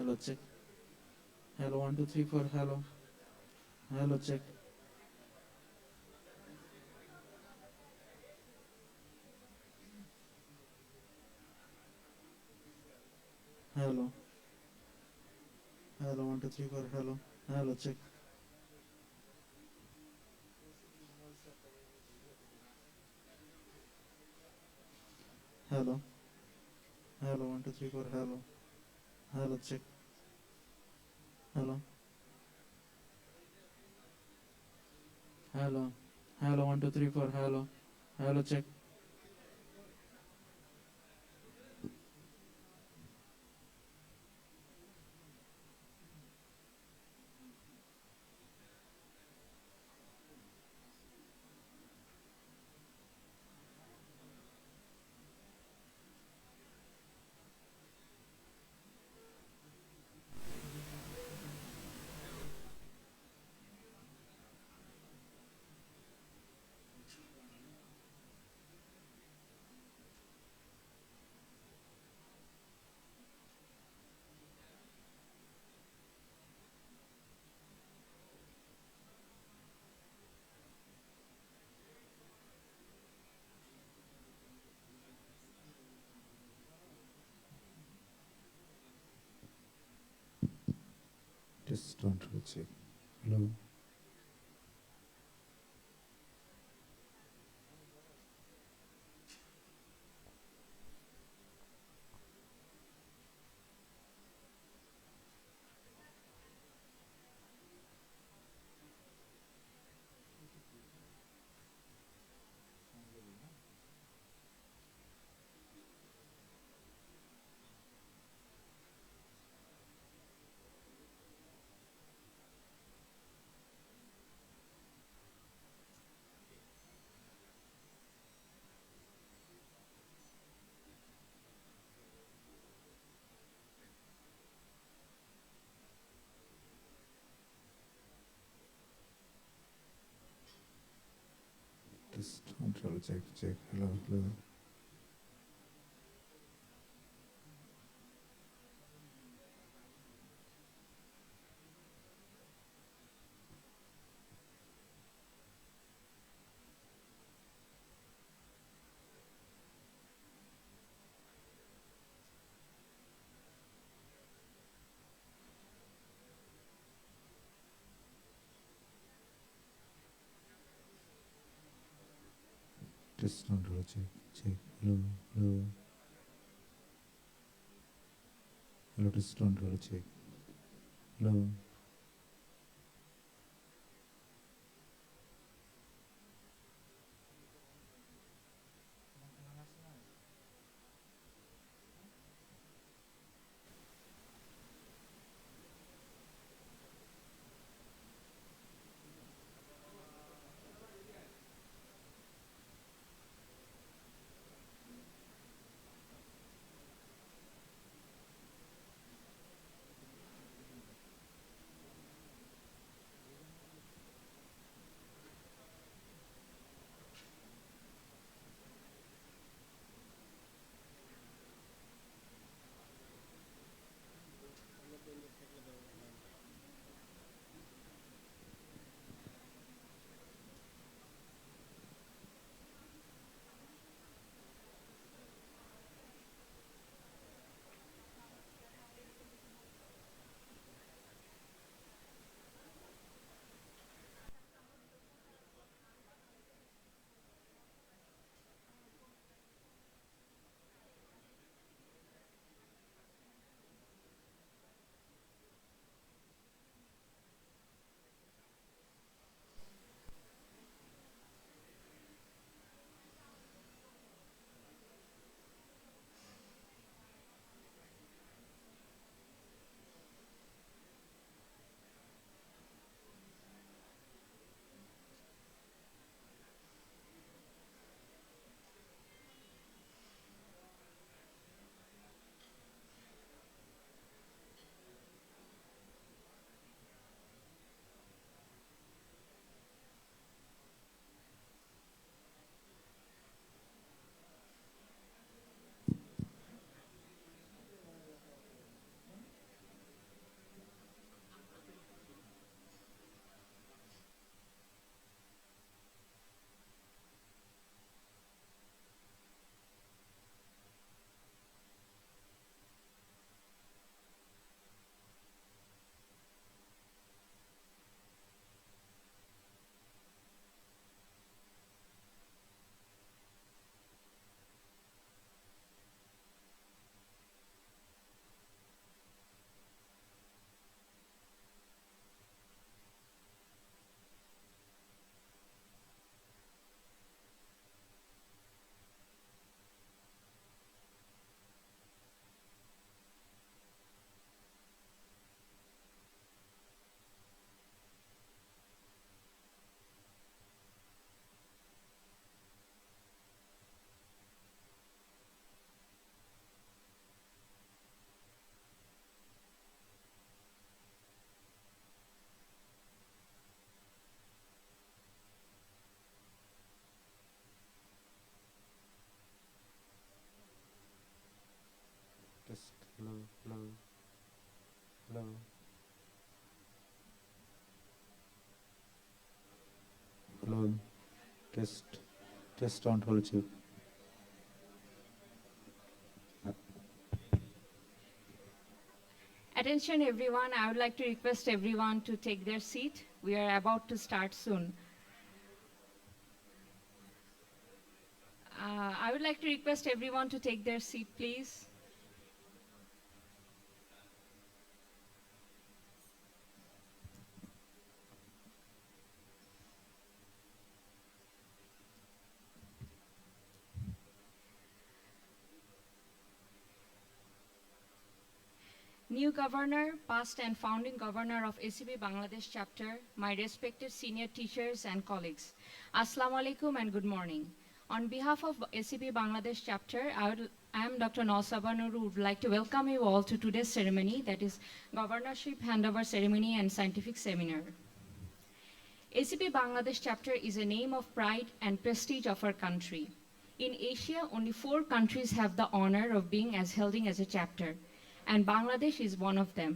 Hello, check. Hello, 1, 2, 3, 4. Hello. Hello, check. Hello. Hello, 1, 2, 3, 4. Hello. Hello, check. Hello. Hello, 1, 2, 3, 4. Hello. Hello, check. Hello. Hello. Hello, 1, 2, 3, 4. Hello. Hello, check. Just don't check. Hello. Just don't check. Hello. Just don't check. Hello. Hello, just don't check. Hello. hello, hello, hello. Hello, test on হয়েছে। Attention everyone, I would like to request everyone to take their seat. We are about to start soon. I would like to request everyone to take their seat, please. New Governor, past and founding Governor of ACP Bangladesh Chapter, my respected senior teachers and colleagues. Assalamu alaikum and good morning. On behalf of ACP Bangladesh Chapter, I am Dr. Nausabanur who would like to welcome you all to today's ceremony, that is Governorship Handover Ceremony and Scientific Seminar. ACP Bangladesh Chapter is a name of pride and prestige of our country. In Asia, only 4 countries have the honor of being holding as a chapter, and Bangladesh is one of them.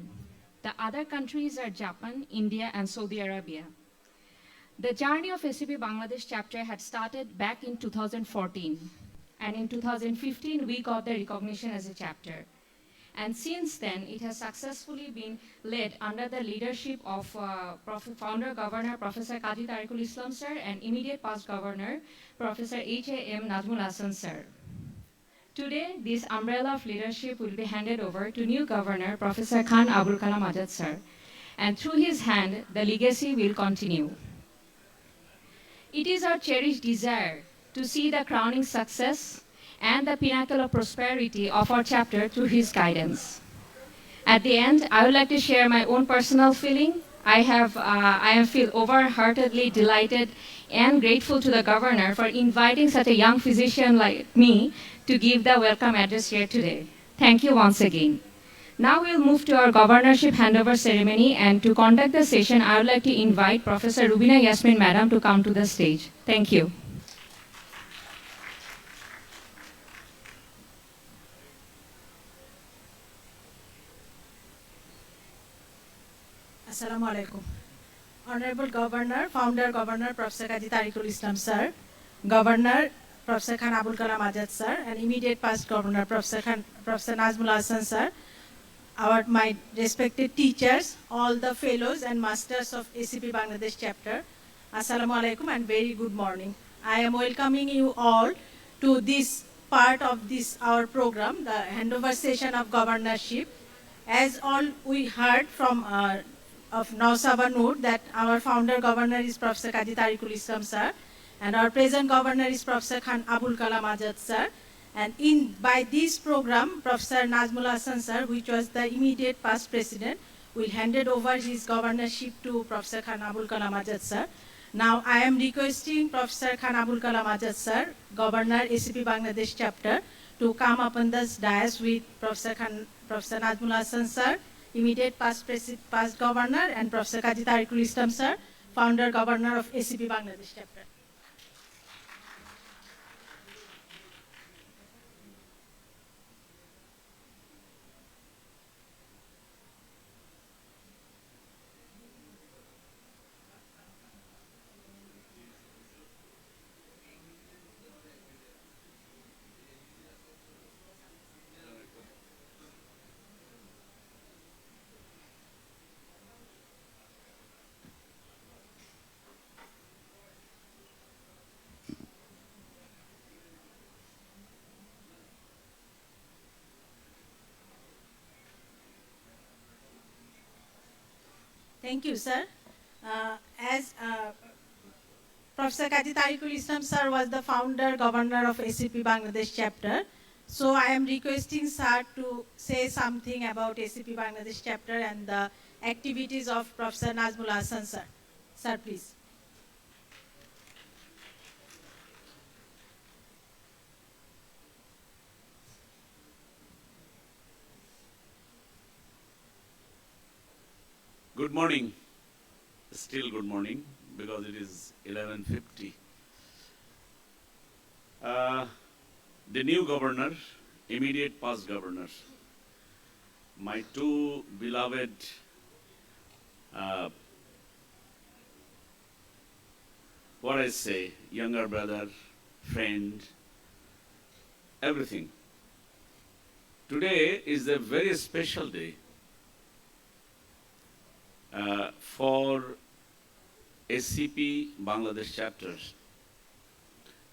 The other countries are Japan, India, and Saudi Arabia. The journey of ACP Bangladesh chapter had started back in 2014, and in 2015 we got the recognition as a chapter. And since then, it has successfully been led under the leadership of founder governor Professor Kazi Tariqul Islam sir and immediate past governor Professor H.A.M. Najmul Hasan sir. Today, this umbrella of leadership will be handed over to new governor, Professor Khan Abul Kalam Azad sir, and through his hand, the legacy will continue. It is our cherished desire to see the crowning success and the pinnacle of prosperity of our chapter through his guidance. At the end, I would like to share my own personal feeling. I feel overheartedly delighted and grateful to the governor for inviting such a young physician like me to give the welcome address here today. Thank you once again. Now we'll move to our governorship handover ceremony, and to conduct the session, I would like to invite Professor Rubina Yasmin Madam to come to the stage. Thank you. Assalamu alaikum. Honorable Governor, Founder Governor Professor Kazi Tariqul Islam sir, Governor Professor Khan Abul Kalam Azad sir, and immediate past Governor Professor Najmul Hasan sir, my respected teachers, all the fellows and masters of ACP Bangladesh chapter, Assalamu alaikum and very good morning. I am welcoming you all to this part of our program, the handover session of governorship. As all we heard from of Nausabanur that our founder governor is Professor Kazi Tariqul Islam sir, and our present governor is Professor Khan Abul Kalam Azad sir. And by this program, Professor Najmul Hasan sir, which was the immediate past president, will handed over his governorship to Professor Khan Abul Kalam Azad sir. Now I am requesting Professor Khan Abul Kalam Azad sir, Governor ACP Bangladesh chapter, to come upon this dais with Professor Najmul Hasan sir, immediate past governor, and Professor Kazi Tariqul Islam sir, founder governor of ACP Bangladesh chapter. Thank you, sir. As Professor Kazi Tariqul Islam sir was the founder governor of ACP Bangladesh chapter, so I am requesting sir to say something about ACP Bangladesh chapter and the activities of Professor Najmul Hasan sir. Sir, please. Good morning. Still good morning because it is 11:50. The new governor, immediate past governor, my two beloved what I say, younger brother, friend, everything. Today is a very special day for ACP Bangladesh chapters.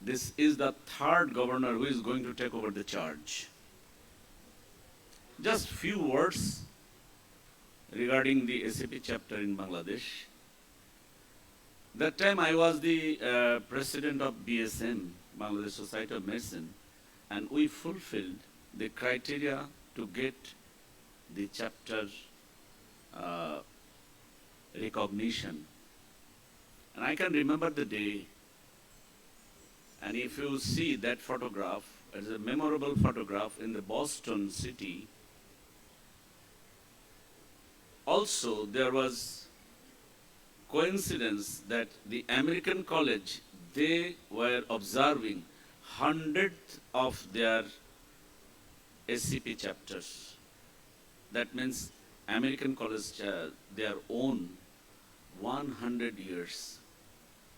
This is the third governor who is going to take over the charge. Just few words regarding the ACP chapter in Bangladesh. That time I was the president of BSM, Bangladesh Society of Medicine, and we fulfilled the criteria to get the chapter recognition. And I can remember the day, and if you see that photograph, it's a memorable photograph in the Boston city. Also, there was coincidence that the American college, they were observing 100th of their ACP chapters. That means American college, their own 100 years.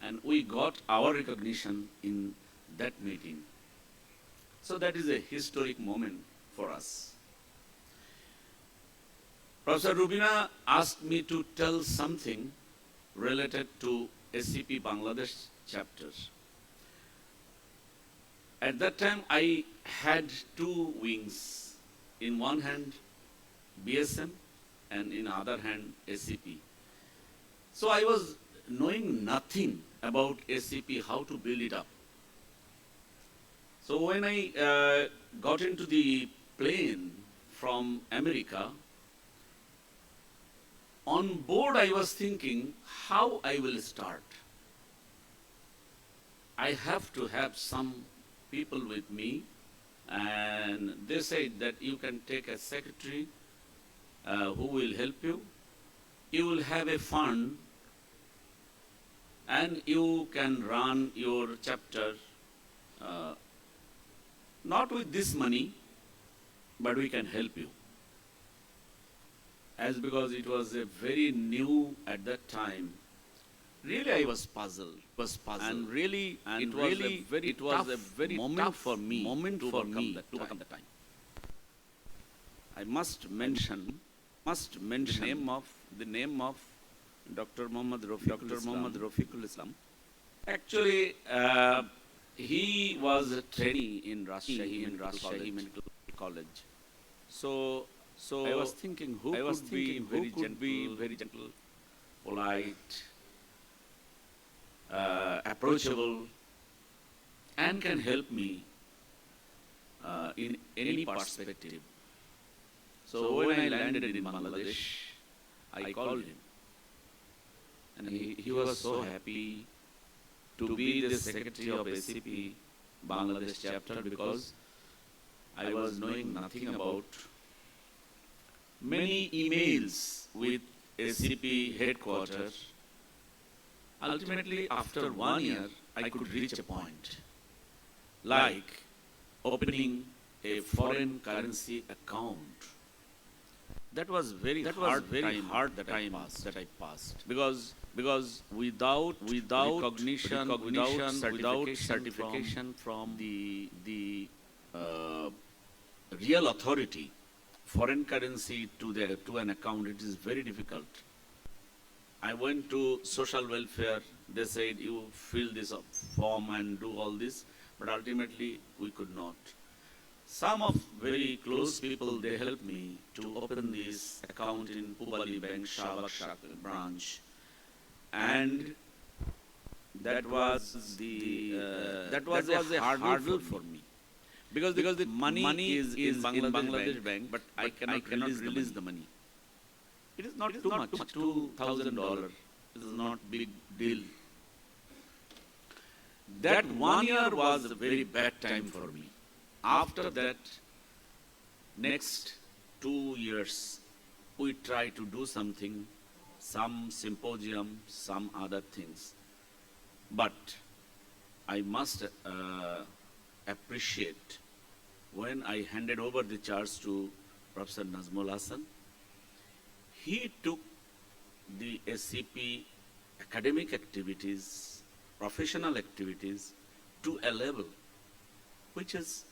And we got our recognition in that meeting. So that is a historic moment for us. Professor Rubina asked me to tell something related to ACP Bangladesh chapters. At that time, I had two wings. In one hand, BSM, and in other hand, ACP. So I was knowing nothing about ACP, how to build it up. So when I got into the plane from America, on board I was thinking how I will start. I have to have some people with me, and they said that you can take a secretary who will help you. You will have a fund and you can run your chapter not with this money, but we can help you. As because it was a very new at that time, really I was puzzled. And really, it was a very tough for me to overcome that time. I must mention the name of Dr. Muhammad Rafiqul Islam. Actually, he was a trainee in Rajshahi Medical College. So I was thinking who could be very gentle, polite, approachable, and can help me in any perspective. So when I landed in Bangladesh, I called him, and he was so happy to be the secretary of ACP Bangladesh chapter, because I was knowing nothing about many emails with ACP headquarters. Ultimately, after 1 year, I could reach a point, like opening a foreign currency account. That was very hard that I passed, because without recognition, without certification from the real authority, foreign currency to an account, it is very difficult. I went to social welfare. They said you fill this form and do all this, but ultimately we could not. Some of very close people, they helped me to open this account in Pubali Bank, Shahbag branch, and that was a hurdle for me, because the money is in Bangladesh bank, but I cannot release the money. It is not too much, $2,000. It is not big deal. That 1 year was a very bad time for me. After that, next 2 years, we try to do something, some symposium, some other things. But I must appreciate when I handed over the charge to Professor Nazmul Hasan. He took the ACP academic activities, professional activities to a level which is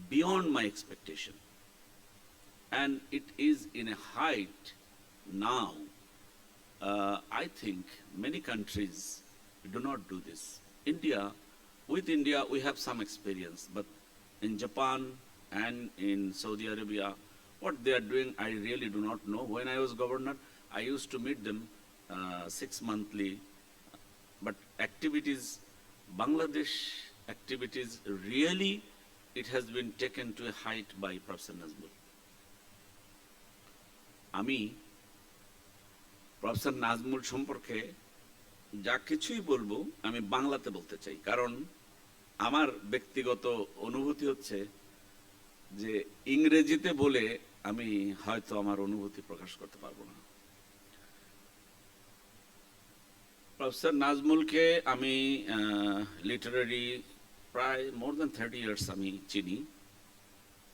beyond my expectation. And it is in a height now. I think many countries do not do this. With India, we have some experience, but in Japan and in Saudi Arabia, what they are doing, I really do not know. When I was governor, I used to meet them 6 monthly. But activities, Bangladesh activities, really, it has been taken to a height by Professor Nazmul. আমি professor Nazmul সম্পর্কে যা কিছুই বলবো আমি বাংলাতে বলতে চাই, কারণ আমার ব্যক্তিগত অনুভূতি হচ্ছে যে ইংরেজিতে বলে আমি হয়তো আমার অনুভূতি প্রকাশ করতে পারবো না। প্রফেসর নাজমুলকে আমি লিটারারি প্রায় মোর দ্যান 30 ইয়ার্স আমি চিনি।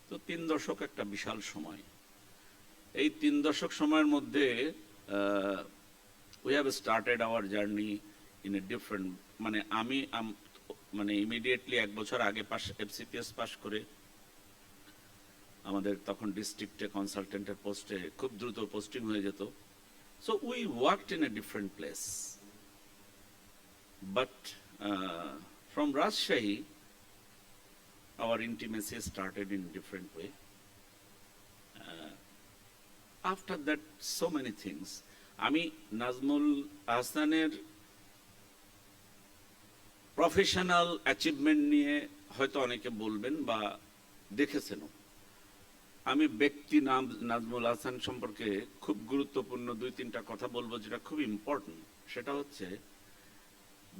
তো 3 দশক একটা বিশাল সময়। এই 3 দশক সময়ের মধ্যে we have started our journey in a different, মানে আমি মানে ইমিডিয়েটলি 1 বছর আগে FCPS পাস করে আমাদের তখন ডিস্ট্রিক্টে কনসালটেন্টের পোস্টে খুব দ্রুত পোস্টিং হয়ে যেত। So we worked in a different place. But from Rajshahi, our intimacy started in a different way. After that, so many things. আমি নাজমুল হাসানের প্রফেশনাল অ্যাচিভমেন্ট নিয়ে হয়তো অনেকে বলবেন বা দেখেছেনও। আমি ব্যক্তি নাজমুল হাসান সম্পর্কে খুব গুরুত্বপূর্ণ 2-3টা কথা বলবো যেটা খুব ইম্পর্টেন্ট। সেটা হচ্ছে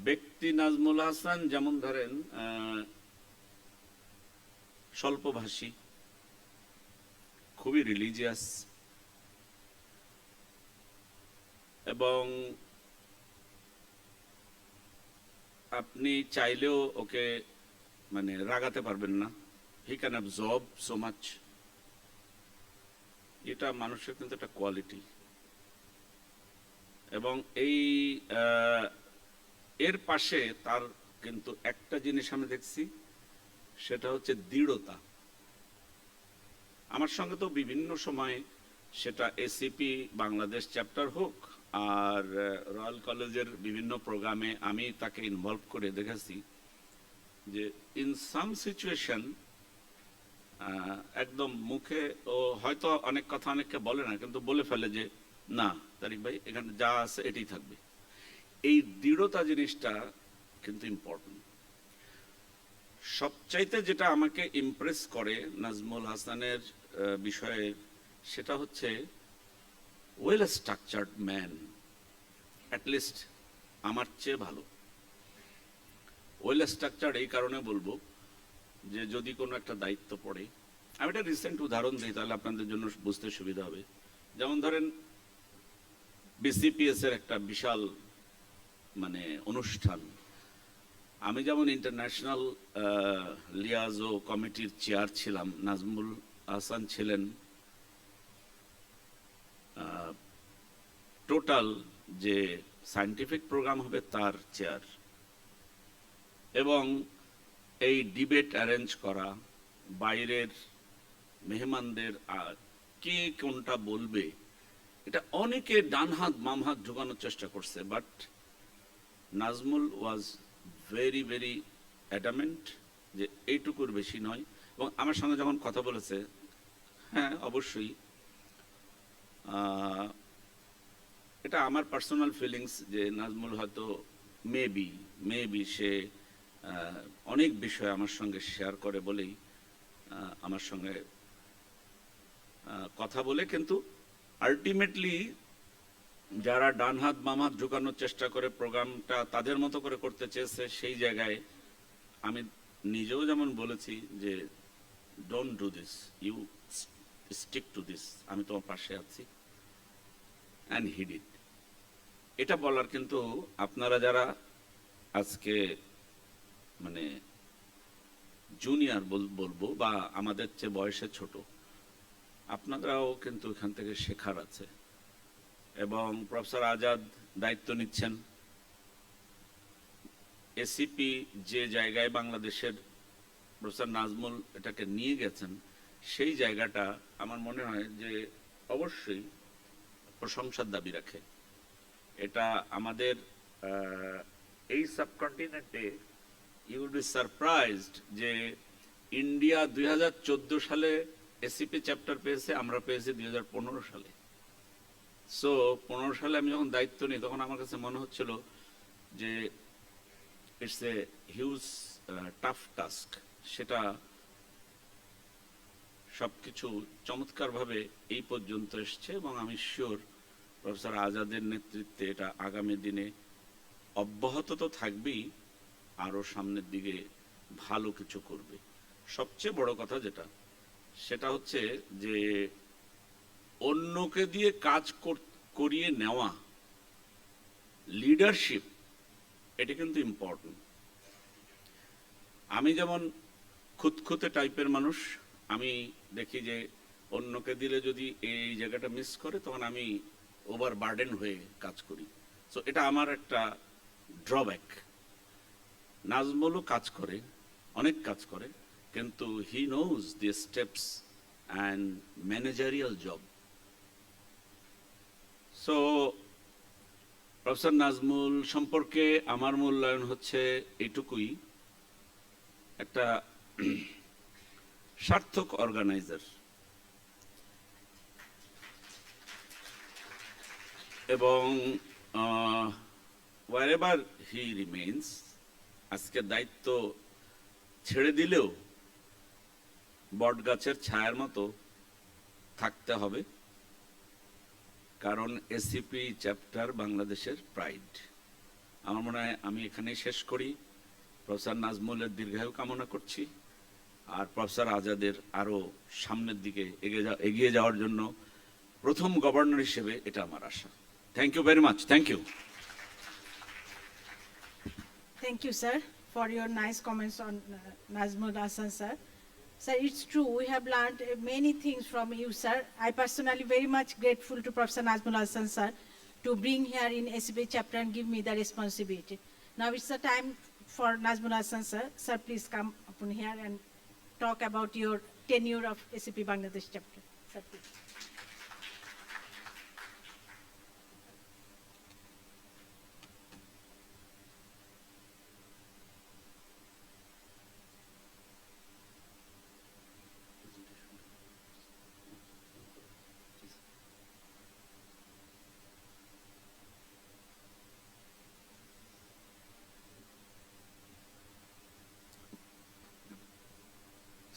ব্যক্তি নাজমুল হাসান যেমন ধরেন স্বল্পভাষী, খুবই রিলিজিয়াস, এবং আপনি চাইলেও ওকে মানে রাগাতে পারবেন না। He can absorb so much. এটা মানুষের কিন্তু একটা কোয়ালিটি। এবং এই এর পাশে তার কিন্তু একটা জিনিস আমি দেখছি, সেটা হচ্ছে দৃঢ়তা। আমার সঙ্গে তো বিভিন্ন সময় সেটা এসিপি বাংলাদেশ চ্যাপ্টার হোক আর রয়্যাল কলেজের বিভিন্ন প্রোগ্রামে আমি তাকে ইনভলভ করে দেখেছি যে ইন সাম সিচুয়েশন একদম মুখে ও হয়তো অনেক কথা অনেককে বলে না, কিন্তু বলে ফেলে যে না তারিক ভাই এখানে যা আছে এটাই থাকবে। এই দৃঢ়তা জিনিসটা কিন্তু ইম্পর্টেন্ট। সবচাইতে যেটা আমাকে ইমপ্রেস করে নাজমুল হাসানের বিষয়ে সেটা হচ্ছে ওয়েল স্ট্রাকচার্ড ম্যান, অ্যাটলিস্ট আমার চেয়ে ভালো। ওয়েল স্ট্রাকচার্ড এই কারণে বলবো যে যদি কোনো একটা দায়িত্ব পড়ে, আমি একটা রিসেন্ট উদাহরণ দিই তাহলে আপনাদের জন্য বুঝতে সুবিধা হবে। যেমন ধরেন বিসিপিএস এর একটা বিশাল মানে অনুষ্ঠান, আমি যেমন ইন্টারন্যাশনাল লিয়াজো কমিটির চেয়ার ছিলাম, নাজমুল হাসান ছিলেন টোটাল যে সায়েন্টিফিক প্রোগ্রাম হবে তার চেয়ার। এবং এই ডিবেট অ্যারেঞ্জ করা, বাইরের মেহমানদের কে কোনটা বলবে, এটা অনেকে ডান হাত বাম হাত ঢুকানোর চেষ্টা করছে, but Nazmul was very very adamant যে এইটুকুর বেশি নয়। এবং আমার সঙ্গে যখন কথা বলেছে, হ্যাঁ অবশ্যই এটা আমার পার্সোনাল ফিলিংস যে নাজমুল হয়তো মেবি সে অনেক বিষয় আমার সঙ্গে শেয়ার করে বলেই আমার সঙ্গে কথা বলে, কিন্তু আলটিমেটলি যারা ডান হাত বাম হাত ঢুকানোর চেষ্টা করে প্রোগ্রামটা তাদের মতো করে করতে চেয়েছে, সেই জায়গায় আমি নিজেও যেমন বলেছি যে don't do this, you stick to this, আমি তোমার পাশে আছি, অ্যান্ড হি ডিড। এটা বলার কিন্তু আপনারা যারা আজকে মানে জুনিয়র বলবো বা আমাদের চেয়ে বয়সে ছোট, আপনারাও কিন্তু এখান থেকে শেখার আছে। এবং প্রফেসর আজাদ দায়িত্ব নিচ্ছেন, এসিপি যে জায়গায় বাংলাদেশের প্রফেসর নাজমুল এটাকে নিয়ে গেছেন, সেই জায়গাটা আমার মনে হয় যে অবশ্যই প্রশংসার দাবি রাখে। এটা আমাদের এই সাবকন্টিনেন্টে ইউ উইল বি সারপ্রাইজড যে ইন্ডিয়া 2014 সালে এসিপি চ্যাপ্টার পেয়েছে, আমরা পেয়েছি 2015 সালে। সো 15 সালে আমি যখন দায়িত্ব নিই তখন আমার কাছে মনে হচ্ছিল যে it's a huge tough task. সেটা সবকিছু চমৎকারভাবে এই পর্যন্ত এসছে এবং আমি শিওর প্রফেসর আজাদের নেতৃত্বে এটা আগামী দিনে অব্যাহত তো থাকবেই, আরো সামনের দিকে ভালো কিছু করবে। সবচেয়ে বড় কথা যেটা, সেটা হচ্ছে যে অন্যকে দিয়ে কাজ করিয়ে নেওয়া, লিডারশিপ, এটা কিন্তু ইম্পর্টেন্ট। আমি যেমন খুঁতখুঁতে টাইপের মানুষ, আমি দেখি যে অন্যকে দিলে যদি এই জায়গাটা মিস করে তখন আমি ওভার বার্ডেন হয়ে কাজ করি। সো এটা আমার একটা ড্রব্যাক। নাজমুলও কাজ করে, অনেক কাজ করে, কিন্তু he knows the steps and managerial job. So professor Nazmul সম্পর্কে আমার মূল্যায়ন হচ্ছে এইটুকুই, একটা সার্থক অর্গানাইজার এবং wherever he remains, আজকে দায়িত্ব ছেড়ে দিলেও বট গাছের ছায়ার মতো থাকতে হবে, কারণ এসিপি চ্যাপ্টার বাংলাদেশের প্রাইড। আমার মনে হয় আমি এখানেই শেষ করি। প্রফেসর নাজমুলের দীর্ঘায়ু কামনা করছি, আর প্রফেসর আজাদের আরো সামনের দিকে এগিয়ে যাওয়ার জন্য প্রথম গভর্নর হিসেবে এটা আমার আশা। Thank you very much. Thank you. Thank you, sir, for your nice comments on Nazmul Hasan, sir. Sir, it's true, we have learned many things from you, sir. I personally very much grateful to Professor Nazmul Hasan, sir, to bring here in ACP chapter and give me the responsibility. Now it's the time for Nazmul Hasan, sir. Sir, please come upon here and talk about your tenure of ACP Bangladesh chapter. Sir, please.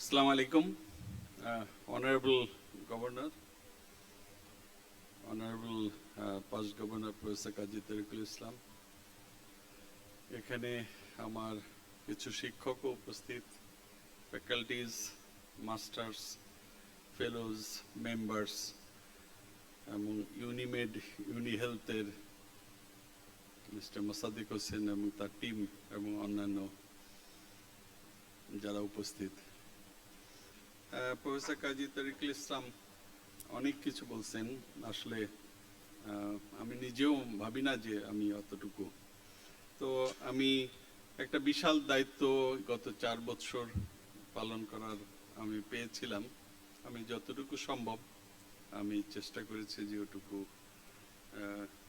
Assalamu alaikum, Honorable Governor, Honorable Past Governor Professor Kaji Tariqul Islam, এখানে আমার কিছু শিক্ষক উপস্থিত, faculties, masters, ফেলোজ, members এবং Unimed ইউনিহেলথের mister Mosaddik Hossain এবং তার team এবং অন্যান্য যারা উপস্থিত। প্রফেসর কাজী তারিকুল ইসলাম অনেক কিছু বলছেন, আসলে আমি নিজেও ভাবি না যে আমি অতটুকু। তো আমি একটা বিশাল দায়িত্ব গত 4 বছর পালন করার আমি পেয়েছিলাম। আমি যতটুকু সম্ভব আমি চেষ্টা করেছি যে ওটুকু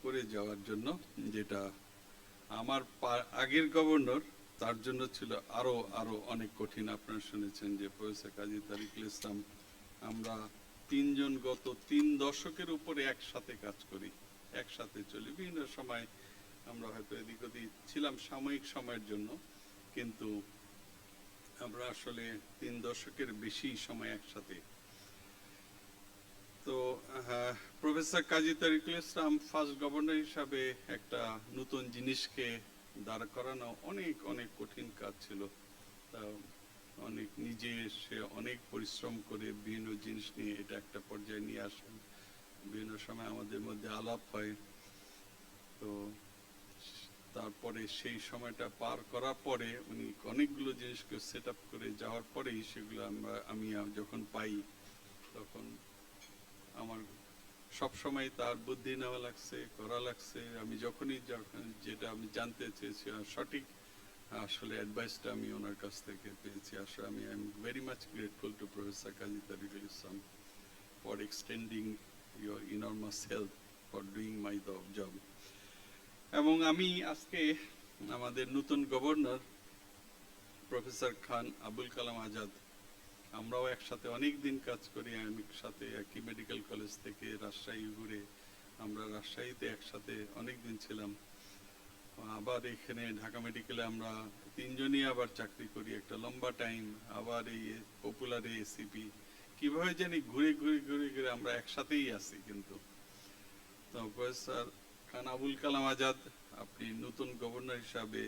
করে যাওয়ার জন্য, যেটা আমার আগের গভর্নর তার জন্য ছিল আরো আরো অনেক কঠিন। আপনারা শুনেছেন যে প্রফেসর কাজী তারিকুল ইসলাম, আমরা 3 জন গত 3 দশকের উপরে একসাথে কাজ করি, একসাথে চলি। বিভিন্ন সময় আমরা হয়তো এদিক ওদিক ছিলাম সাময়িক সময়ের জন্য, কিন্তু আমরা আসলে 3 দশকের বেশি সময় একসাথে। তো প্রফেসর কাজী তারিকুল ইসলাম ফার্স্ট গভর্নর হিসাবে একটা নতুন জিনিসকে দাঁড় করানো অনেক অনেক কঠিন কাজ ছিল। তা অনেক নিজে সে অনেক পরিশ্রম করে বিভিন্ন জিনিস নিয়ে এটা একটা পর্যায়ে নিয়ে আসেন। বিভিন্ন সময় আমাদের মধ্যে আলাপ হয়। তো তারপরে সেই সময়টা পার করার পরে উনি অনেকগুলো জিনিসকে সেট আপ করে যাওয়ার পরেই সেগুলো আমি যখন পাই তখন আমার সবসময় তার বুদ্ধি নেওয়া লাগছে, করা লাগছে। আমি যখনই যেটা আমি জানতে চেয়েছি সঠিক আসলে অ্যাডভাইসটা আমি ওনার কাছ থেকে পেয়েছি। আসলে আমি I am very much grateful to professor Kazi Tariqul Islam for extending your enormous help for doing my job. এবং আমি আজকে আমাদের নতুন গভর্নর প্রফেসর খান আবুল কালাম আজাদ, আমরাও একসাথে অনেক দিন কাজ করি, একসাথে একই মেডিকেল কলেজ থেকে রাজশাহী ঘুরে, আমরা রাজশাহীতে একসাথে অনেক দিন ছিলাম। আবার এখানে ঢাকা মেডিকেলে আমরা তিনজনই আবার চাকরি করি একটা লম্বা টাইম, আবার এই পপুলার এসিপি, কিভাবে জানি ঘুরে ঘুরে ঘুরে ঘুরে আমরা একসাথেই আছি। কিন্তু তো প্রফেসর খান আবুল কালাম আজাদ, আপনি নতুন গভর্নর হিসাবে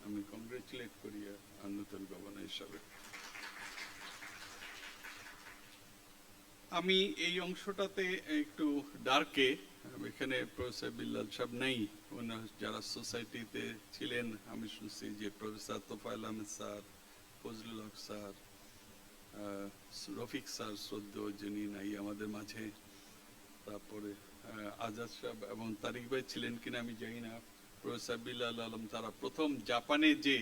আমি কংগ্রেচুলেট করি আর নতুন গভর্নর হিসাবে। আমি এই অংশটাতে একটু ডার্কে, এখানে প্রফেসর বিল্লাল সাহেব নেই, ওনার যারা সোসাইটিতে ছিলেন আমি শুনছি যে প্রফেসর তোফায়েল আহমেদ স্যার, ফজলুল হক স্যার, রফিক স্যার শ্রদ্ধেয়, যিনি নাই আমাদের মাঝে, তারপরে আজাদ সাহেব এবং তারিক ভাই ছিলেন কিনা আমি জানি না, প্রফেসর বিল্লাল আলম, তারা প্রথম জাপানে যে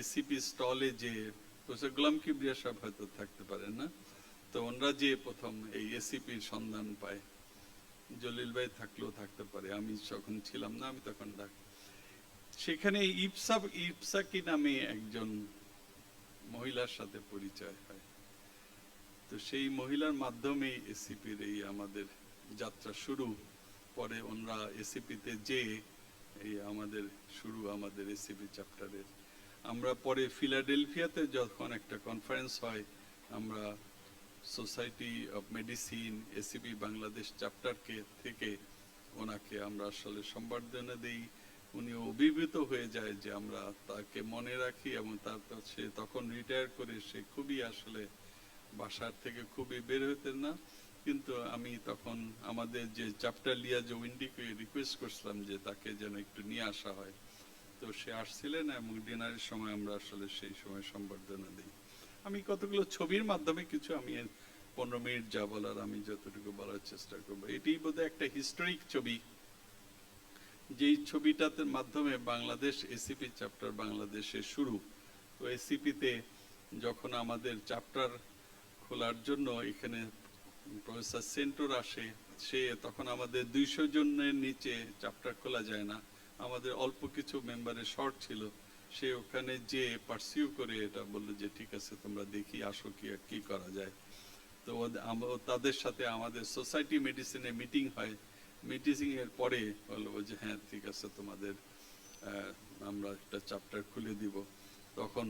এসিপি স্টলে যে প্রফেসর গোলাম কিবরিয়া সাহেব হয়তো থাকতে পারেন না, তো ওনারা যে প্রথম এই এসিপির সন্ধান পায়, জলিল ভাই থাকলেও থাকতে পারে, আমি যখন ছিলাম না, আমি তখন সেখানে ইপসাকি নামে একজন মহিলার সাথে পরিচয় হয়। তো সেই মহিলার মাধ্যমে এসিপির এই আমাদের যাত্রা শুরু। পরে ওনারা এসিপিতে যে এই আমাদের শুরু আমাদের এসিপি চ্যাপ্টারের। আমরা পরে ফিলাডেলফিয়াতে যখন একটা কনফারেন্স হয়, আমরা society of medicine ACP Bangladesh চ্যাপ্টারকে থেকে ওনাকে আমরা আসলে সম্বর্ধনা দিই। উনি অভিভূত হয়ে যায় যে আমরা তাকে মনে রাখি, এবং তারপর সে তখন রিটায়ার করে সে খুবই আসলে বাসার থেকে খুবই বের হতেন না। কিন্তু আমি তখন আমাদের যে চ্যাপ্টার লিয়াজ উইন্ডিকে রিকোয়েস্ট করছিলাম যে তাকে যেন একটু নিয়ে আসা হয়, তো সে আসছিলেন এবং ডিনারের সময় আমরা আসলে সেই সময় সম্বর্ধনা দিই। আমি কতগুলো ছবির মাধ্যমে কিছু, আমি 15 মিনিট যা বলার আমি যতটুকু বলার চেষ্টা করবো। এটি বোধহয় একটা হিস্টোরিক ছবি, যেই ছবিটাতে মাধ্যমে বাংলাদেশ এসিপি চ্যাপ্টার বাংলাদেশের শুরু। তো এসিপিতে যখন আমাদের চ্যাপ্টার খোলার জন্য এখানে প্রফেসর সেন্টর আসে, সে তখন আমাদের 200 জনের নিচে চ্যাপ্টার খোলা যায় না, আমাদের অল্প কিছু মেম্বারের শর্ট ছিল। সে ওখানে যে পার্সিউ করে এটা বললো যে ঠিক আছে তোমরা দেখি আসো কি করা যায়। তো তাদের সাথে আমাদের সোসাইটি মেডিসিনে মিটিং হয়, মিটিং এর পরে বললো যে হ্যাঁ ঠিক আছে তোমাদের আমরা একটা চ্যাপ্টার খুলে দিব। তখন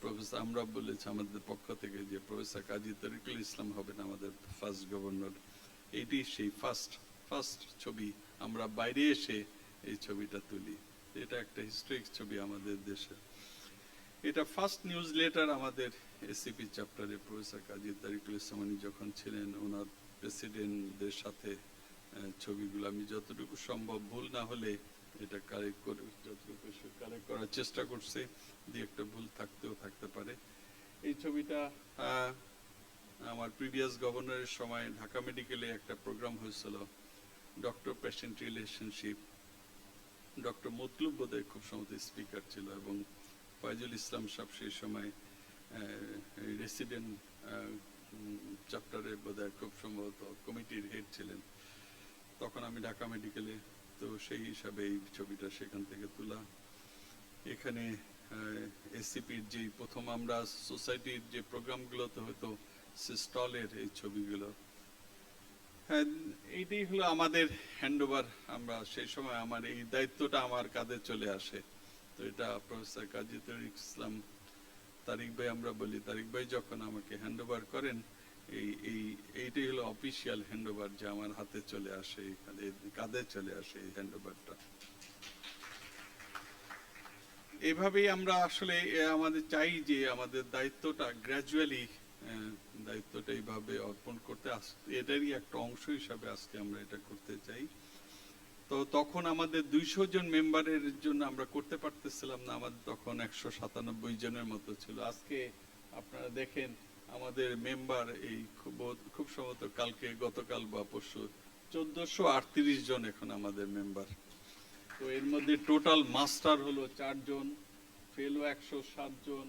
প্রফেসর আমরা বলেছি আমাদের পক্ষ থেকে যে প্রফেসর কাজী তারিকুল ইসলাম হবেন আমাদের ফার্স্ট গভর্নর। এটি সেই ফার্স্ট ছবি, আমরা বাইরে এসে এই ছবিটা তুলি। এটা একটা হিস্ট্রিক ছবি আমাদের দেশে। এটা ফার্স্ট নিউজ লেটার আমাদের এসিপি চ্যাপ্টারে প্রফেসর কাজী তারিকুল ইসলাম যখন ছিলেন, ওনার প্রেসিডেন্টদের সাথে ছবিগুলো আমি যতটুকু সম্ভব ভুল না হলে এটা কারেক্ট করে যতটুকু কারেক্ট করার চেষ্টা করছে, দিয়ে একটা ভুল থাকতে পারে। এই ছবিটা আমার প্রিভিয়াস গভর্নরের সময় ঢাকা মেডিকেলে একটা প্রোগ্রাম হয়েছিল, ডক্টর পেশেন্ট রিলেশনশিপ। ডক্টর মতলুব বোধহয় খুব সম্ভবত স্পিকার ছিল, এবং ফয়জুল ইসলাম সাহেব সেই সময় রেসিডেন্ট চ্যাপ্টারে বোধহয় খুব সম্ভবত কমিটির হেড ছিলেন। তখন আমি ঢাকা মেডিকেলে, তো সেই হিসাবে এই ছবিটা সেখান থেকে তোলা। এখানে এসিপির যে প্রথম আমরা সোসাইটির যে প্রোগ্রামগুলোতে হতো সে স্টলের এই ছবিগুলো। হ্যাঁ, এইটাই হলো আমাদের হ্যান্ডওভার। আমরা সেই সময় আমার এই দায়িত্বটা আমার কাঁধে চলে আসে। তো এটা প্রফেসর কাজী তারিক ইসলাম, তারিক ভাই আমরা বলি, তারিক ভাই যখন আমাকে হ্যান্ডওভার করেন, এইটাই হলো অফিসিয়াল হ্যান্ডওভার যে আমার হাতে চলে আসে, কাঁধে চলে আসে এই হ্যান্ডওভারটা। এভাবেই আমরা আসলে আমাদের চাই যে আমাদের দায়িত্বটা গ্র্যাজুয়ালি দায়িত্বটা এইভাবে অর্পণ করতে, এটারই একটা অংশ হিসাবে আজকে আমরা এটা করতে চাই। তো তখন আমাদের 200 জন মেম্বারের জন্য আমরা করতে পারতেছিলাম না, আমাদের তখন 197 জনের মতো ছিল। আজকে আপনারা দেখেন আমাদের মেম্বার এই খুব সম্ভবত গতকাল বা পরশু 1438 জন এখন আমাদের মেম্বার। তো এর মধ্যে টোটাল মাস্টার হলো 4 জন, ফেলো 107 জন,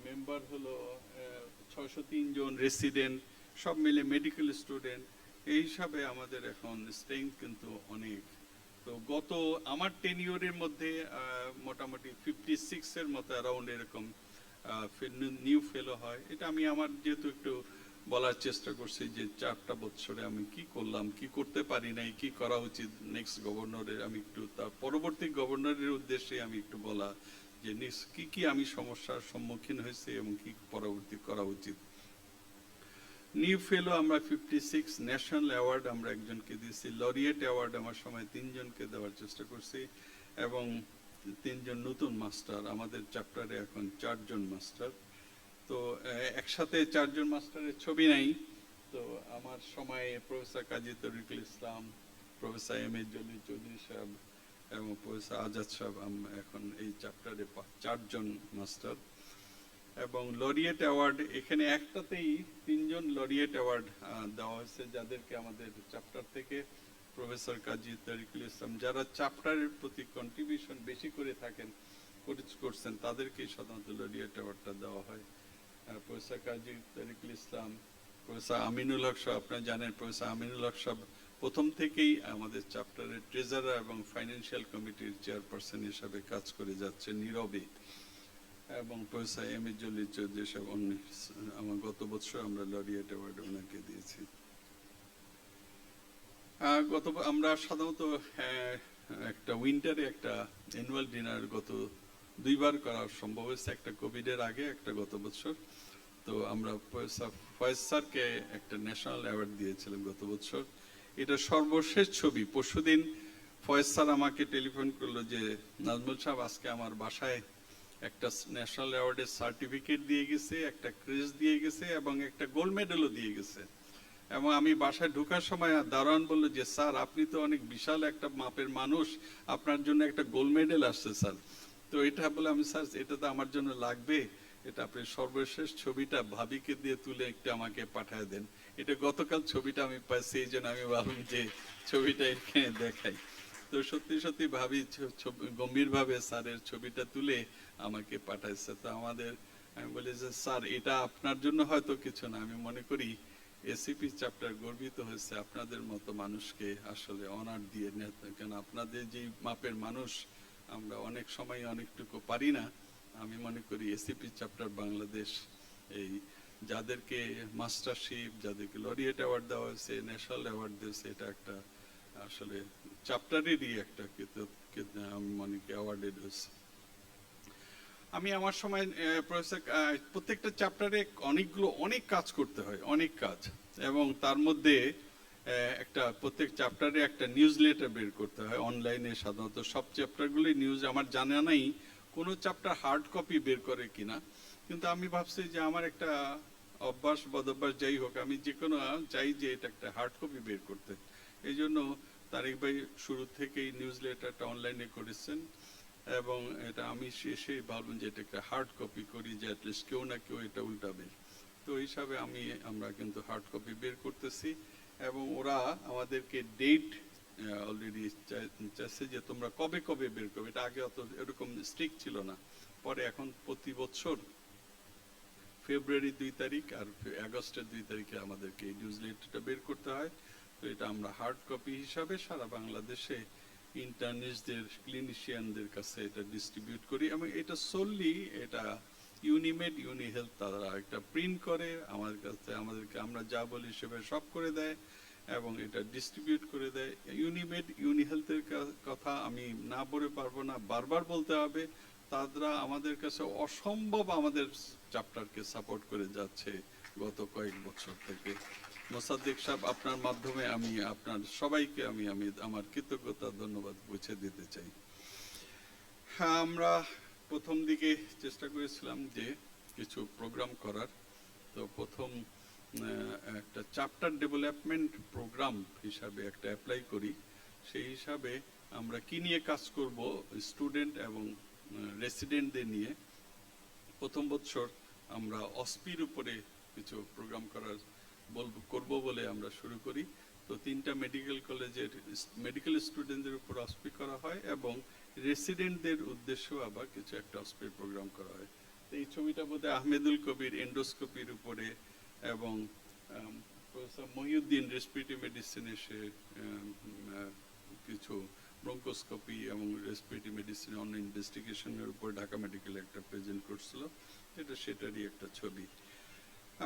মেম্বার হলো 603 জন, রেসিডেন্ট সব মিলে মেডিকেল স্টুডেন্ট, এই হিসাবে আমাদের এখন স্ট্রেংথ কিন্তু অনেক। তো আমার টেনিওরের মধ্যে মোটামুটি 56 এর মতো অ্যারাউন্ড এরকম নিউ ফেলো হয়। এটা আমি আমার যেহেতু একটু বলার চেষ্টা করছি যে 4টা বছরে আমি কি করলাম, কি করতে পারি নাই, কি করা উচিত নেক্সট গভর্নরের, আমি একটু তার পরবর্তী গভর্নরের উদ্দেশ্যে আমি একটু বলা যে কি কি আমি সমস্যার সম্মুখীন হয়েছি এবং কি পরবর্তী করা উচিত। নিউ ফেলো আমরা 56, ন্যাশনাল অ্যাওয়ার্ড আমরা একজনকে দিয়েছি, লরিয়েট অ্যাওয়ার্ড আমার সময় 3 জনকে দেওয়ার চেষ্টা করছি, এবং 3 জন নতুন মাস্টার, আমাদের চ্যাপ্টারে এখন 4 জন মাস্টার। তো একসাথে 4 জন মাস্টারের ছবি নাই। তো আমার সময়ে professor Kazi Tarikul Islam, professor M A Jalil Chowdhury সাহেব এবং প্রফেসর আজাদ সাহেব, এখন এই চ্যাপ্টারে 4 জন মাস্টার। এবং লরিয়েট অ্যাওয়ার্ড এখানে একটাতেই 3 জন লরিয়েট অ্যাওয়ার্ড দেওয়া হয়েছে, যাদেরকে আমাদের চ্যাপ্টার থেকে প্রফেসর কাজী তরিকুল ইসলাম, যারা চ্যাপ্টারের প্রতি কন্ট্রিবিউশন বেশি করে করছেন তাদেরকে সাধারণত লরিয়েট অ্যাওয়ার্ডটা দেওয়া হয়। প্রফেসর কাজী তরিকুল ইসলাম, প্রফেসর আমিনুল হক সাহেব, আপনারা জানেন প্রফেসর আমিনুল হক সাহেব প্রথম থেকেই আমাদের চ্যাপ্টারের ট্রেজারার এবং ফাইন্যান্সিয়াল কমিটির চেয়ারপারসন হিসাবে কাজ করে যাচ্ছে নীরবে। এবং professor M A Jalil Chowdhury সাহেব, আমার গত বছর আমরা লরিয়েট অ্যাওয়ার্ড ওনাকে দিয়েছি। আমরা সাধারণত একটা উইন্টারে একটা অ্যানুয়াল ডিনার গত 2 বার করা সম্ভব হয়েছে, একটা কোভিডের আগে, একটা গত বছর। তো আমরা ফয়েজ স্যারকে একটা ন্যাশনাল অ্যাওয়ার্ড দিয়েছিলাম গত বছর। এটা সর্বশেষ ছবি। পরশুদিন ফয়েজ স্যার আমাকে টেলিফোন করলো যে নাজমুল সাহেব আজকে আমার বাসায় একটা ন্যাশনাল অ্যাওয়ার্ডের সার্টিফিকেট দিয়ে গেছে, একটা ক্রেস দিয়ে গেছে এবং একটা গোল্ড মেডেলও দিয়ে গেছে। এবং আমি বাসায় ঢোকার সময় দারোয়ান বললো যে স্যার আপনি তো অনেক বিশাল একটা মাপের মানুষ, আপনার জন্য একটা গোল্ড মেডেল আসছে স্যার। তো এটা বলে আমি স্যার এটা তো আমার জন্য লাগবে, এটা আপনি সর্বশেষ ছবিটা ভাবিকে দিয়ে তুলে একটু আমাকে পাঠায় দেন। এটা গতকাল ছবিটা আমি পাইছি, এই জন্য আমি ভাবলাম যে ছবিটা এখানে দেখাই। তো সত্যি সত্যি ভাবি গম্ভীরভাবে স্যারের ছবিটা তুলে আমাকে পাঠাইছে। তো আমি বলি যে স্যার এটা আপনার জন্য হয়তো কিছু না, আমি মনে করি এসিপি চ্যাপ্টার গর্বিত হয়েছে আপনাদের মতো মানুষকে আসলে অনার দিয়ে, কেন আপনাদের যে মাপের মানুষ আমরা অনেক সময় অনেকটুকু পারি না। আমি মনে করি এসিপি চ্যাপ্টার বাংলাদেশ এই যাদেরকে মাস্টারশিপ, যাদেরকে লরিয়েট অ্যাওয়ার্ড দেওয়া হয়েছে, ন্যাশনাল অ্যাওয়ার্ড দিয়েছে, এটা একটা আসলে চ্যাপ্টারেরই একটা আমি মনে করি অ্যাওয়ার্ডেড হয়েছে। আমি আমার সময় প্রত্যেকটা চ্যাপ্টারে অনেক কাজ করতে হয়, অনেক কাজ, এবং তার মধ্যে প্রত্যেক চ্যাপ্টারে একটা নিউজ লেটার বের করতে হয় অনলাইনে। সাধারণত সব চ্যাপ্টারগুলি নিউজ, আমার জানা নাই কোনো চ্যাপ্টার হার্ড কপি বের করে কিনা, কিন্তু আমি ভাবছি যে আমার একটা বদভ্যাস যাই হোক, আমি যে কোনো চাই যে এটা একটা হার্ড কপি বের করতে। এই জন্য তারেক ভাই শুরু থেকেই নিউজ লেটারটা অনলাইনে করেছেন, এবং এটা আমি শেষে ভাবলাম যে এটা একটা হার্ড কপি করি, যে অ্যাটলিস্ট কেউ না কেউ এটা উল্টাবে। তো হিসাবে আমরা কিন্তু হার্ড কপি বের করতেছি, এবং ওরা আমাদেরকে ডেট অলরেডি চাইছে যে তোমরা কবে কবে বের করবে। এটা আগে অত এরকম স্ট্রিক্ট ছিল না, পরে এখন প্রতি বছর ফেব্রুয়ারি 2 তারিখ আর আগস্টের 2 তারিখে আমাদেরকে এই নিউজ লেটারটা বের করতে হয়। তো এটা আমরা হার্ড কপি হিসাবে সারা বাংলাদেশে ইন্টার্নিস্টদের, ক্লিনিশিয়ানদের কাছে এটা ডিস্ট্রিবিউট করি, এবং এটা সোললি এটা ইউনিমেড, ইউনি হেলথ তারা একটা প্রিন্ট করে আমাদের কাছে, আমরা যা বলি সেভাবে সব করে দেয় এবং এটা ডিস্ট্রিবিউট করে দেয়। ইউনিমেড, ইউনি হেলথের কথা আমি না বলে পারবো না, বারবার বলতে হবে। তারা আমাদের কাছে অসম্ভব আমাদের চ্যাপ্টারকে সাপোর্ট করে যাচ্ছে গত কয়েক বছর থেকে। মোসাদ্দেক সাহেব, আপনার মাধ্যমে আমি আপনার সবাইকে আমি আমার কৃতজ্ঞতা ধন্যবাদ পৌঁছে দিতে চাই। হ্যাঁ, আমরা প্রথম দিকে চেষ্টা করেছিলাম যে কিছু প্রোগ্রাম করার। তো প্রথম একটা চ্যাপ্টার ডেভেলপমেন্ট প্রোগ্রাম হিসাবে একটা অ্যাপ্লাই করি। সেই হিসাবে আমরা কি নিয়ে কাজ করব, স্টুডেন্ট এবং রেসিডেন্টদের নিয়ে। প্রথম বছর আমরা অস্পির উপরে কিছু প্রোগ্রাম করব বলে আমরা শুরু করি। তো 3টা মেডিকেল কলেজের মেডিকেল স্টুডেন্টদের উপর অস্পি করা হয় এবং রেসিডেন্টদের উদ্দেশ্যেও আবার কিছু একটা অস্পি প্রোগ্রাম করা হয়। তো এই ছবিটা বোধহয় আহমেদুল কবির এন্ডোস্কোপির উপরে এবং প্রফেসর মহিউদ্দিন রেসপিরেটরি মেডিসিনে সে কিছু ব্রঙ্কোস্কোপি এবং রেসপিরেটরি মেডিসিন অন্য ইনভেস্টিগেশনের উপর ঢাকা মেডিকেল একটা প্রেজেন্ট করছিল, সেটারই একটা ছবি।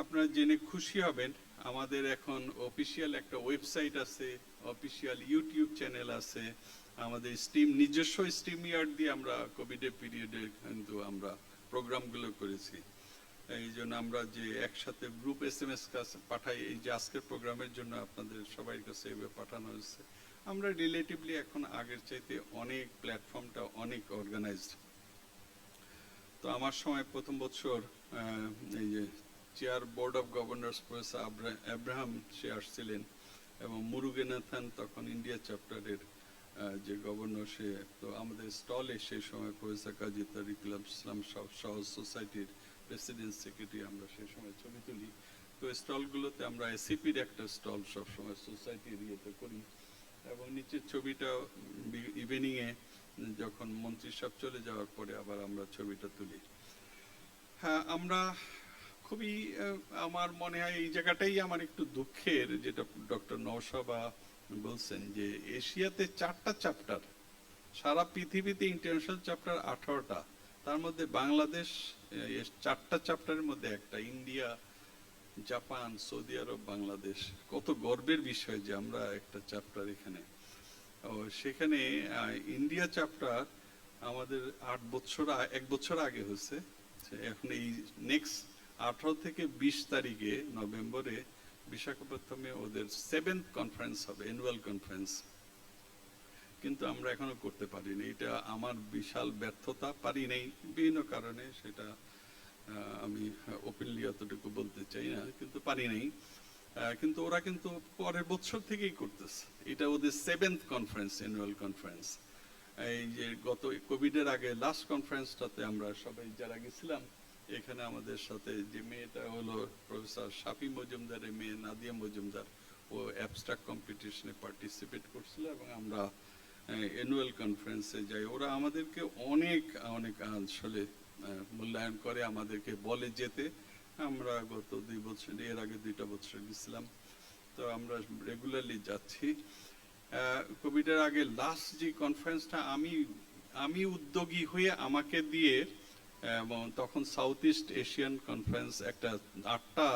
আপনারা জেনে খুশি হবেন আমাদের এখন অফিসিয়াল একটা ওয়েবসাইট আছে, অফিসিয়াল ইউটিউব চ্যানেল আছে, আমাদের নিজস্ব স্ট্রিম ইয়ার্ড দিয়ে আমরা কোভিডের পিরিয়ডে কিন্তু আমরা প্রোগ্রামগুলো করেছি। এই জন্য আমরা যে একসাথে গ্রুপ SMS পাঠাই, এই যে আজকের প্রোগ্রামের জন্য আপনাদের সবার কাছে এভাবে পাঠানো হয়েছে। আমরা রিলেটিভলি এখন আগের চাইতে অনেক প্ল্যাটফর্মটা অনেক অর্গানাইজড। তো আমার সময় প্রথম বছর এই যে chair board of governors professor Abraham সে আসছিলেন এবং মুরুগেনাথন তখন ইন্ডিয়া চ্যাপ্টারের যে গভর্নর, সে তো আমাদের স্টলে সেই সময় প্রফেসর কাজী তারিকুল ইসলাম সহজ সোসাইটির প্রেসিডেন্ট সেক্রেটারি, আমরা সেই সময় ছবি তুলি। তো স্টলগুলোতে আমরা ACPর একটা স্টল সবসময় সোসাইটির ইয়েতে করি এবং নিচের ছবিটা ইভিনিংয়ে যখন মন্ত্রী সাহেব চলে যাওয়ার পরে আবার আমরা ছবিটা তুলি। হ্যাঁ, আমরা খুবই আমার মনে হয় এই জায়গাটাই আমার একটু দুঃখের, যেটা ডক্টর নওশাবা বলছেন যে এশিয়াতে 4টা চ্যাপ্টার, সারা পৃথিবীতে ইন্টারন্যাশনাল চ্যাপ্টার 18টা, তার মধ্যে বাংলাদেশ 4টা চ্যাপ্টারের মধ্যে একটা। ইন্ডিয়া, জাপান, সৌদি আরব, বাংলাদেশ, কত গর্বের বিষয় যে আমরা একটা চ্যাপ্টার এখানে। সেখানে ইন্ডিয়া চ্যাপ্টার আমাদের 1 বছর আগে হয়েছে। এখন এই নেক্সট 18 থেকে 20 তারিখে নভেম্বরে বিশাখাপত্তনমে ওদের 7th কনফারেন্স হবে, অ্যানুয়াল কনফারেন্স, কিন্তু আমরা এখনো করতে পারিনি। এটা আমার বিশাল ব্যর্থতা, পারি নাই বিভিন্ন কারণে, সেটা আমি ওপেনলি অতটুকু বলতে চাই না, কিন্তু পারি নাই। কিন্তু ওরা কিন্তু পরের বছর থেকেই করতেছে, এটা ওদের 7th কনফারেন্স, অ্যানুয়াল কনফারেন্স। এই যে গত কোভিডের আগে লাস্ট কনফারেন্সটাতে আমরা সবাই যারা গেছিলাম, এখানে আমাদের সাথে যে মেয়েটা হলো প্রফেসর শাফি মজুমদারের মেয়ে নাদিয়া মজুমদার, ও অ্যাবস্ট্রাক্ট কম্পিটিশনে পার্টিসিপেট করছিল এবং আমরা অ্যানুয়াল কনফারেন্সে যাই। ওরা আমাদেরকে অনেক অনেক আসলে মূল্যায়ন করে, আমাদেরকে বলে যেতে। আমরা গত 2 বছর, এর আগে 2টা বছর গেছিলাম, তো আমরা রেগুলারলি যাচ্ছি। কোভিডের আগে লাস্ট যে কনফারেন্সটা আমি উদ্যোগী হয়ে আমাকে দিয়ে, এবং তখন সাউথ ইস্ট এশিয়ান কনফারেন্স, একটা 8টা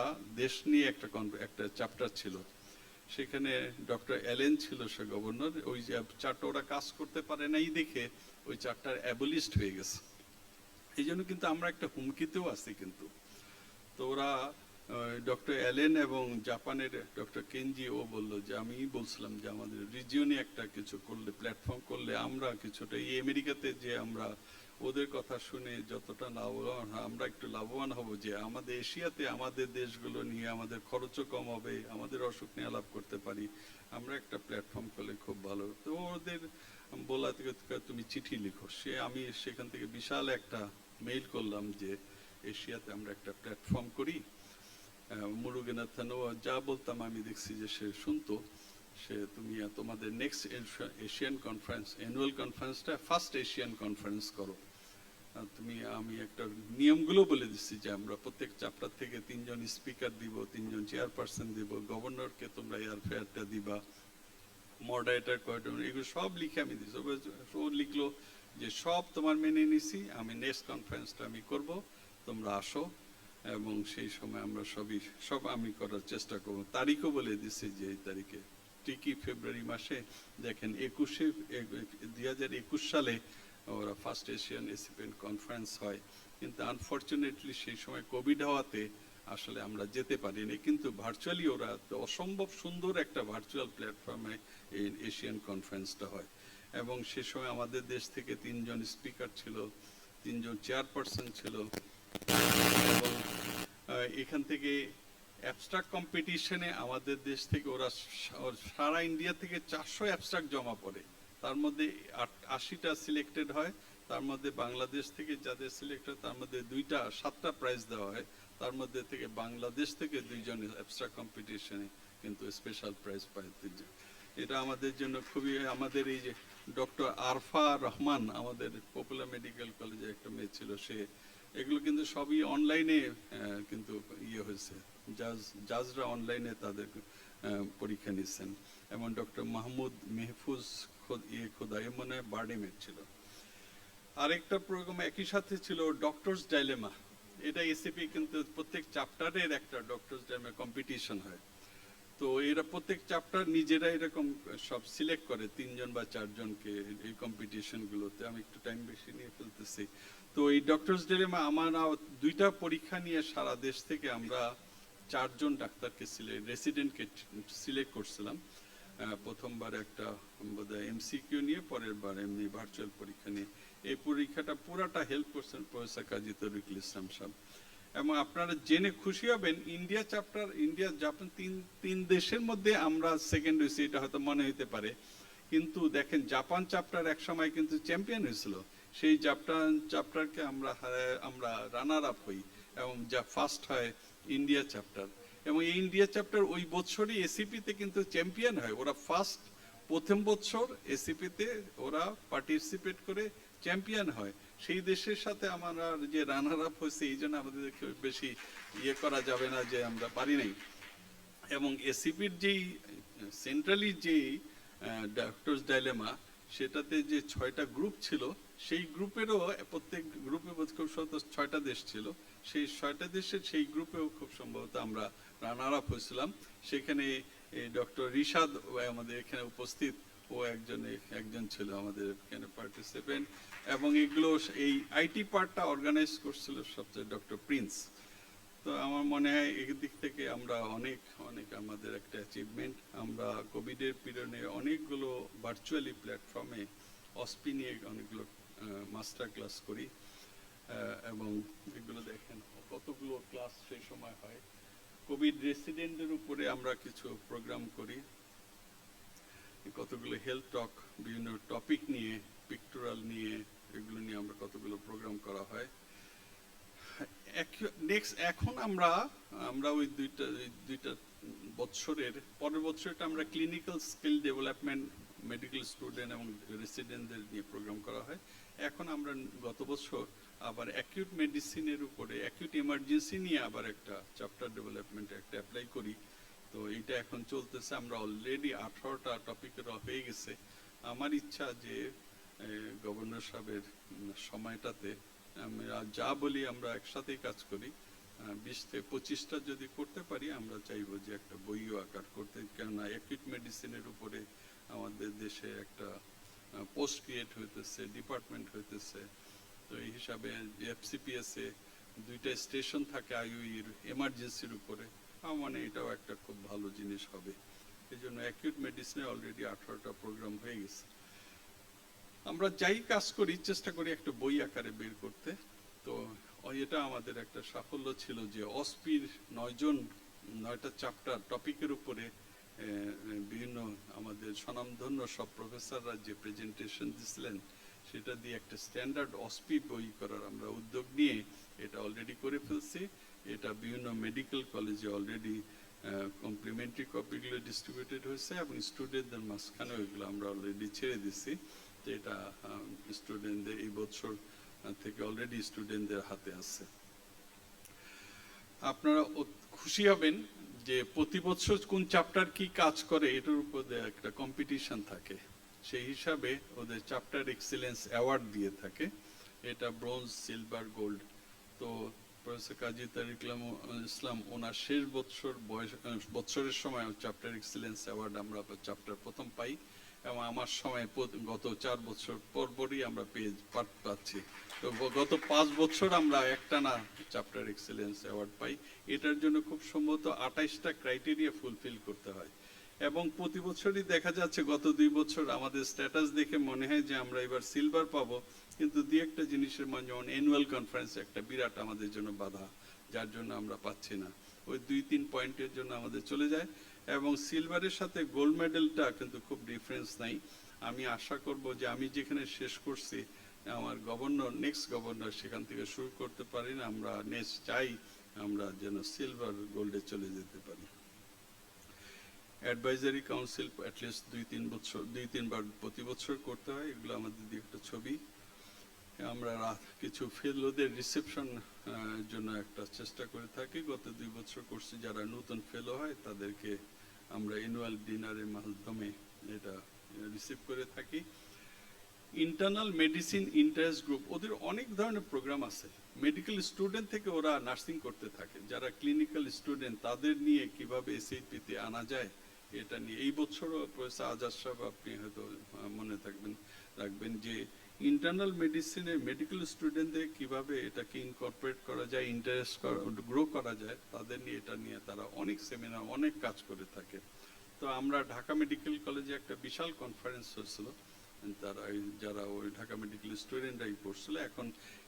দেশ নিয়ে একটা চ্যাপ্টার ছিল। সেখানে ডক্টর অ্যালেন ছিল সে গভর্নর। ওই যে 4টা ওরা কাজ করতে পারে নাই দেখে ওই চ্যাপ্টার অ্যাবলিশড হয়ে গেছে। এই জন্য কিন্তু আমরা একটা হুমকিতেও আছি কিন্তু। তো ওরা ডক্টর অ্যালেন এবং জাপানের ডক্টর কেনজি, ও বললো যে, আমি বলছিলাম যে আমাদের রিজিয়নে একটা কিছু করলে, প্ল্যাটফর্ম করলে আমরা কিছুটা, এই আমেরিকাতে যে আমরা ওদের কথা শুনে যতটা লাভবান, আমরা একটু লাভবান হব, যে আমাদের এশিয়াতে আমাদের দেশগুলো নিয়ে আমাদের খরচও কম হবে, আমাদের অসুখ নিয়ে আলাপ করতে পারি, আমরা একটা প্ল্যাটফর্ম করলে খুব ভালো। তো ওদের বলা থেকে তুমি চিঠি লিখো, আমি সেখান থেকে বিশাল একটা মেইল করলাম যে এশিয়াতে আমরা একটা প্ল্যাটফর্ম করি। মুরুগেনাথনও যা বলতাম আমি দেখছি যে সে শুনতো। তুমি তোমাদের নেক্সট এশিয়ান কনফারেন্স, অ্যানুয়াল কনফারেন্সটা ফার্স্ট এশিয়ান কনফারেন্স করো। আমি একটা নিয়মগুলো বলে দিচ্ছি যে আমরা প্রত্যেক চ্যাপ্টার থেকে 3 জন স্পিকার দিব, 3 জন চেয়ারপারসন দিব, গভর্নরকে তোমরা এয়ার ফেয়ারটা দিবা, মডারেটর কয়জন, এগুলো সব লিখে আমি দিচ্ছি। ও লিখলো যে সব তোমার মেনে নিছি, আমি নেক্সট কনফারেন্সটা আমি করব, তোমরা আসো। এবং সেই সময় আমরা সব আমি করার চেষ্টা করব। তারিখও বলে দিচ্ছি যে এই তারিখে, ঠিকই ফেব্রুয়ারি মাসে দেখেন 2021 সালে ওরা ফার্স্ট এশিয়ান ACP কনফারেন্স হয়। কিন্তু আনফর্চুনেটলি সেই সময় কোভিড হওয়াতে আসলে আমরা যেতে পারিনি, কিন্তু ভার্চুয়ালি ওরা অসম্ভব সুন্দর একটা ভার্চুয়াল প্ল্যাটফর্মে এই এশিয়ান কনফারেন্সটা হয়। এবং সে সময় আমাদের দেশ থেকে 3 জন স্পিকার ছিল, 3 জন চেয়ারপারসন ছিল। এবং এখান থেকে অ্যাবস্ট্রাক্ট কম্পিটিশনে আমাদের দেশ থেকে ওরা সারা ইন্ডিয়া থেকে 400 অ্যাবস্ট্রাক্ট জমা পড়ে, তার মধ্যে 80টা সিলেক্টেড হয়। তার মধ্যে বাংলাদেশ থেকে যাদের সিলেক্ট হয় তার মধ্যে 7টা প্রাইজ দেওয়া হয়। তার মধ্যে থেকে বাংলাদেশ থেকে 2 জন অ্যাবস্ট্রাক্ট কম্পিটিশনে কিন্তু স্পেশাল প্রাইজ পায় 2 জন। এটা আমাদের জন্য খুবই, আমাদের এই যে ডক্টর আরফা রহমান আমাদের পপুলার মেডিকেল কলেজে একটা মেয়ে ছিল, সে এগুলো কিন্তু সবই অনলাইনে কিন্তু হয়েছে, জাজরা অনলাইনে তাদের পরীক্ষা নিচ্ছেন। এবং ডক্টর মাহমুদ মেহফুজ খোদাই মনে হয় বার্ডেমের ছিল। আরেকটা প্রোগ্রাম একই সাথে ছিল ডক্টরস ডাইলেমা। এটা এসিপি কিন্তু প্রত্যেক চ্যাপ্টারের একটা ডক্টরস ডাইলেমা কম্পিটিশন হয়। তো এরা প্রত্যেক চ্যাপ্টার নিজেরা এরকম সব সিলেক্ট করে 3 জন বা 4 জনকে এই কম্পিটিশনগুলোতে। আমি একটু টাইম বেশি নিয়ে ফেলতেছি। তো এই ডক্টরস ডাইলেমা আমরা 2টা পরীক্ষা নিয়ে সারা দেশ থেকে আমরা 4 জন ডাক্তারকে রেসিডেন্টকে সিলেক্ট করছিলাম। প্রথমবার একটা বোধহয় এমসিকিউ নিয়ে, পরের বার এমনি ভার্চুয়াল পরীক্ষা নিয়ে। এই পরীক্ষাটা পুরাটা হেল্প করছেন প্রফেসর কাজী তরিকুল ইসলাম সাহেব। এবং আপনারা জেনে খুশি হবেন, ইন্ডিয়া চ্যাপ্টার, ইন্ডিয়া জাপান 3 দেশের মধ্যে আমরা সেকেন্ড হয়েছি, এটা হয়তো মনে হতে পারে। কিন্তু দেখেন জাপান চ্যাপ্টার এক সময় কিন্তু চ্যাম্পিয়ন হয়েছিল, সেই চ্যাপ্টারকে আমরা রানার আপ হই, এবং যা ফার্স্ট হয় ইন্ডিয়া চ্যাপ্টার। এবং এই ইন্ডিয়া চ্যাপ্টার ওই বছরই এসিপিতে কিন্তু চ্যাম্পিয়ন হয়। ওরা প্রথম বছর এসিপিতে ওরা পার্টিসিপেট করে চ্যাম্পিয়ন হয়। সেই দেশের সাথে আমরা যে রানার আপ হয়েছে, এই জন্য আমাদের বেশি করা যাবে না যে আমরা পারি নাই। এবং এসিপির যেই সেন্ট্রালি যেই ডক্টরস ডাইলেমা, সেটাতে যে 6টা গ্রুপ ছিল, সেই গ্রুপেরও প্রত্যেক গ্রুপে খুব সম্ভবত 6টা দেশ ছিল। সেই 6টা দেশের সেই গ্রুপেও খুব সম্ভবত আমরা রানার আপ হয়েছিলাম। সেখানে ডক্টর রিশাদ আমাদের এখানে উপস্থিত, ও একজন ছিল আমাদের এখানে পার্টিসিপেন্ট। এবং এগুলো এই আইটি পার্টটা অর্গানাইজ করছিল সবচেয়ে ডক্টর প্রিন্স। তো আমার মনে হয় এই দিক থেকে আমরা অনেক আমাদের একটা অ্যাচিভমেন্ট। আমরা কোভিডের পিরিয়ডে অনেকগুলো ভার্চুয়ালি প্ল্যাটফর্মে অসপি নিয়ে অনেকগুলো মাস্টার ক্লাস করি। এবং এগুলো দেখেন কতগুলো ক্লাস সেই সময় হয়। কোভিড রেসিডেন্টের উপরে আমরা কিছু প্রোগ্রাম করি, কতগুলো হেলথ টক, বিভিন্ন টপিক নিয়ে, পিকটোরাল নিয়ে, এগুলো নিয়ে আমরা কতগুলো প্রোগ্রাম করা হয়। এখন আমরা ওই দুইটা বছরের পরের বছরটা আমরা clinical skill development, medical student এবং রেসিডেন্টদের নিয়ে প্রোগ্রাম করা হয়। এখন আমরা গত বছর আবার অ্যাকিউট মেডিসিনের উপরে, অ্যাকিউট ইমার্জেন্সি নিয়ে আবার একটা চ্যাপ্টার ডেভেলপমেন্ট একটা অ্যাপ্লাই করি। তো এইটা এখন চলতেছে। আমরা অলরেডি 18টা টপিকের হয়ে গেছে। আমার ইচ্ছা যে গভর্নর সাহেবের সময়টাতে আমরা যা বলি আমরা একসাথেই কাজ করি, 20 থেকে 25টা যদি করতে পারি, আমরা চাইবো যে একটা বইও আকার করতে। কেননা অ্যাকিউট মেডিসিনের উপরে আমাদের দেশে একটা পোস্ট ক্রিয়েট হইতেছে, ডিপার্টমেন্ট হইতেছে। তো এই হিসাবে এফসিপিএস এ 2টা স্টেশন থাকে আইইউর এমার্জেন্সির উপরে, মানে এটাও একটা খুব ভালো জিনিস হবে। এই জন্য অ্যাকিউট মেডিসিনে অলরেডি 18টা প্রোগ্রাম হয়ে গেছে। আমরা যাই কাজ করি চেষ্টা করি একটা বই আকারে বের করতে। তো এটা আমাদের একটা সাফল্য ছিল যে অসপির 9টা চ্যাপ্টার টপিকের উপরে বিভিন্ন আমাদের স্বনামধন্য সব প্রফেসররা যে প্রেজেন্টেশন দিছিলেন, সেটা দিয়ে একটা স্ট্যান্ডার্ড অসপি বই করার আমরা উদ্যোগ নিয়ে এটা অলরেডি করে ফেলছি। এটা বিভিন্ন মেডিকেল কলেজে অলরেডি কমপ্লিমেন্টারি কপিগুলো ডিস্ট্রিবিউটেড হয়েছে, এবং স্টুডেন্টদের মাঝখানেও এগুলো আমরা অলরেডি ছেড়ে দিচ্ছি। তো এটা স্টুডেন্টদের এই বছর থেকে অলরেডি স্টুডেন্টদের হাতে আছে। আপনারা খুশি হবেন যে প্রতি বছর কোন চ্যাপ্টার কি কাজ করে এটার উপর একটা কম্পিটিশন থাকে। সেই হিসাবে ওদের চ্যাপ্টার এক্সিলেন্স অ্যাওয়ার্ড দিয়ে থাকে। এটা ব্রোঞ্জ, সিলভার, গোল্ড। তো প্রফেসর কাজী তরিকুল ইসলাম ওনার শেষ বছরের সময় চ্যাপ্টার এক্সিলেন্স অ্যাওয়ার্ড আমরা চ্যাপ্টার প্রথম পাই, এবং আমার সময় গত 4 বছর পরই আমরা পাচ্ছি। তো গত 5 বছর আমরা একটানা চ্যাপ্টার এক্সেলেন্স অ্যাওয়ার্ড পাই। এটার জন্য খুব সম্ভবত 28টা ক্রাইটেরিয়া ফুলফিল করতে হয়। এবং প্রতি বছরই দেখা যাচ্ছে, গত 2 বছর আমাদের স্ট্যাটাস দেখে মনে হয় যে আমরা এবার সিলভার পাবো, কিন্তু 2-একটা জিনিসের মানে যেমন অ্যানুয়াল কনফারেন্স একটা বিরাট আমাদের জন্য বাধা, যার জন্য আমরা পাচ্ছি না। ওই 2-3 পয়েন্টের জন্য আমাদের চলে যায়। এবং সিলভারের সাথে গোল্ড মেডেলটা কিন্তু খুব ডিফারেন্স নাই। আমি আশা করব যে আমি যেখানে শেষ করছি, আমার নেক্সট গভর্নর সেখান থেকে শুরু করতে পারি না। আমরা নেক্সট চাই আমরা যেন সিলভার গোল্ডে চলে যেতে পারি। অ্যাডভাইজারি কাউন্সিল অ্যাটলিস্ট 2-3 বার প্রতি বছর করতে হয়, এগুলো আমাদের দিয়ে একটা ছবি। আমরা কিছু ফেলোদের রিসেপশন জন্য একটা চেষ্টা করে থাকি, গত 2 বছর করছি। যারা নতুন ফেলো হয় তাদেরকে আমরা অ্যানুয়াল ডিনারের মাধ্যমে এটা রিসিভ করে থাকি। ইন্টারনাল মেডিসিন ইন্টারেস্ট গ্রুপ, ওদের অনেক ধরনের প্রোগ্রাম আছে। মেডিকেল স্টুডেন্ট থেকে ওরা নার্সিং করতে থাকে, যারা ক্লিনিক্যাল স্টুডেন্ট তাদের নিয়ে কিভাবে এসএইচপিতে আনা যায় এটা নিয়ে এই বছরও প্রফেসর আজাদ সাহেব আপনি হয়তো মনে রাখবেন যে ইন্টারনাল মেডিসিনে মেডিকেল স্টুডেন্টদের কিভাবে এটাকে ইনকর্পোরেট করা যায়, ইন্টারেস্ট গ্রো করা যায়, তাদের নিয়ে এটা নিয়ে তারা অনেক সেমিনার অনেক কাজ করে থাকে। তো আমরা ঢাকা মেডিকেল কলেজে একটা বিশাল কনফারেন্স হয়েছিল, তারা যারা ওই ঢাকা মেডিকেল স্টুডেন্টরাই পড়ছিল, এখন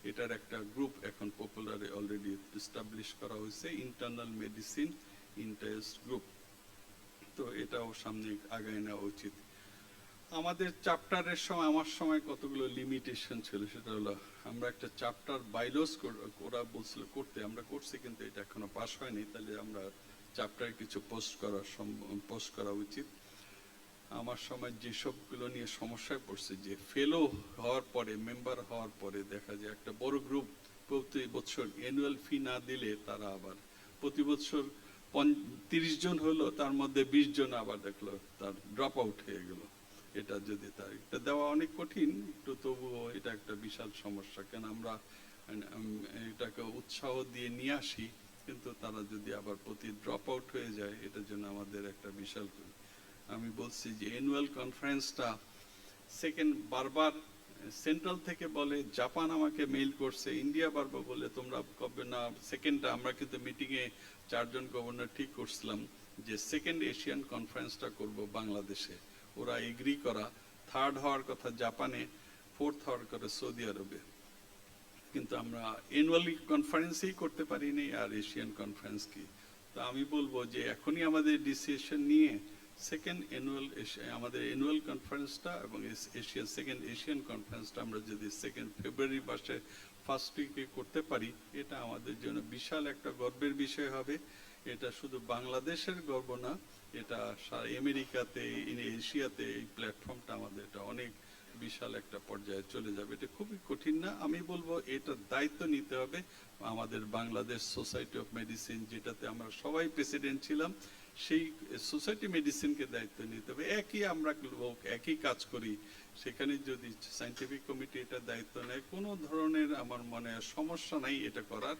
এটার একটা গ্রুপ এখন পপুলারে অলরেডি এস্টাবলিশ করা হয়েছে, ইন্টারনাল মেডিসিন ইন্টারেস্ট গ্রুপ। তো এটাও সামনে আগায় নেওয়া উচিত। আমাদের চ্যাপ্টারের সময় আমার সময় কতগুলো লিমিটেশন ছিল, সেটা হলো আমরা একটা চ্যাপ্টার বাইলস ওরা বলছিল করতে, আমরা করছি কিন্তু এটা এখনো পাস হয়নি, তাহলে আমরা চ্যাপ্টারে কিছু পোস্ট করা উচিত। আমার সময় যেসবগুলো নিয়ে সমস্যায় পড়ছে যে ফেলো হওয়ার পরে, মেম্বার হওয়ার পরে দেখা যায় একটা বড় গ্রুপ প্রতি বছর অ্যানুয়াল ফি না দিলে তারা আবার প্রতি বছর 30 জন হলো, তার মধ্যে 20 জন আবার দেখলো তার ড্রপ আউট হয়ে গেল। এটা যদি এটা দেওয়া অনেক কঠিন, একটু তবুও এটা একটা বিশাল সমস্যা। কেন আমরা এটাকে উৎসাহ দিয়ে নিয়ে আসি, কিন্তু তারা যদি আবার প্রতি ড্রপ আউট হয়ে যায়, এটার জন্য আমাদের একটা বিশাল। আমি বলছি যে অ্যানুয়াল কনফারেন্সটা বারবার সেন্ট্রাল থেকে বলে, জাপান আমাকে মেইল করছে, ইন্ডিয়া বারবার বলে তোমরা কবে না। সেকেন্ডটা আমরা কিন্তু মিটিংয়ে 4 জন গভর্নর ঠিক করছিলাম যে সেকেন্ড এশিয়ান কনফারেন্সটা করব বাংলাদেশে। ওরা এগ্রি করা, 3rd হওয়ার কথা জাপানে, 4th হওয়ার কথা সৌদি আরবে, কিন্তু আমরা অ্যানুয়ালি কনফারেন্সই করতে পারিনি, আর এশিয়ান কনফারেন্স কি। তো আমি বলবো যে এখনই আমাদের ডিসিশন নিয়ে আমাদের অ্যানুয়াল কনফারেন্সটা এবং সেকেন্ড এশিয়ান কনফারেন্সটা আমরা যদি 2 ফেব্রুয়ারি মাসে ফার্স্ট উইকে করতে পারি, এটা আমাদের জন্য বিশাল একটা গর্বের বিষয় হবে। এটা শুধু বাংলাদেশের গর্ব না, এটা আমেরিকাতে, এশিয়াতে এই প্ল্যাটফর্মটা আমাদের এটা অনেক বিশাল একটা পর্যায়ে চলে যাবে। এটা খুবই কঠিন না, আমি বলবো এটার দায়িত্ব নিতে হবে আমাদের বাংলাদেশ সোসাইটি অফ মেডিসিন, যেটাতে আমরা সবাই প্রেসিডেন্ট ছিলাম, সেই সোসাইটি মেডিসিনকে দায়িত্ব নিতে হবে। আমরা লোক একই কাজ করি, সেখানে যদি সায়েন্টিফিক কমিটি এটা দায়িত্ব নেয়, কোনো ধরনের আমার মনে সমস্যা নাই এটা করার।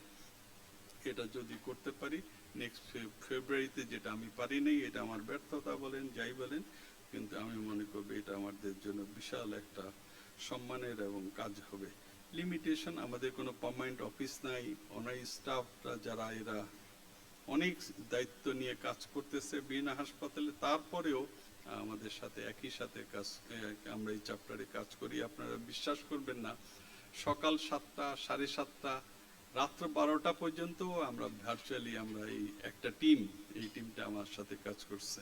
এটা যদি করতে পারি নেক্সট ফেব্রুয়ারিতে, যেটা আমি পারি নাই, এটা আমার ব্যর্থতা বলেন যাই বলেন, কিন্তু আমি মনে করবো এটা আমাদের জন্য বিশাল একটা সম্মানের এবং কাজ হবে। লিমিটেশন, আমাদের কোনো পার্মানেন্ট অফিস নাই, অনাই স্টাফরা যারা এরা অনেক দায়িত্ব নিয়ে কাজ করতেছে বিনা হাসপাতালে, তারপরেও আমাদের সাথে একই সাথে কাজ, আমরা এই চ্যাপ্টারে কাজ করি। আপনারা বিশ্বাস করবেন না, সকাল 7টা, 7:30, রাত্র 12টা পর্যন্ত আমরা ভার্চুয়ালি আমরা এই একটা টিম, এই টিমটা আমার সাথে কাজ করছে।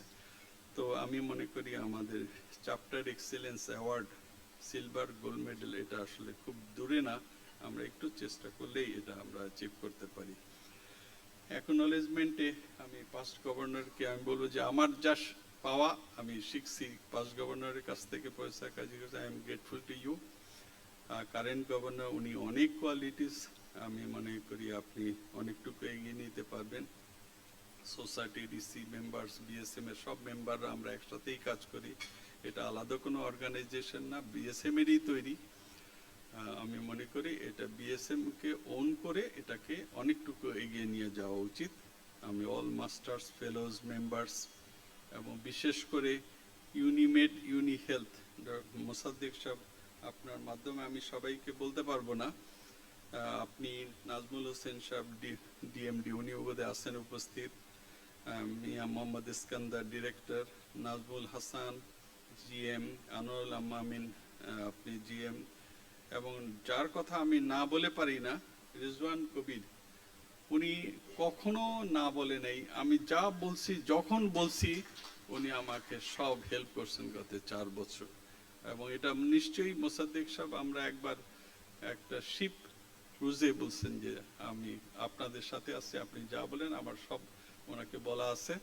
তো আমি মনে করি আমাদের chapter excellence award, silver, gold medal, এটা আসলে খুব দূরে না, আমরা একটু চেষ্টা করলেই এটা আমরা অ্যাচিভ করতে পারি। অ্যাকনোলেজমেন্টে আমি পাস্ট গভর্নরকে আমি বলবো যে আমার যা পাওয়া আমি শিখছি পাস্ট গভর্নরের কাছ থেকে, professor Kazi, I am grateful to you. Current governor, উনি অনেক কোয়ালিটিস, আমি মনে করি আপনি অনেকটুকু এগিয়ে নিতে পারবেন। সোসাইটি, ডিসি মেম্বার্স, বিএসএম এর সব মেম্বাররা আমরা একসাথেই কাজ করি, এটা আলাদা কোনো অর্গানাইজেশন না, বিএসএম এরই তৈরি। আমি মনে করি এটা বিএসএম কে ওন করে এটাকে অনেকটুকু এগিয়ে নিয়ে যাওয়া উচিত। আমি অল মাস্টার্স, ফেলোজ, মেম্বার্স এবং বিশেষ করে ইউনিমেড, ইউনি হেলথ, মোসাদ্দেক সাহেব, আপনার মাধ্যমে আমি সবাইকে বলতে পারবো না, আপনি নাজমুল হোসেন সাহেব ডিএমডি, উনি বোধহয় আছেন উপস্থিত, মিয়া মোহাম্মদ ইস্কান্দার ডিরেক্টর, নাজমুল হাসান জিএম, আনোয়ারুল আমিন আপনি জিএম, এবং যার কথা আমি না বলে পারি না, রিজওয়ান কবির, উনি কখনো না বলে নেই। আমি যা বলছি, যখন বলছি, উনি আমাকে সব হেল্প করছেন গত 4 বছর। এবং এটা নিশ্চয়ই মোসাদ্দেক সাহেব, আমরা একবার একটা শিপ ক্রুজে বলছেন যে আমি আপনাদের সাথে আছি, আপনি যা বলেন আমার সব ওনাকে বলা আছে।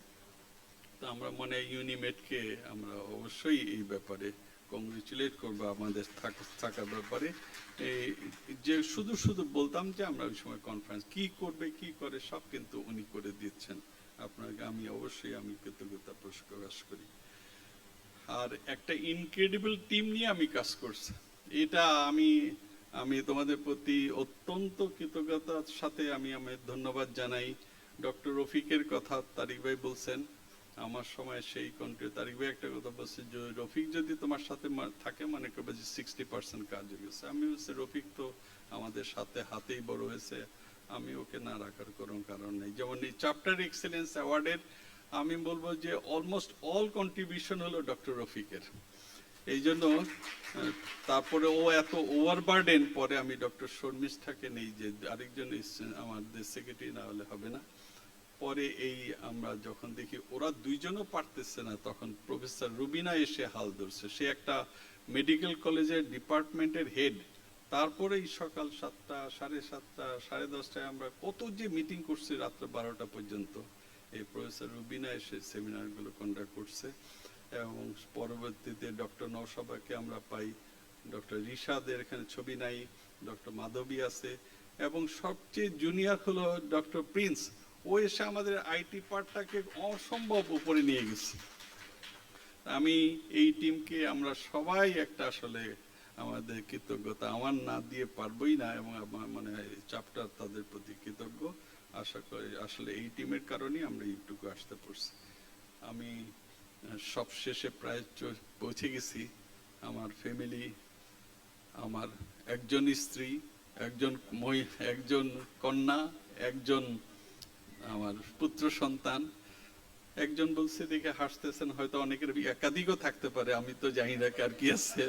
তো আমরা মনে হয় ইউনিমেটকে আমরা অবশ্যই এই ব্যাপারে কংগ্রেচুলেট করবো আমাদের থাকার ব্যাপারে। এই যে শুধু শুধু বলতাম যে আমরা ওই সময় কনফারেন্স কি করবে কি করে সব কিন্তু উনি করে দিচ্ছেন। আপনাকে আমি অবশ্যই আমি কৃতজ্ঞতা প্রকাশ করি। আর একটা ইনক্রেডিবল টিম নিয়ে আমি কাজ করছি, এটা আমি তোমাদের প্রতি অত্যন্ত কৃতজ্ঞতার সাথে আমি ধন্যবাদ জানাই। ডক্টর রফিকের কথা তারিক ভাই বলছেন, আমার সময় সেই কন্ট্রি তারিক ভাই একটা কথা বলছে যে রফিক যদি তোমার সাথে থাকে মনে করবে যে 60% কাজ হয়ে গেছে। আমি বলছি রফিক তো আমাদের সাথে হাতেই বড় হয়েছে, আমি ওকে না রাখার কোনো কারণ নেই। যেমন এই চ্যাপ্টার এক্সেলেন্স অ্যাওয়ার্ডের আমি বলবো যে অলমোস্ট অল কন্ট্রিবিউশন হলো ডক্টর রফিকের। এই জন্য তারপরে ও এত ওভারবার্ডেন, পরে আমি ডক্টর শর্মিষ্ঠাকে নেই যে আরেকজন আমাদের সেক্রেটারি না হলে হবে না। পরে এই আমরা যখন দেখি ওরা দুইজনও পারতেছে না, তখন প্রফেসর রুবিনা এসে হাল ধরছে। সে একটা মেডিকেল কলেজের ডিপার্টমেন্টের হেড, তারপরে এই সকাল 7টা, 7:30, 10:30 আমরা কত যে মিটিং করছি রাত্রে 12টা পর্যন্ত। এই প্রফেসর রুবিনা এসে সেমিনারগুলো কন্ডাক্ট করছে। এবং পরবর্তীতে ডক্টর নওশাবাকে আমরা পাই, ডক্টর রিশাদের এখানে ছবি নাই, ডক্টর মাধবী আছে, এবং সবচেয়ে জুনিয়র হলো ডক্টর প্রিন্স। ও এসে আমাদের আইটি পার্টটাকে অসম্ভব উপরে নিয়ে গেছে। আমি এই টিমকে আমরা সবাই একটা আসলে আমাদের কৃতজ্ঞতা আমার না দিয়ে পারবই না, এবং আমার মনে হয় চ্যাপ্টার তাদের প্রতি কৃতজ্ঞ। আশা করি আসলে এই টিমের কারণেই আমরা এইটুকু আসতে পারছি। আমি সব শেষে প্রায় পৌঁছে গেছি। আমার ফ্যামিলি, আমার একজন স্ত্রী, একজন কন্যা, একজন আমার পুত্র সন্তান। একজন বলছে দেখে হাসতেছেন, হয়তো অনেকের একাধিকও থাকতে পারে, আমি তো জানি না কার কি আছে,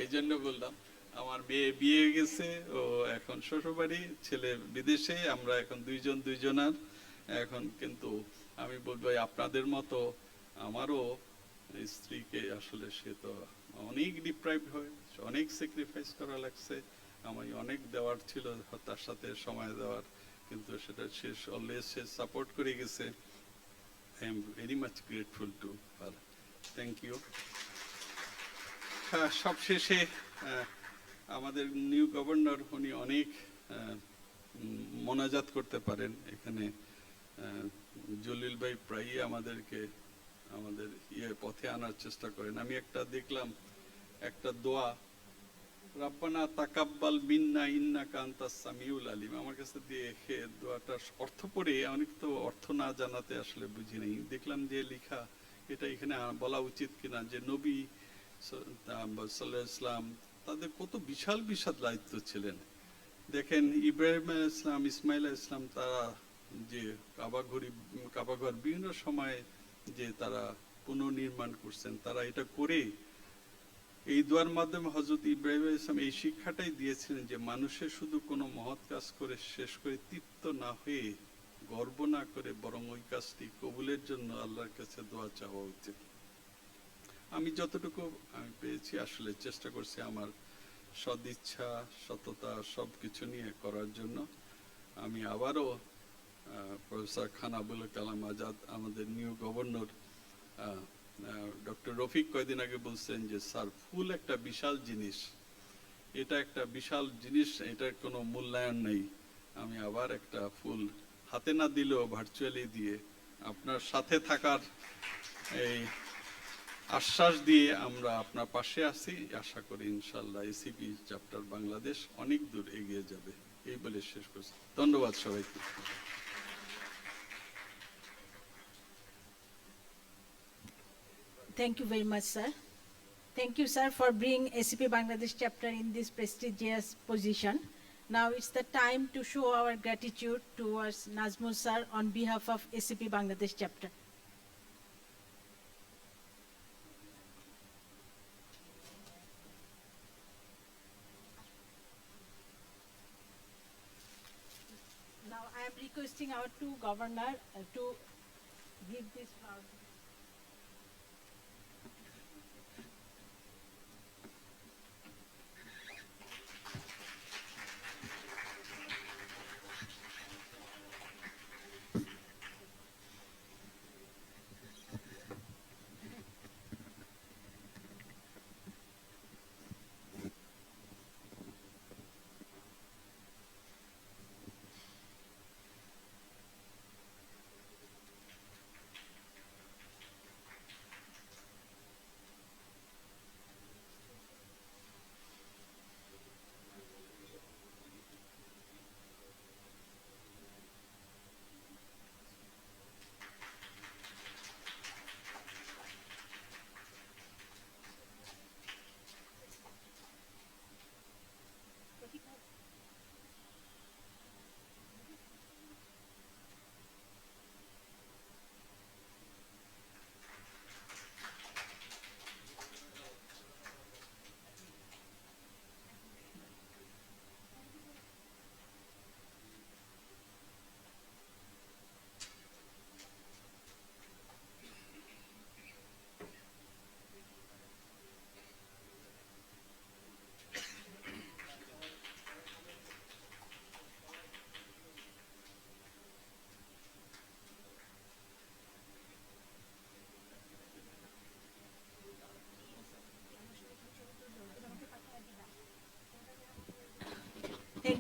এই জন্য বললাম। আমার মেয়ে বিয়ে গেছে, ও এখন শ্বশুরবাড়ি, ছেলে বিদেশে, আমরা এখন দুইজনার। এখন কিন্তু আমি বলবো আপনাদের মতো আমারও স্ত্রীকে আসলে সে তো অনেক ডিপ্রাইভ হয়, অনেক স্যাক্রিফাইস করা লাগছে। আমি অনেক দেওয়ার ছিল তার সাথে সময় দেওয়ার, কিন্তু সেটা সে অলওয়েজ সে সাপোর্ট করে গেছে। I am very much grateful to her. Thank you. সবশেষে আমাদের নিউ গভর্নর উনি অনেক মোনাজাত করতে পারেন। এখানে জলিল ভাই প্রায়ই আমাদেরকে আমাদের পথে আনার চেষ্টা করেন। আমি একটা দেখলাম একটা দোয়া, রাব্বানা তাকাব্বাল মিন্না ইন্নাকা আনতাস সামিউল আলিম, আমার কাছে দেখে দোয়াটার অর্থ পড়ে, অনেক তো অর্থ না জানাতে আসলে বুঝি নাই, দেখলাম যে লেখা এটা এখানে বলা উচিত কিনা যে নবী সাল্লাল্লাহু আলাইহি ওয়াসাল্লাম তাদের কত বিশাল বিশাল দায়িত্ব ছিলেন। দেখেন ইব্রাহিম আলাইহিস সালাম, ইসমাইল আলাইহিস সালাম, তারা যে কাবাঘর বিভিন্ন সময় যে তারা পুনর্নির্মাণ করছেন, তারা এটা করে এই দোয়ার মাধ্যমে হযরত ইব্রাহিম আলাইহিস সালাম এই শিক্ষাটাই দিয়েছিলেন যে মানুষের শুধু কোনো মহৎ কাজ করে শেষ করে তৃপ্ত না হয়ে, গর্ব না করে, বরং ওই কাজটি কবুলের জন্য আল্লাহর কাছে দোয়া চাওয়া উচিত। আমি যতটুকু আমি পেয়েছি আসলে চেষ্টা করছি আমার সদিচ্ছা, সততা সবকিছু নিয়ে করার জন্য। আমি আবারও প্রফেসর খান আবুল কালাম আজাদ, আমাদের নিউ গভর্নর, ডক্টর রফিক কয়দিন আগে বলছেন যে স্যার ফুল একটা বিশাল জিনিস, এটা একটা বিশাল জিনিস, এটার কোনো মূল্যায়ন নেই। আমি আবার একটা ফুল হাতে না দিলেও ভার্চুয়ালি দিয়ে আপনার সাথে থাকার এই আশ্বাস দিয়ে আমরা আপনার পাশে আছি। আশা করি ইনশাল্লাহ এসিপি চ্যাপ্টার বাংলাদেশ অনেক দূর এগিয়ে যাবে। এই বলে শেষ করছি। ধন্যবাদ সবাইকে। Thank you very much, sir. Thank you, sir, for bringing ACP Bangladesh chapter in this prestigious position. Now it's the time to show our gratitude towards Nazmul sir on behalf of ACP Bangladesh chapter. Now I am requesting our two governor to give this flower.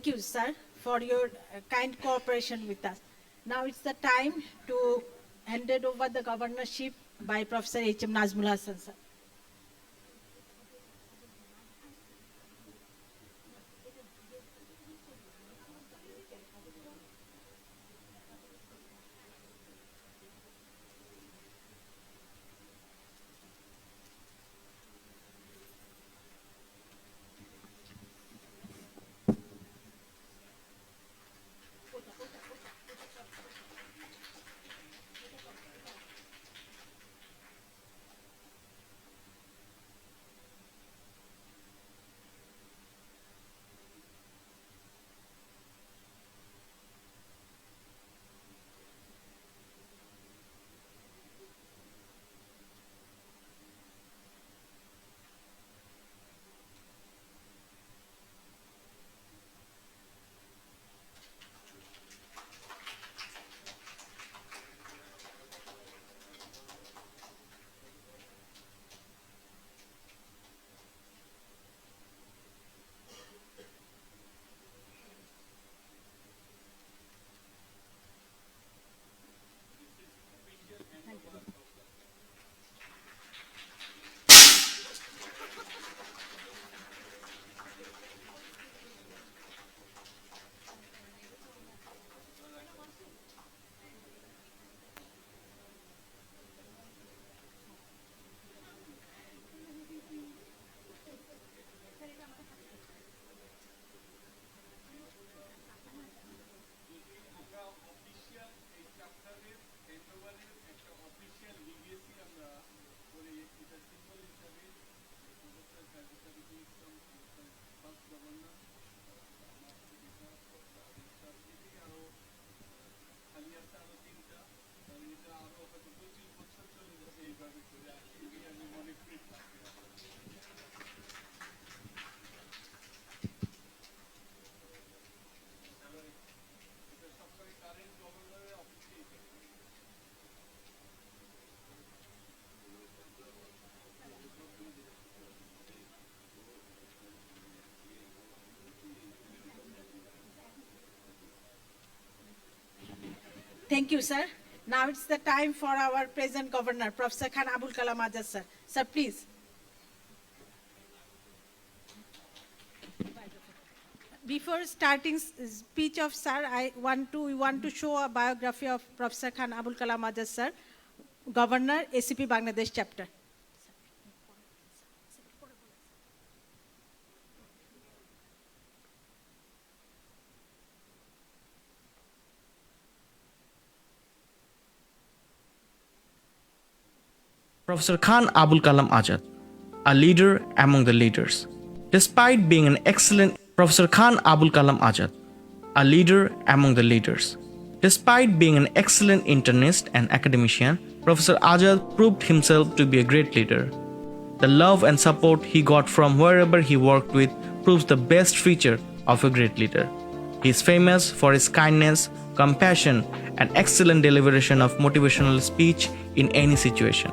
you, sir, for your kind cooperation with us. Now it's the time to hand it over the governorship by Professor H.M. Nazmul Hasan, sir. Thank you, sir. Now it's the time for our present governor, Professor Khan Abul Kalam Azad, sir. Sir, please. Before starting speech of sir, we want to show a biography of Professor Khan Abul Kalam Azad, sir, Governor, ACP Bangladesh chapter. Professor Khan Abul Kalam Azad, a leader among the leaders. Despite being an excellent Professor Khan Abul Kalam Azad, a leader among the leaders. Despite being an excellent internist and academician, Professor Azad proved himself to be a great leader. The love and support he got from wherever he worked with proves the best feature of a great leader. He is famous for his kindness, compassion, and excellent deliberation of motivational speech in any situation.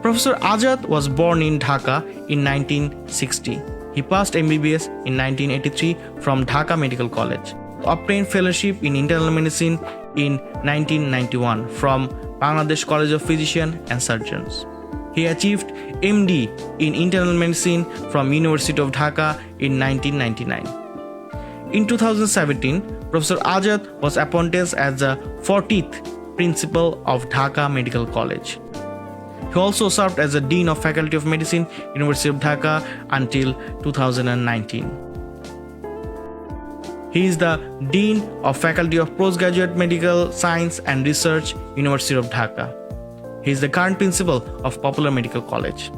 Professor Azad was born in Dhaka in 1960. He passed MBBS in 1983 from Dhaka Medical College. Obtained fellowship in internal medicine in 1991 from Bangladesh College of Physicians and Surgeons. He achieved MD in internal medicine from University of Dhaka in 1999. In 2017, Professor Azad was appointed as the 40th principal of Dhaka Medical College. He also served as the Dean of Faculty of Medicine, University of Dhaka until 2019. He is the Dean of Faculty of Postgraduate Medical Science and Research, University of Dhaka. He is the current principal of Popular Medical College.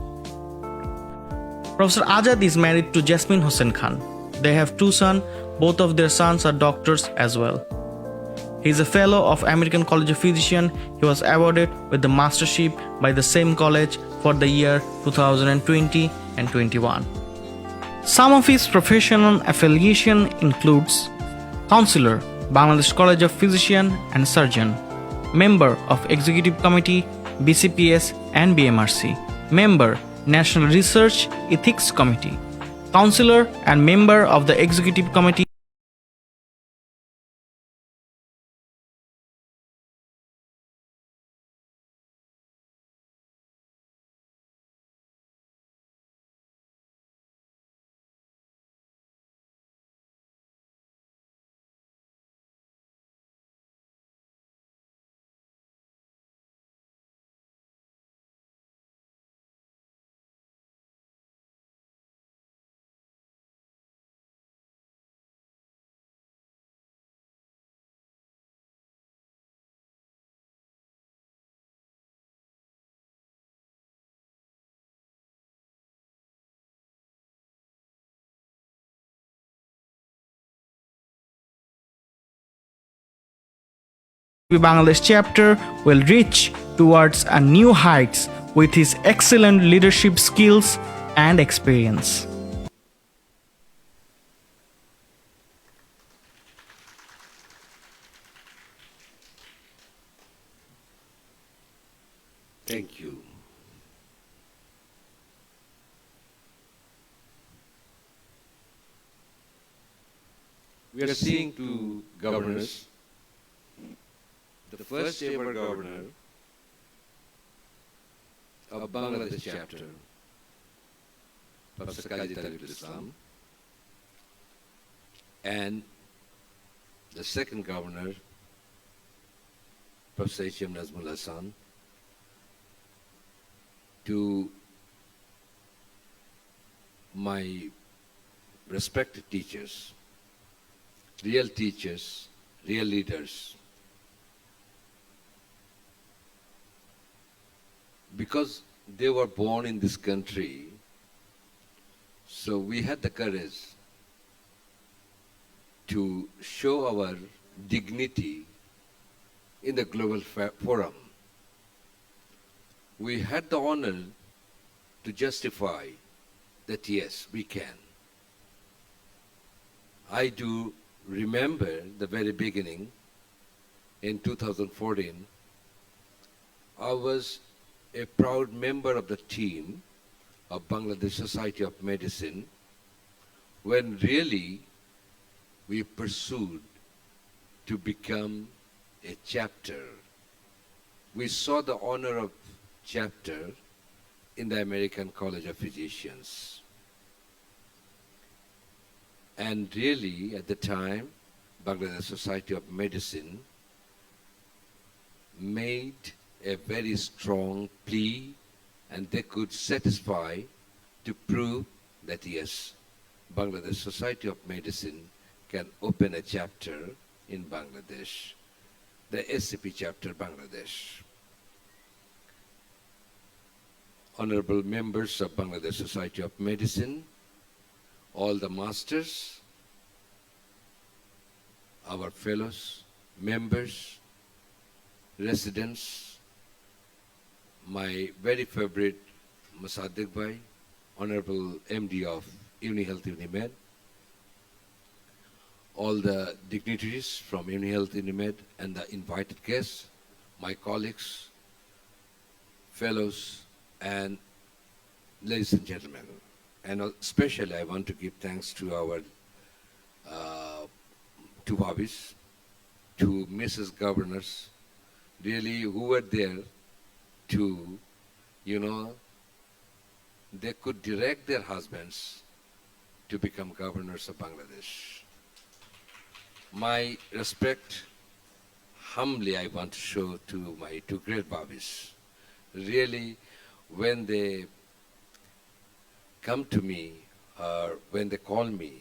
Professor Azad is married to Jasmine Hossain Khan. They have two sons. Both of their sons are doctors as well. He is a fellow of American College of Physicians. He was awarded with the mastership by the same college for the year 2020 and 21. Some of his professional affiliation includes Counselor, Bangladesh College of Physicians and Surgeon, Member of Executive Committee, BCPS and BMRC, Member, National Research Ethics Committee, Counselor and Member of the Executive Committee Bangladesh chapter will reach towards a new heights with his excellent leadership skills and experience. Thank you. We are seeing two governors. The first ever governor of Bangladesh chapter, Professor Kazi Tariqul Islam, and the second governor, Professor H.M. Nazmul Hasan, to my respected teachers, real leaders. Because they were born in this country, so we had the courage to show our dignity in the global forum. We had the honor to justify that yes, we can. I do remember the very beginning in 2014. I was a proud member of the team of Bangladesh Society of Medicine when really we pursued to become a chapter. We saw the honor of chapter in the American College of Physicians. And really, at the time, Bangladesh Society of Medicine made a very strong plea, and they could satisfy to prove that yes, Bangladesh Society of Medicine can open a chapter in Bangladesh, the ACP chapter Bangladesh. Honorable members of Bangladesh Society of Medicine, all the masters, our fellows, members, residents, my very favorite Musaddiq Bhai, Honorable MD of UniHealth Unimed, all the dignitaries from UniHealth Unimed and the invited guests, my colleagues, fellows, and ladies and gentlemen. And especially I want to give thanks to our two Bhabis, to Mrs. Governors, really who were there to, they could direct their husbands to become governors of Bangladesh. My respect, humbly I want to show to my two great Bhabis. Really, when they come to me or when they call me,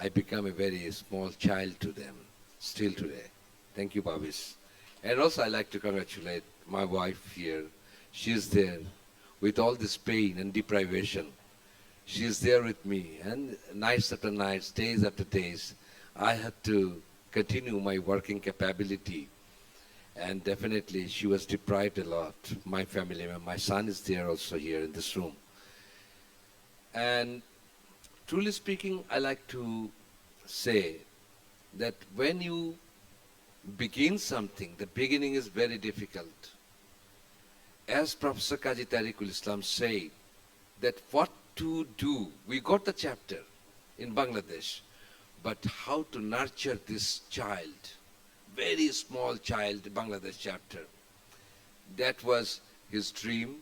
I become a very small child to them, still today. Thank you, Bhabis. And also I'd like to congratulate my wife here. She's there with all this pain and deprivation. She's there with me, and nights after nights, days after days, I had to continue my working capability. And definitely she was deprived a lot. My family member, my son is there also here in this room. And truly speaking, I like to say that when you begin something, the beginning is very difficult. As Professor Kazi Tariqul Islam said, that what to do, we got the chapter in Bangladesh, but how to nurture this child, very small child, Bangladesh chapter. That was his dream.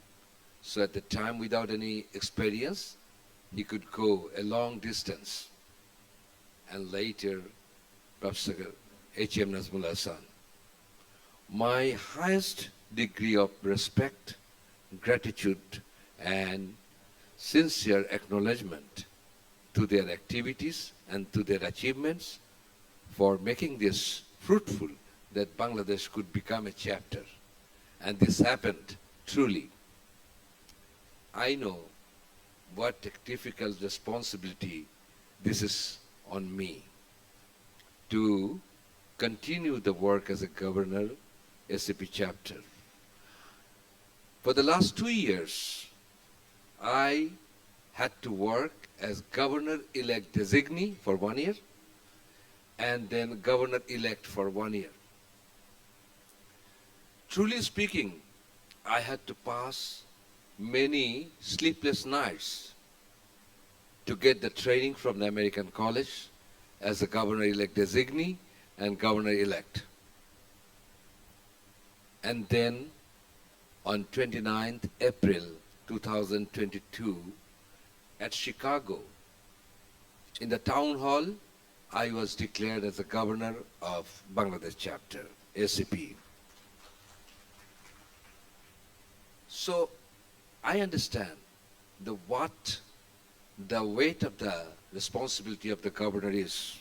So at the time, without any experience, he could go a long distance. And later, Professor H.M. Nazmul Hasan. My highest degree of respect, gratitude, and sincere acknowledgement to their activities and to their achievements for making this fruitful, that Bangladesh could become a chapter. And this happened, truly. I know what a difficult responsibility this is on me to continue the work as a governor ACP chapter. For the last 2 years, I had to work as governor-elect designee for 1 year and then governor-elect for 1 year. Truly speaking, I had to pass many sleepless nights to get the training from the American College as a governor-elect designee and governor-elect. And then on 29th April 2022 at Chicago, in the town hall, I was declared as the governor of Bangladesh chapter, ACP. So I understand the weight of the responsibility of the governor is.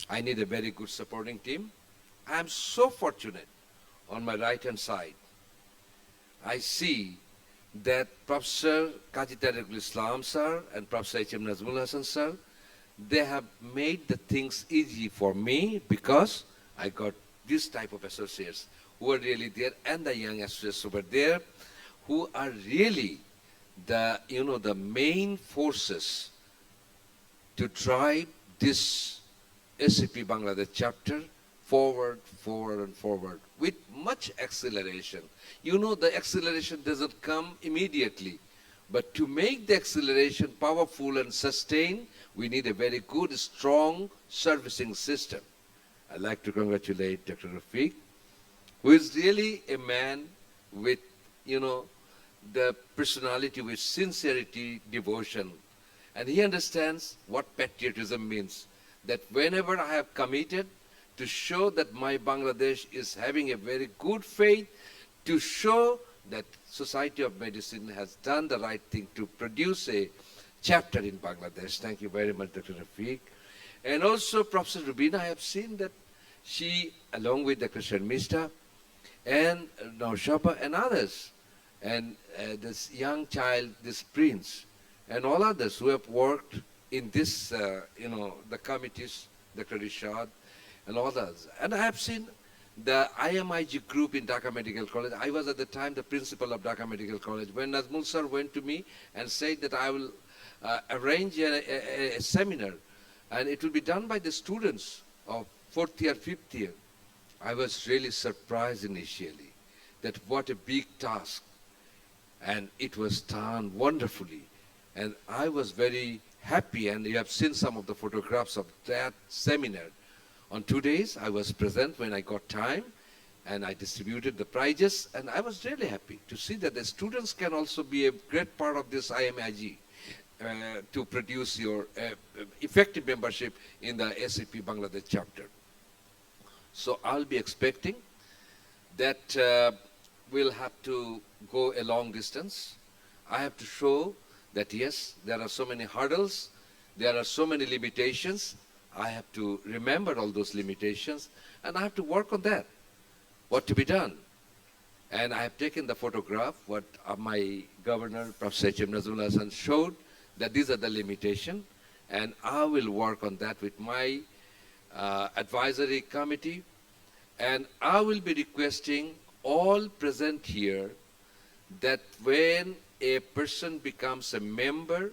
I need a very good supporting team. I am so fortunate on my right-hand side. I see that Professor Kaji Tariqul Islam sir and Professor H.M. Nazmul Hasan sir, they have made the things easy for me because I got this type of associates who are really there, and the young associates over there who are really the main forces to drive this ACP Bangladesh chapter forward, forward, and forward with much acceleration. The acceleration doesn't come immediately, but to make the acceleration powerful and sustained, we need a very good, strong servicing system. I'd like to congratulate Dr. Rafiq, who is really a man with, the personality with sincerity, devotion. And he understands what patriotism means. That whenever I have committed to show that my Bangladesh is having a very good faith, to show that Society of Medicine has done the right thing to produce a chapter in Bangladesh. Thank you very much, Dr. Rafiq. And also Professor Rubina, I have seen that she, along with Dr. Sharmista, and Naushaba and others, and this young child, this prince, and all others who have worked in this, the committees, Dr. Rishad, and all others. And I have seen the IMIG group in Dhaka Medical College. I was at the time the principal of Dhaka Medical College. When Nazmul sir went to me and said that I will arrange a seminar, and it will be done by the students of 4th year, 5th year, I was really surprised initially that what a big task. And it was done wonderfully. And I was very happy, and you have seen some of the photographs of that seminar. On 2 days, I was present when I got time, and I distributed the prizes, and I was really happy to see that the students can also be a great part of this IMIG to produce your effective membership in the ACP Bangladesh chapter. So I'll be expecting that we'll have to go a long distance. I have to show that yes, there are so many hurdles, there are so many limitations. I have to remember all those limitations, and I have to work on that, what to be done. And I have taken the photograph, what my governor, Professor H.M. Nazmul Hasan, showed, that these are the limitations, and I will work on that with my advisory committee, and I will be requesting all present here that when a person becomes a member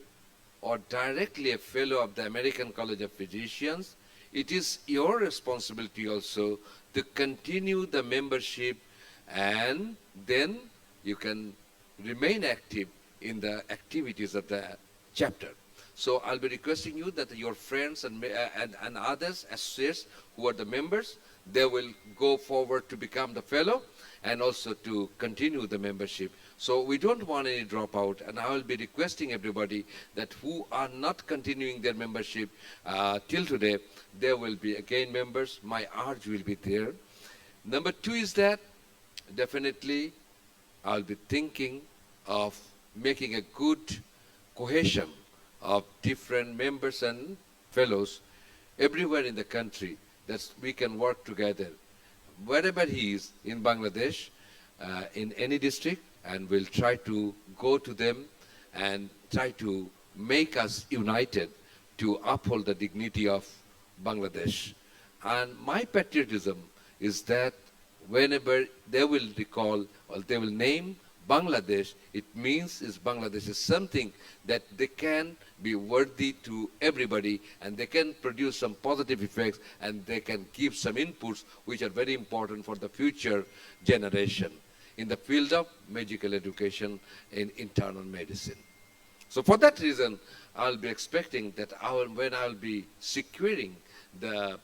or directly a fellow of the American College of Physicians, it is your responsibility also to continue the membership, and then you can remain active in the activities of the chapter. So I'll be requesting you that your friends and others, associates who are the members, they will go forward to become the fellow and also to continue the membership. So we don't want any dropout, and I will be requesting everybody that who are not continuing their membership till today, they will be again members. My urge will be there. Number 2 is that definitely I'll be thinking of making a good cohesion of different members and fellows everywhere in the country, that we can work together wherever he is in Bangladesh, in any district, and we'll try to go to them and try to make us united to uphold the dignity of Bangladesh. And my patriotism is that whenever they will recall or they will name Bangladesh, it means is Bangladesh is something that they can be worthy to everybody, and they can produce some positive effects, and they can give some inputs which are very important for the future generation in the field of medical education in internal medicine. So for that reason, I'll be expecting that when I'll be securing the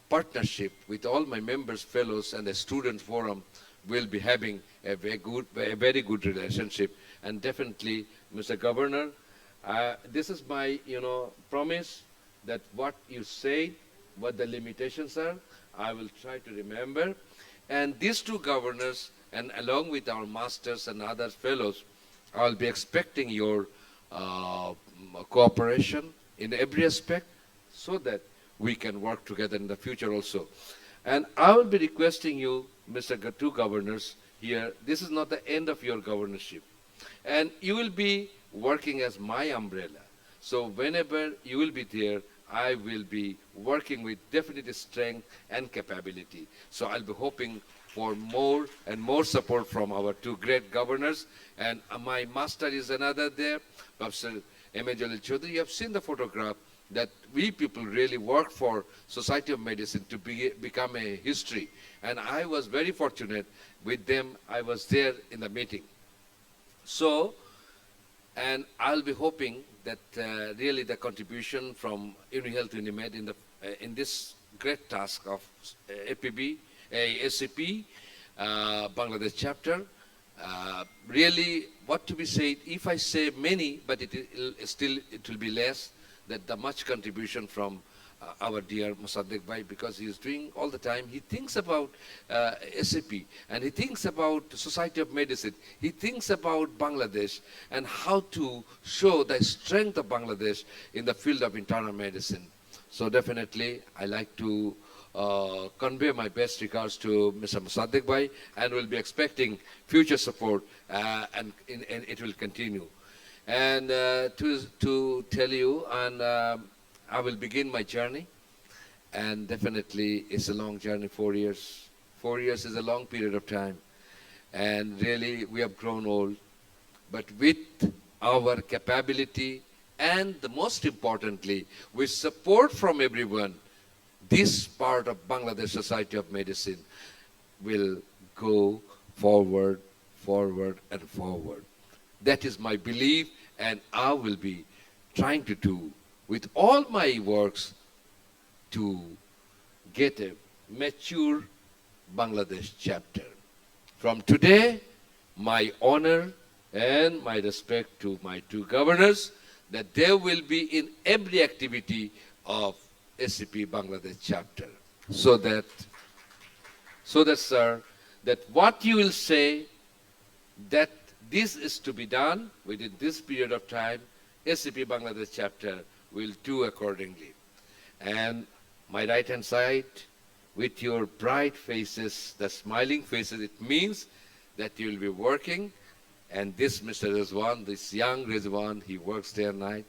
partnership with all my members, fellows, and the student forum, will be having a very good relationship. And definitely, Mr. Governor, this is my promise that what you say, what the limitations are, I will try to remember. And these two governors, and along with our masters and other fellows, I'll be expecting your cooperation in every aspect so that we can work together in the future also. And I will be requesting you, two governors here, this is not the end of your governorship. And you will be working as my umbrella. So whenever you will be there, I will be working with definite strength and capability. So I'll be hoping for more and more support from our two great governors. And my master is another there, Professor M.A. Jalil Chaudhary. You have seen the photograph that we people really work for Society of Medicine to become a history. And I was very fortunate with them. I was there in the meeting. So, and I'll be hoping that really the contribution from UniHealth Unimed in this great task of ACP Bangladesh chapter, really what to be said, if I say many, but it will be less, that the much contribution from our dear Musaddiq Bhai, because he is doing all the time, he thinks about ACP, and he thinks about Society of Medicine, he thinks about Bangladesh, and how to show the strength of Bangladesh in the field of internal medicine. So definitely, I like to convey my best regards to Mr. Musaddiq Bhai, and will be expecting future support, and it will continue. And to tell you, and I will begin my journey, and definitely it's a long journey, 4 years. 4 years is a long period of time, and really we have grown old, but with our capability, and the most importantly, with support from everyone, this part of Bangladesh Society of Medicine will go forward, forward, and forward. That is my belief, and I will be trying to do with all my works to get a mature Bangladesh chapter. From today, my honor and my respect to my two governors, that they will be in every activity of ACP Bangladesh chapter. So that, sir, that what you will say, that this is to be done within this period of time, ACP Bangladesh chapter will do accordingly. And my right hand side, with your bright faces, the smiling faces, it means that you will be working. And this Mr. Rizwan, this young Rizwan, he works day and night.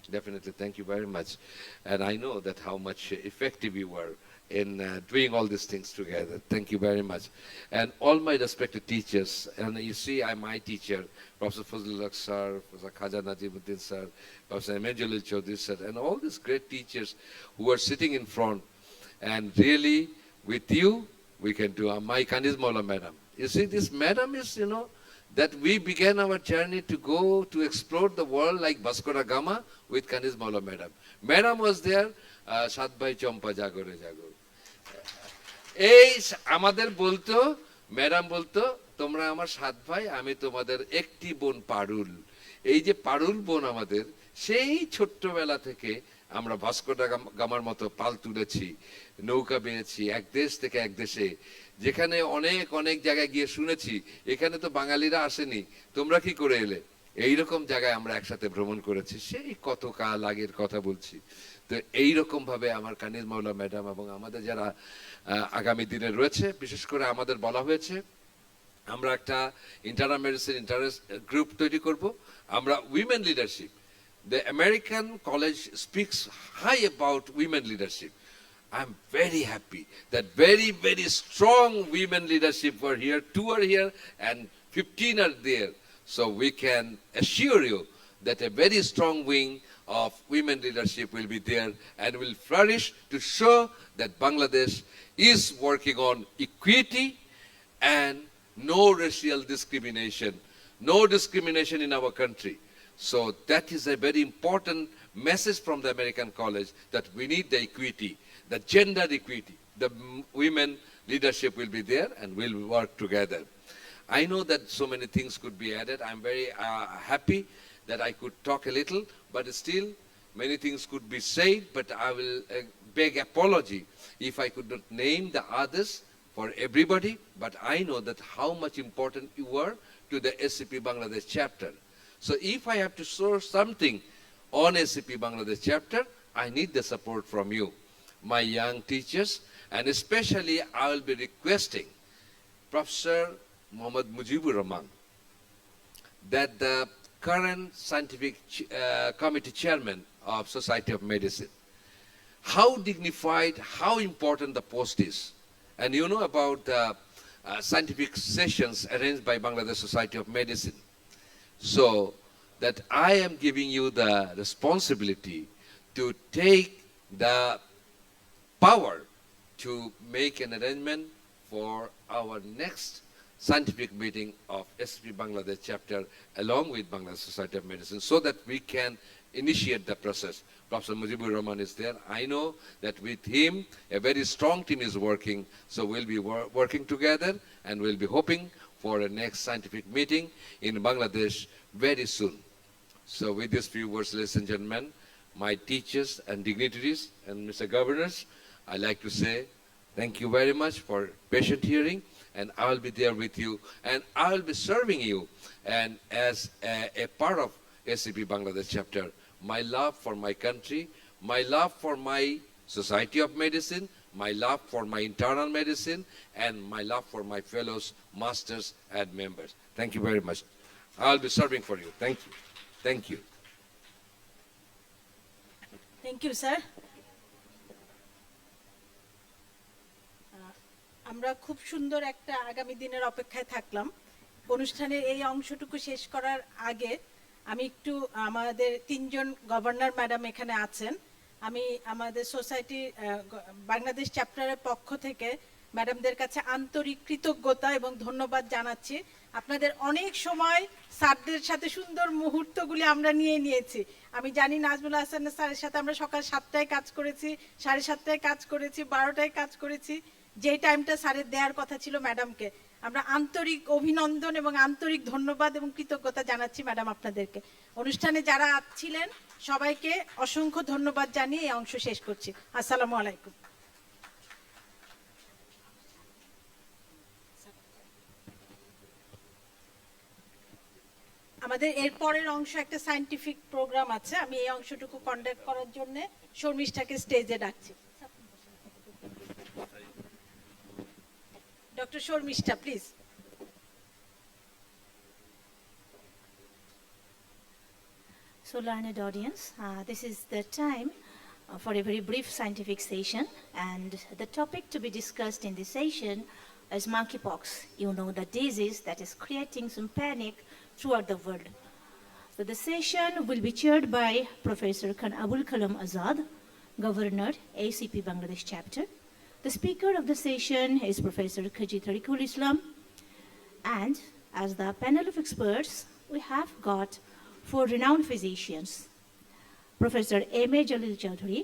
Definitely, thank you very much. And I know that how much effective you were in doing all these things together. Thank you very much. And all my respected teachers, and you see I'm my teacher, Professor Fazlul sir, Professor Khaja Najimuddin sir, Professor M.A. Jalil Chaudhary sir, and all these great teachers who are sitting in front. And really, with you, we can do. My Kaniz Maula madam. You see, this madam is, that we began our journey to go to explore the world like Vasco da Gama with Kaniz Maula madam. Madam was there, Sat Bhai Champa Jagore Jagore. এই আমাদের বলতো, madam বলতো, তোমরা আমার 7 ভাই, আমি তোমাদের একটি বোন পারুল। এই যে পারুল বোন আমাদের, সেই ছোট্টবেলা থেকে আমরা ভাস্কো দা গামার মতো পাল তুলেছি, নৌকা বেয়েছি এক দেশ থেকে এক দেশে, যেখানে অনেক অনেক জায়গায় গিয়ে শুনেছি এখানে তো বাঙালিরা আসেনি, তোমরা কি করে এলে? এইরকম জায়গায় আমরা একসাথে ভ্রমণ করেছি, সেই কত কাল আগের কথা বলছি। তো এইরকম ভাবে আমার কানিজ মাওলা ম্যাডাম এবং আমাদের যারা আগামী দিনে রয়েছে, বিশেষ করে আমাদের বলা হয়েছে আমরা একটা ইন্টারনাল মেডিসিন ইন্টারেস্ট গ্রুপ তৈরি করব। আমরা women leadership, the American college speaks high about women leadership. I'm very happy that very, very strong women leadership were here. 2 are here and 15 are there. So we can assure you that a very strong wing of women leadership will be there and will flourish to show that Bangladesh is working on equity and no racial discrimination. No discrimination in our country. So that is a very important message from the American College, that we need the equity, the gender equity. The women leadership will be there and we'll work together. I know that so many things could be added. I'm very happy that I could talk a little, but still many things could be said, but I will beg apology if I could not name the others for everybody, but I know that how much important you were to the ACP Bangladesh chapter. So if I have to show something on ACP Bangladesh chapter, I need the support from you, my young teachers, and especially I will be requesting Professor Muhammad Mujibur Rahman, that the current scientific committee chairman of Society of Medicine, how dignified, how important the post is. And you know about the scientific sessions arranged by Bangladesh Society of Medicine. So that I am giving you the responsibility to take the power to make an arrangement for our next scientific meeting of ACP Bangladesh chapter along with Bangladesh Society of Medicine, so that we can initiate the process. Professor Mujibur Rahman is there. I know that with him, a very strong team is working. So we'll be working together and we'll be hoping for a next scientific meeting in Bangladesh very soon. So with these few words, ladies and gentlemen, my teachers and dignitaries and Mr. Governors, I'd like to say thank you very much for patient hearing, and I'll be there with you, and I'll be serving you. And as a part of ACP Bangladesh chapter, my love for my country, my love for my Society of Medicine, my love for my internal medicine, and my love for my fellows, masters, and members. Thank you very much. I'll be serving for you. Thank you. Thank you. Thank you sir. আমরা খুব সুন্দর একটা আগামী দিনের অপেক্ষায় থাকলাম। অনুষ্ঠানের এই অংশটুকু শেষ করার আগে আমি একটু আমাদের তিনজন গভর্নর ম্যাডাম এখানে আছেন, আমি আমাদের সোসাইটি বাংলাদেশ চ্যাপ্টারের পক্ষ থেকে ম্যাডামদের কাছে আন্তরিক কৃতজ্ঞতা এবং ধন্যবাদ জানাচ্ছি। আপনাদের অনেক সময় স্যারদের সাথে সুন্দর মুহূর্তগুলি আমরা নিয়েছি। আমি জানি নাজমুল হাসান স্যারের সাথে আমরা সকাল 7টায় কাজ করেছি, 7:30টায় কাজ করেছি, 12টায় কাজ করেছি। যে টাইমটা স্যারের দেওয়ার কথা ছিল ম্যাডামকে, আমরা আন্তরিক অভিনন্দন এবং আন্তরিক ধন্যবাদ এবং কৃতজ্ঞতা জানাচ্ছি ম্যাডাম আপনাদেরকে। অনুষ্ঠানে যারা ছিলেন সবাইকে অসংখ্য ধন্যবাদ জানিয়ে এই অংশ শেষ করছি। আসসালামু আলাইকুম। আমাদের এর পরের অংশ একটা সায়েন্টিফিক প্রোগ্রাম আছে, আমি এই অংশটুকু কন্ডাক্ট করার জন্য শর্মিষ্ঠাকে স্টেজে ডাকছি। Dr. Shormishta, please. So learned audience, this is the time for a very brief scientific session, and the topic to be discussed in this session is monkeypox. You know, the disease that is creating some panic throughout the world. So the session will be chaired by Professor Khan Abul Kalam Azad, Governor, ACP Bangladesh Chapter. The speaker of the session is Professor Kaji Tariqul Islam, and as the panel of experts, we have got 4 renowned physicians: Professor M.A. Jalil Chaudhary,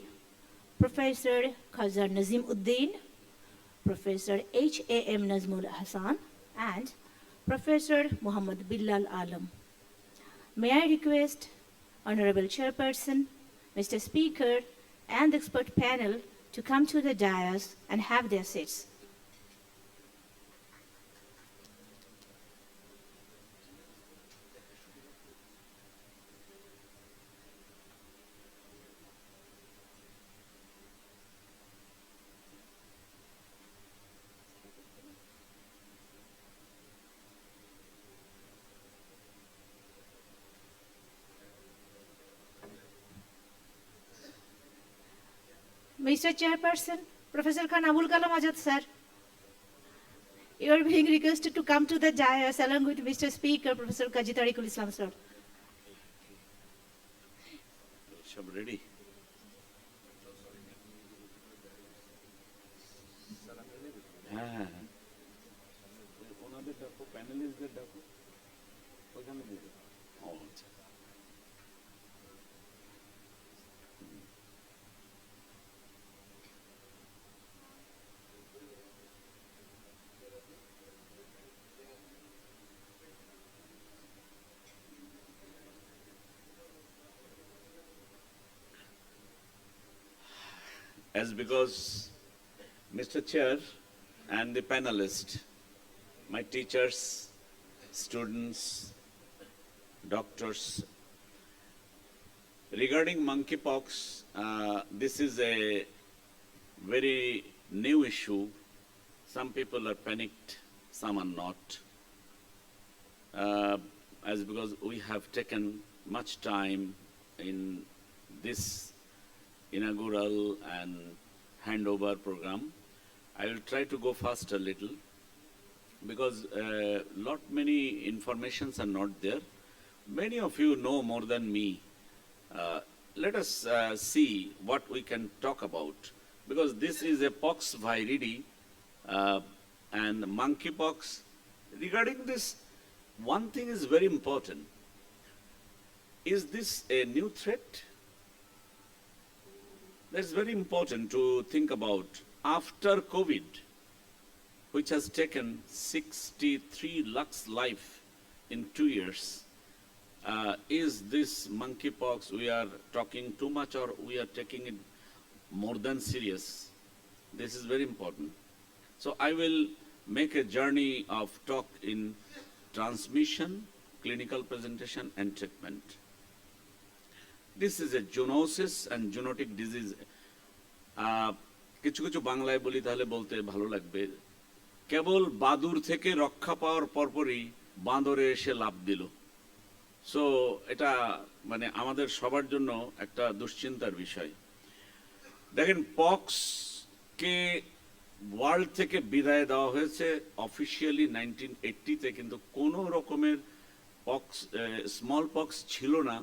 Professor Khazar Nazim Uddin, Professor H.A.M. Nazmul Hassan, and Professor Muhammad Bilal Alam. May I request Honorable Chairperson, Mr. Speaker, and the expert panel to come to the dais and have their seats. Mr. Chairperson, Professor Khan Abul Kalam Azad, sir. You are being requested to come to the dais along with Mr. Speaker, Professor Kaji Tariqul Islam, sir. সব ready? হ্যাঁ, ওনাদের ডাকো, প্যানেলিস্টদের ডাকো, ওখানে দিয়ে দাও। ও আচ্ছা। As because Mr. Chair and the panelists, my teachers, students, doctors, regarding monkeypox, this is a very new issue. Some people are panicked, some are not. As because we have taken much time in this inaugural and handover program. I will try to go fast a little because many informations are not there. Many of you know more than me. Let us see what we can talk about, because this is a pox viridi and monkeypox. Regarding this, one thing is very important. Is this a new threat? That's very important to think about. After COVID, which has taken 63 lakhs life in 2 years, is this monkeypox we are talking too much or we are taking it more than serious? This is very important. So I will make a journey of talk in transmission, clinical presentation and treatment. This is a zoonosis and zoonotic disease. কিছু কিছু বাংলায় বলি তাহলে বলতে ভালো লাগবে। কেবল বাদুর থেকে রক্ষা পাওয়ার পরপরই বাঁদরে এসে লাফ দিল। সো এটা মানে আমাদের সবার জন্য একটা দুশ্চিন্তার বিষয়। দেখেন, পক্স কে ওয়ার্ল্ড থেকে বিদায় দেওয়া হয়েছে অফিসিয়ালি 1980-তে, কিন্তু কোনো রকমের পক্স স্মল পক্স ছিল না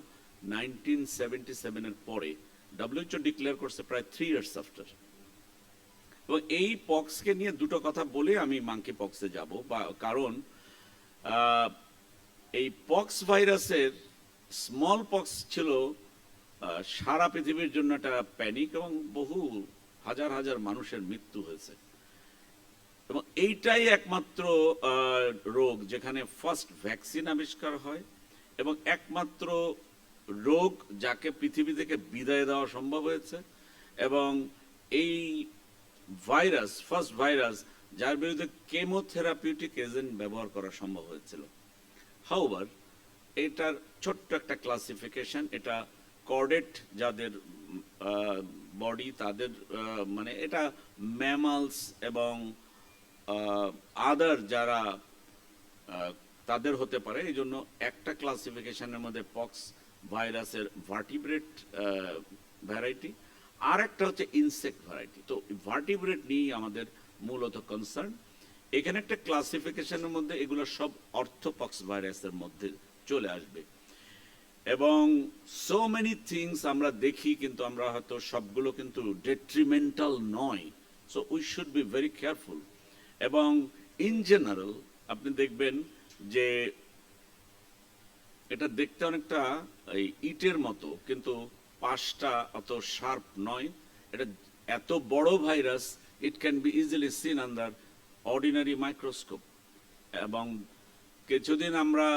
1977-এর পরে। WHO ডিক্লেয়ার করছে প্রায় 3 years আফটার। এবং এই পক্সকে নিয়ে দুটো কথা বলে আমি মাঙ্কি পক্সে যাব, বা কারণ এই পক্স ভাইরাসের স্মল পক্স ছিল সারা পৃথিবীর জন্য একটা প্যানিক এবং বহু হাজার হাজার মানুষের মৃত্যু হয়েছে। এবং এইটাই একমাত্র রোগ যেখানে ফার্স্ট ভ্যাকসিন আবিষ্কার হয় এবং একমাত্র রোগ যাকে পৃথিবী থেকে বিদায় দেওয়া সম্ভব হয়েছে। এবং এই ভাইরাস, ফার্স্ট ভাইরাস যার বিরুদ্ধে কেমোথেরাপিউটিক এজেন্ট ব্যবহার করা সম্ভব হয়েছিল। হাউভার এটার ছোট্ট একটা ক্লাসিফিকেশন, এটা কর্ডেট যাদের বডি তাদের মানে এটা ম্যামালস এবং আদার যারা তাদের হতে পারে। এই জন্য একটা ক্লাসিফিকেশনের মধ্যে পক্স ভাইরাসের ভার্টিব্রেট ভ্যারাইটি, আর একটা হচ্ছে ইনসেক্ট ভ্যারাইটি। তো ভার্টিব্রেট নিয়েই আমাদের মূলত কনসার্ন। এখানে একটা ক্লাসিফিকেশনের মধ্যে এগুলো সব অর্থোপক্স ভাইরাসের মধ্যে চলে আসবে। এবং সো মেনি থিংস আমরা দেখি, কিন্তু আমরা হয়তো সবগুলো কিন্তু ডেট্রিমেন্টাল নয়। So we should be very careful. এবং ইন জেনারেল আপনি দেখবেন যে এটা দেখতে অনেকটা এই ইটের মতো, কিন্তু পাশটা অত শার্প নয়। এটা এত বড় virus, it can be easily seen under ordinary microscope. এবং কিছুদিন আমরা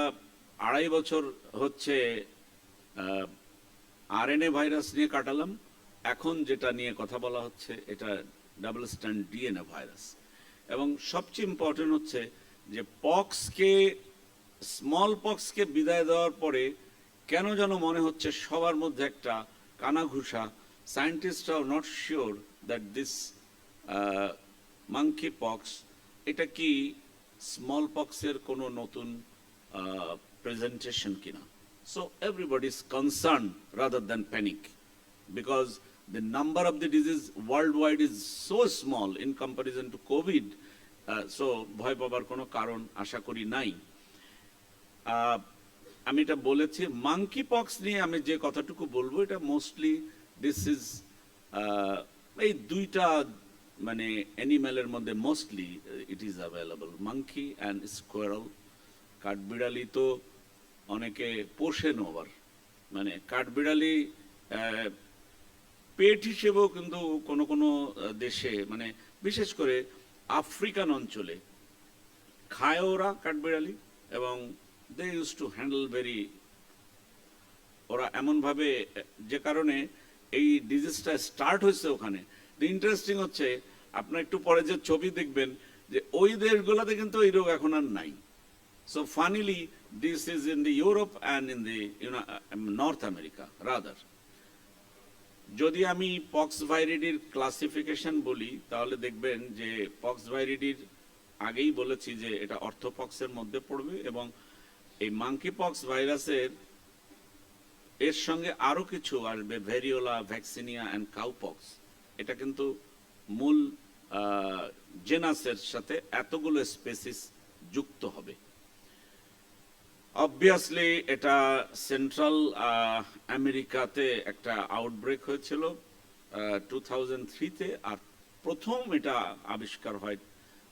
2.5 বছর হচ্ছে আরএনএ ভাইরাস নিয়ে কাটালাম। এখন যেটা নিয়ে কথা বলা হচ্ছে এটা ডাবল স্ট্যান্ড ডিএনএ ভাইরাস। এবং সবচেয়ে ইম্পর্টেন্ট হচ্ছে যে পক্সকে, স্মল পক্সকে বিদায় দেওয়ার পরে কেন যেন মনে হচ্ছে সবার মধ্যে একটা কানাঘুষা। সায়েন্টিস্টরাও not sure that this monkey pox এটা কি স্মল পক্সের কোনো নতুন প্রেজেন্টেশন কিনা। So everybody is concerned rather than panic, because the number of the disease worldwide is so small in comparison to COVID, so ভয় পাবার কোনো কারণ আশা করি নাই। আমি এটা বলেছি, মাঙ্কি পক্স নিয়ে আমি যে কথাটুকু বলবো এটা মোস্টলি দিস ইজ এই দুইটা মানে অ্যানিম্যালের মধ্যে mostly it is available, monkey and squirrel. কাঠবিড়ালি তো অনেকে পোষেন আবার, মানে কাঠবিড়ালি পেট হিসেবেও কিন্তু কোনো কোনো দেশে মানে বিশেষ করে আফ্রিকান অঞ্চলে খায় ওরা কাঠবিড়ালি, এবং they use to handle very, ওরা এমনভাবে, যে কারণে এই ডিজিজটা স্টার্ট হয়েছে ওখানে। ইন্টারেস্টিং হচ্ছে আপনার একটু পরে যে ছবি দেখবেন যে ওই দেশগুলোতে কিন্তু এই রোগ এখন আর নাই। So funnily this is in the Europe and in the north America rather. যদি আমি পক্স ভাইরিডির ক্লাসিফিকেশন বলি তাহলে দেখবেন যে পক্স ভাইরিডির আগেই বলেছি যে এটা অর্থোপক্সের মধ্যে পড়বে, এবং এই মাঙ্কি পক্স ভাইরাসের এর সঙ্গে আরো কিছু আসবে, ভেরিওলা, ভ্যাকসিনিয়া অ্যান্ড কাউপক্স। এটা কিন্তু মূল জেনাসের সাথে এতগুলো স্পেসিস যুক্ত হবে। অবভিয়াসলি এটা সেন্ট্রাল আমেরিকাতে একটা আউটব্রেক হয়েছিল 2003-তে, আর প্রথম এটা আবিষ্কার হয়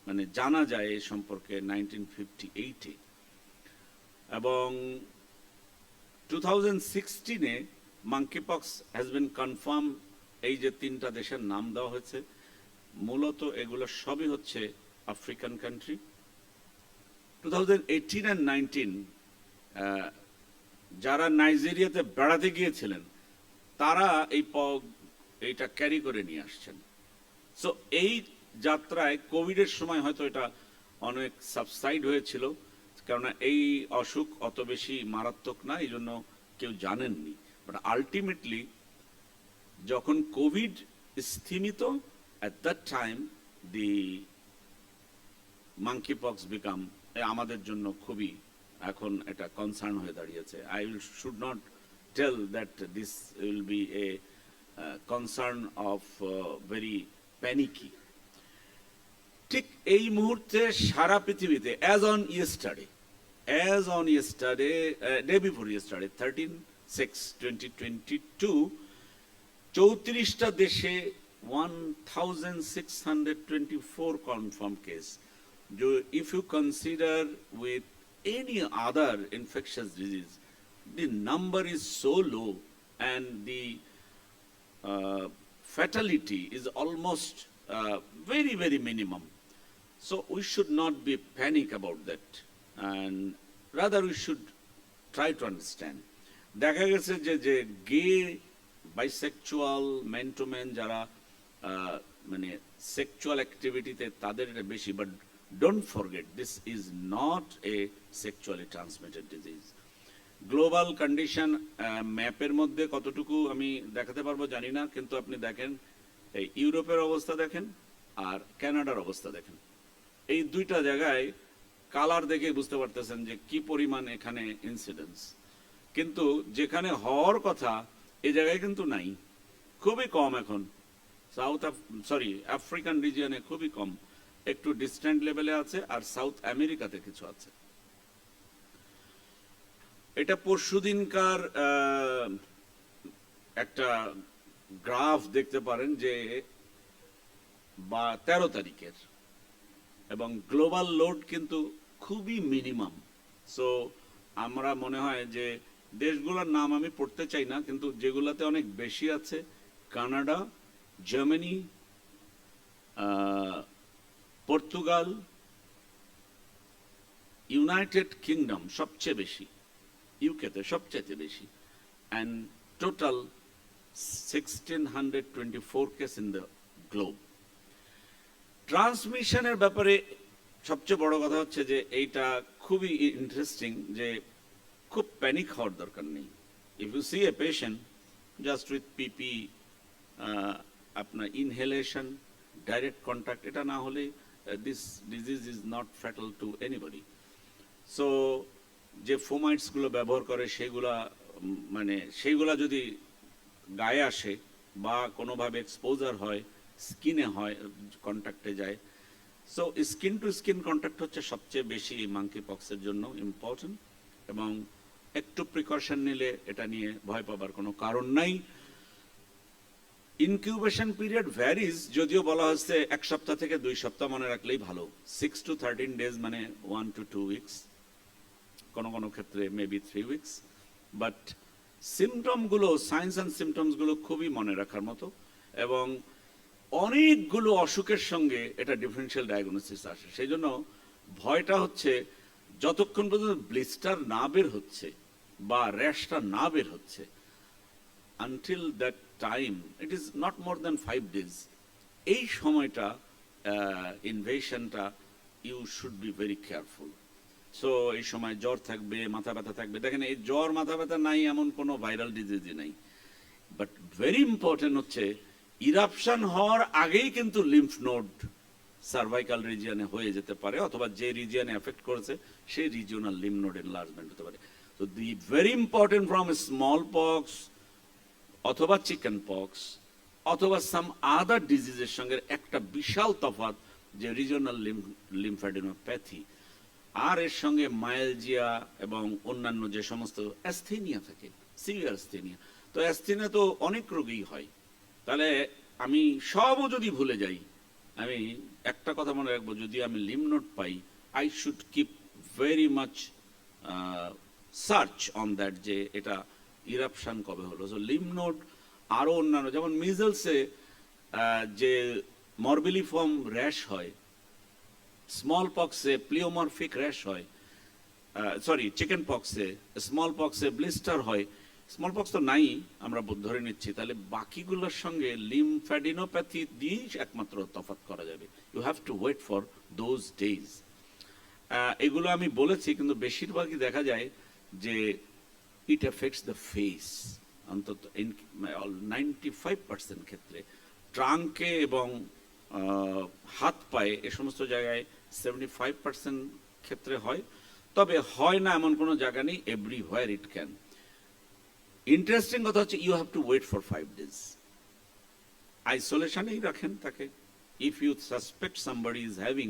মানে জানা যায় এই সম্পর্কে 1958-এ, এবং 2016-এ মাঙ্কিপক্স হ্যাজ বিন কনফার্ম। এই যে তিনটা দেশের নাম দেওয়া হয়েছে মূলত এগুলো সবই হচ্ছে আফ্রিকান কান্ট্রি। 2018 and 19 যারা নাইজেরিয়াতে বেড়াতে গিয়েছিলেন তারা এইটা ক্যারি করে নিয়ে আসছেন। সো এই যাত্রায় কোভিডের সময় হয়তো এটা অনেক সাবসাইড হয়েছিল, কেননা এই অসুখ অত বেশি মারাত্মক না, এই জন্য কেউ জানেননি। বাট আলটিমেটলি যখন Covid স্থিমিত, at that time the monkeypox become আমাদের জন্য খুবই এখন এটা কনসার্ন হয়ে দাঁড়িয়েছে। I should not tell that this will be a concern of very panicky. ঠিক এই মুহূর্তে সারা পৃথিবীতে as on yesterday, day before yesterday, 13/6/2022, 34টা দেশে 1624 confirmed case. If you consider with any other infectious disease, the number is so low and the fatality is almost very, very minimum. So we should not be panic about that, and rather we should try to understand. দেখা গেছে যে গে, bisexual, man to man যারা মানে sexual অ্যাক্টিভিটিতে তাদের এটা বেশি, but don't forget this is not a sexually transmitted disease. Global condition ম্যাপের মধ্যে কতটুকু আমি দেখাতে পারবো জানি না, কিন্তু আপনি দেখেন এই ইউরোপের অবস্থা দেখেন আর কানাডার অবস্থা দেখেন, এই দুইটা জায়গায় কালার দেখে বুঝতে পারতেছেন যে কি পরিমাণ এখানে ইনসিডেন্স। কিন্তু যেখানে হওয়ার কথা এই জায়গায় কিন্তু নাই, খুবই কম এখন। আফ্রিকান রিজিয়নে খুবই কম, একটু ডিস্ট্যান্ট লেভেলে আছে, আর সাউথ আমেরিকাতে কিছু আছে। এটা পরশুদিনকার একটা গ্রাফ দেখতে পারেন যে 13 তারিখের, এবং গ্লোবাল লোড কিন্তু খুবই মিনিমাম। সো আমরা মনে হয় যে দেশগুলোর নাম আমি পড়তে চাই না, কিন্তু যেগুলোতে অনেক বেশি আছে Canada, Germany, Portugal, United Kingdom সবচেয়ে বেশি, ইউকেতে সবচেয়ে বেশি, and total 1624 case in the globe. ট্রান্সমিশনের ব্যাপারে সবচেয়ে বড় কথা হচ্ছে যে এইটা খুবই ইন্টারেস্টিং, যে খুব প্যানিক হওয়ার দরকার নেই। If you see a patient just with PP, আপনার ইনহেলেশন, ডাইরেক্ট কন্ট্যাক্ট, এটা না হলে this disease is not fatal to anybody. So যে ফোমাইটসগুলো ব্যবহার করে সেগুলা মানে সেইগুলা যদি গায়ে আসে বা কোনোভাবে এক্সপোজার হয়, স্কিনে হয়, কন্ট্যাক্টে যায়। So skin to skin contact হচ্ছে সবচেয়ে বেশি মাঙ্কি পক্সের জন্য ইম্পর্টেন্ট, এবং একটু প্রিকশন নিলে এটা নিয়ে ভয় পাবার কোনো কারণ নাই। ইনকিউবেশন পিরিয়ড ভ্যারিজ, যদিও বলা হচ্ছে 1 সপ্তাহ থেকে 2 সপ্তাহ, মনে রাখলেই ভালো। 6 to 13 days মানে 1 to 2 weeks, কোনো কোনো ক্ষেত্রে মেবি 3 weeks। বাট সিমটমগুলো, সাইন্স অ্যান্ড সিমটমসগুলো খুবই মনে রাখার মতো, এবং অনেকগুলো অসুখের সঙ্গে এটা ডিফারেন্সিয়াল ডায়াগনোসিস আসে। সেই জন্য ভয়টা হচ্ছে যতক্ষণ পর্যন্ত ব্লিস্টার না বের হচ্ছে বা র্যাশটা না বের হচ্ছে, until that time, it is not more than 5 days, এই সময়টা ইনভেশনটা you should be very careful. So এই সময় জ্বর থাকবে, মাথা ব্যথা থাকবে। দেখেন, এই জ্বর মাথা ব্যথা নাই এমন কোনো ভাইরাল ডিজিজই নাই। বাট ভেরি ইম্পর্টেন্ট হচ্ছে ইরাপশন হওয়ার আগেই কিন্তু লিম্ফ নোড সার্ভাইকাল রিজিয়নে হয়ে যেতে পারে, অথবা যে রিজিয়নে এফেক্ট করেছে সেই রিজিওনাল লিম্ফ নোড এনলার্জমেন্ট হতে পারে। তো the very important from small pox অথবা চিকেন পক্স অথবা সাম আদার ডিজিজের সঙ্গে একটা বিশাল তফাৎ, যে রিজিওনাল লিম্ফ্যাডিনোপ্যাথি, আর এর সঙ্গে মায়ালজিয়া এবং অন্যান্য যে সমস্ত অ্যাস্থেনিয়া থাকে, সিভিয়ার অ্যাস্থেনিয়া। তো অ্যাস্থেনিয়া তো অনেক রোগী হয়। তাহলে আমি সবও যদি ভুলে যাই, আমি একটা কথা মনে রাখবো, যদি আমি lymph node pi, I should keep very much search on that, যে এটা ইরাপশন কবে হলো। সো লিম্ফ নোড আরো অন্যান্য, যেমন মিজলসে যে মরবিলিফর্ম র্যাশ হয়, স্মল পক্সে প্লিওমরফিক র্যাশ হয়, সরি চিকেন পক্সে, স্মল পক্সে ব্লিস্টার হয়। স্মল পক্স তো নাই আমরা ধরে নিচ্ছি, তাহলে বাকিগুলোর সঙ্গে লিম্ফ্যাডিনোপ্যাথি দিয়েই একমাত্র তফাৎ করা যাবে। You have to wait for those days. এগুলো আমি বলেছি, কিন্তু বেশিরভাগই দেখা যায় যে ইট এফেক্টস দ্য ফেস, অন্তত 95% ক্ষেত্রে। ট্রাঙ্কে এবং হাত পায়ে, এ সমস্ত জায়গায় 75% ক্ষেত্রে হয়। তবে হয় না এমন কোনো জায়গা নেই, এভরিওয়্যার ইট ক্যান। ইন্টারেস্টিং কথা হচ্ছে, you have to wait for 5 days। আইসোলেশনেই রাখেন তাকে। If you suspect somebody is having,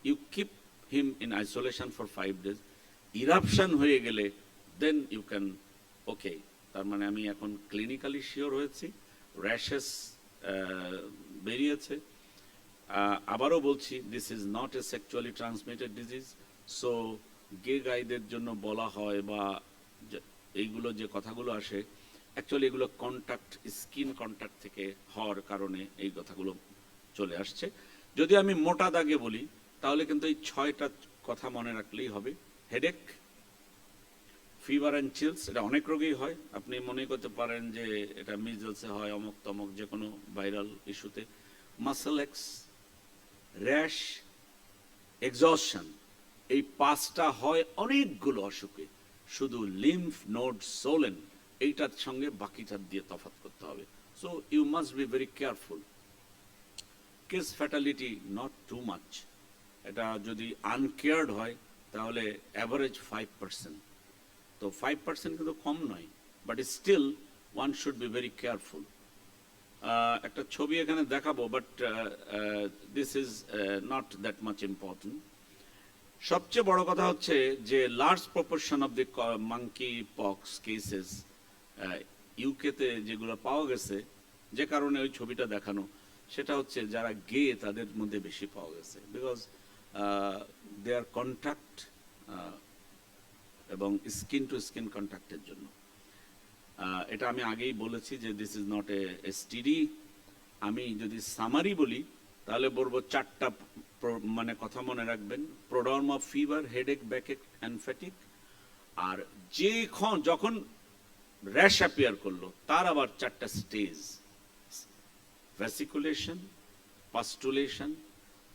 you keep him in isolation for 5 days। Eruption হয়ে গেলে দেন ইউ ক্যান, ওকে, তার মানে আমি এখন ক্লিনিক্যালি শিওর হয়েছি, র্যাশেস বেরিয়েছে। আবারও বলছি, this is not a sexually transmitted disease. So gay গাইদের জন্য বলা হয় বা এইগুলো যে কথাগুলো আসে, অ্যাকচুয়ালি এগুলো কন্ট্যাক্ট, স্কিন কন্ট্যাক্ট থেকে হওয়ার কারণে এই কথাগুলো চলে আসছে। যদি আমি মোটা দাগে বলি, তাহলে কিন্তু এই 6টা কথা মনে রাখলেই হবে। হেডেক, ফিভার অ্যান্ড চিলস, এটা অনেক রোগেই হয়। আপনি মনে করতে পারেন যে এটা মিজলসে হয়, অমুক তমক যে কোনো ভাইরাল ইস্যুতে। মাসেল এক্স, র্যাশ, এক্সস্টন, এই 5টা হয় অনেকগুলো অসুখে। শুধু লিম্ফ নোড সোলেন এইটার সঙ্গে বাকিটার দিয়ে তফাৎ করতে হবে। So you must be very careful. Case fatality not too much. এটা যদি আনকেয়ার্ড হয় তাহলে অ্যাভারেজ 5%। তো 5% কিন্তু কম নয়, but still one should be very careful. একটা ছবি এখানে দেখাবো, but this is not that much important. সবচেয়ে বড় কথা হচ্ছে যে large proportion of the monkey pox cases ইউকেতে যেগুলো পাওয়া গেছে, যে কারণে ওই ছবিটা দেখানো, সেটা হচ্ছে যারা গে তাদের মধ্যে বেশি পাওয়া গেছে, বিকজ দেয়ার কন্ট্যাক্ট এবং স্কিন টু স্কিন কন্ট্যাক্টের জন্য। এটা আমি আগেই বলেছি যে this is not A STD. আমি যদি সামারি বলি তাহলে বলবো 4টা মানে কথা মনে রাখবেন: প্রোডার্মা, ফিভার, হেডেক, ব্যাকএক অ্যান্ড ফ্যাটিক। আর যখন র্যাশ অ্যাপিয়ার করলো তার আবার 4টা স্টেজ: ভ্যাসিকুলেশন, পাস্টুলেশন,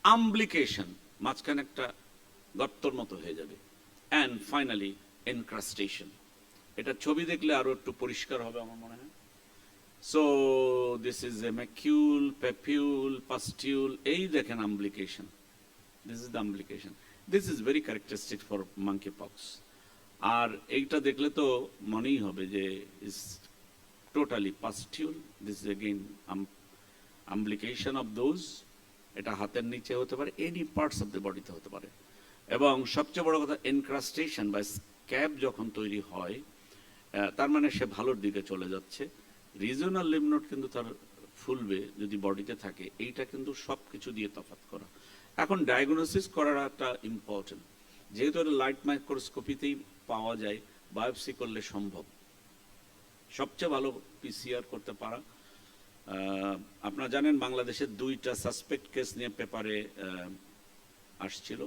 আম্বলিকেশন, মাঝখানে একটা গর্তর মতো হয়ে যাবে, অ্যান্ড ফাইনালি এনক্রাস্টেশন। এটা ছবি দেখলে আরো একটু পরিষ্কার হবে আমার মনে হয়। So this is a macule, papule, pustule. এই দেখেন ablication. This is the ablication. This is very characteristic for monkeypox. আর এইটা দেখলে তো মনেই হবে যে is totally pustule. This is again amplification of those. এটা হাতের নিচে হতে পারে, এনি পার্টস অফ দ্য বডিতে হতে পারে। এবং সবচেয়ে বড় কথা, এনক্রাস্টেশন বা স্ক্যাব যখন তৈরি হয়, তার মানে সে ভালোর দিকে চলে যাচ্ছে। রিজিওনাল লিম্ফ নোড কিন্তু তার ফুলবে যদি বডিতে থাকে, এইটা কিন্তু সব কিছু দিয়ে তফাৎ করা। এখন ডায়াগনোসিস করাটা ইম্পর্টেন্ট, যেহেতু এটা লাইট মাইক্রোস্কোপিতেই পাওয়া যায়, বায়োপসি করলে সম্ভব। সবচেয়ে ভালো পিসিআর করতে পারা। আপনারা জানেন বাংলাদেশের 2টা সাসপেক্ট কেস নিয়ে পেপারে আসছিল।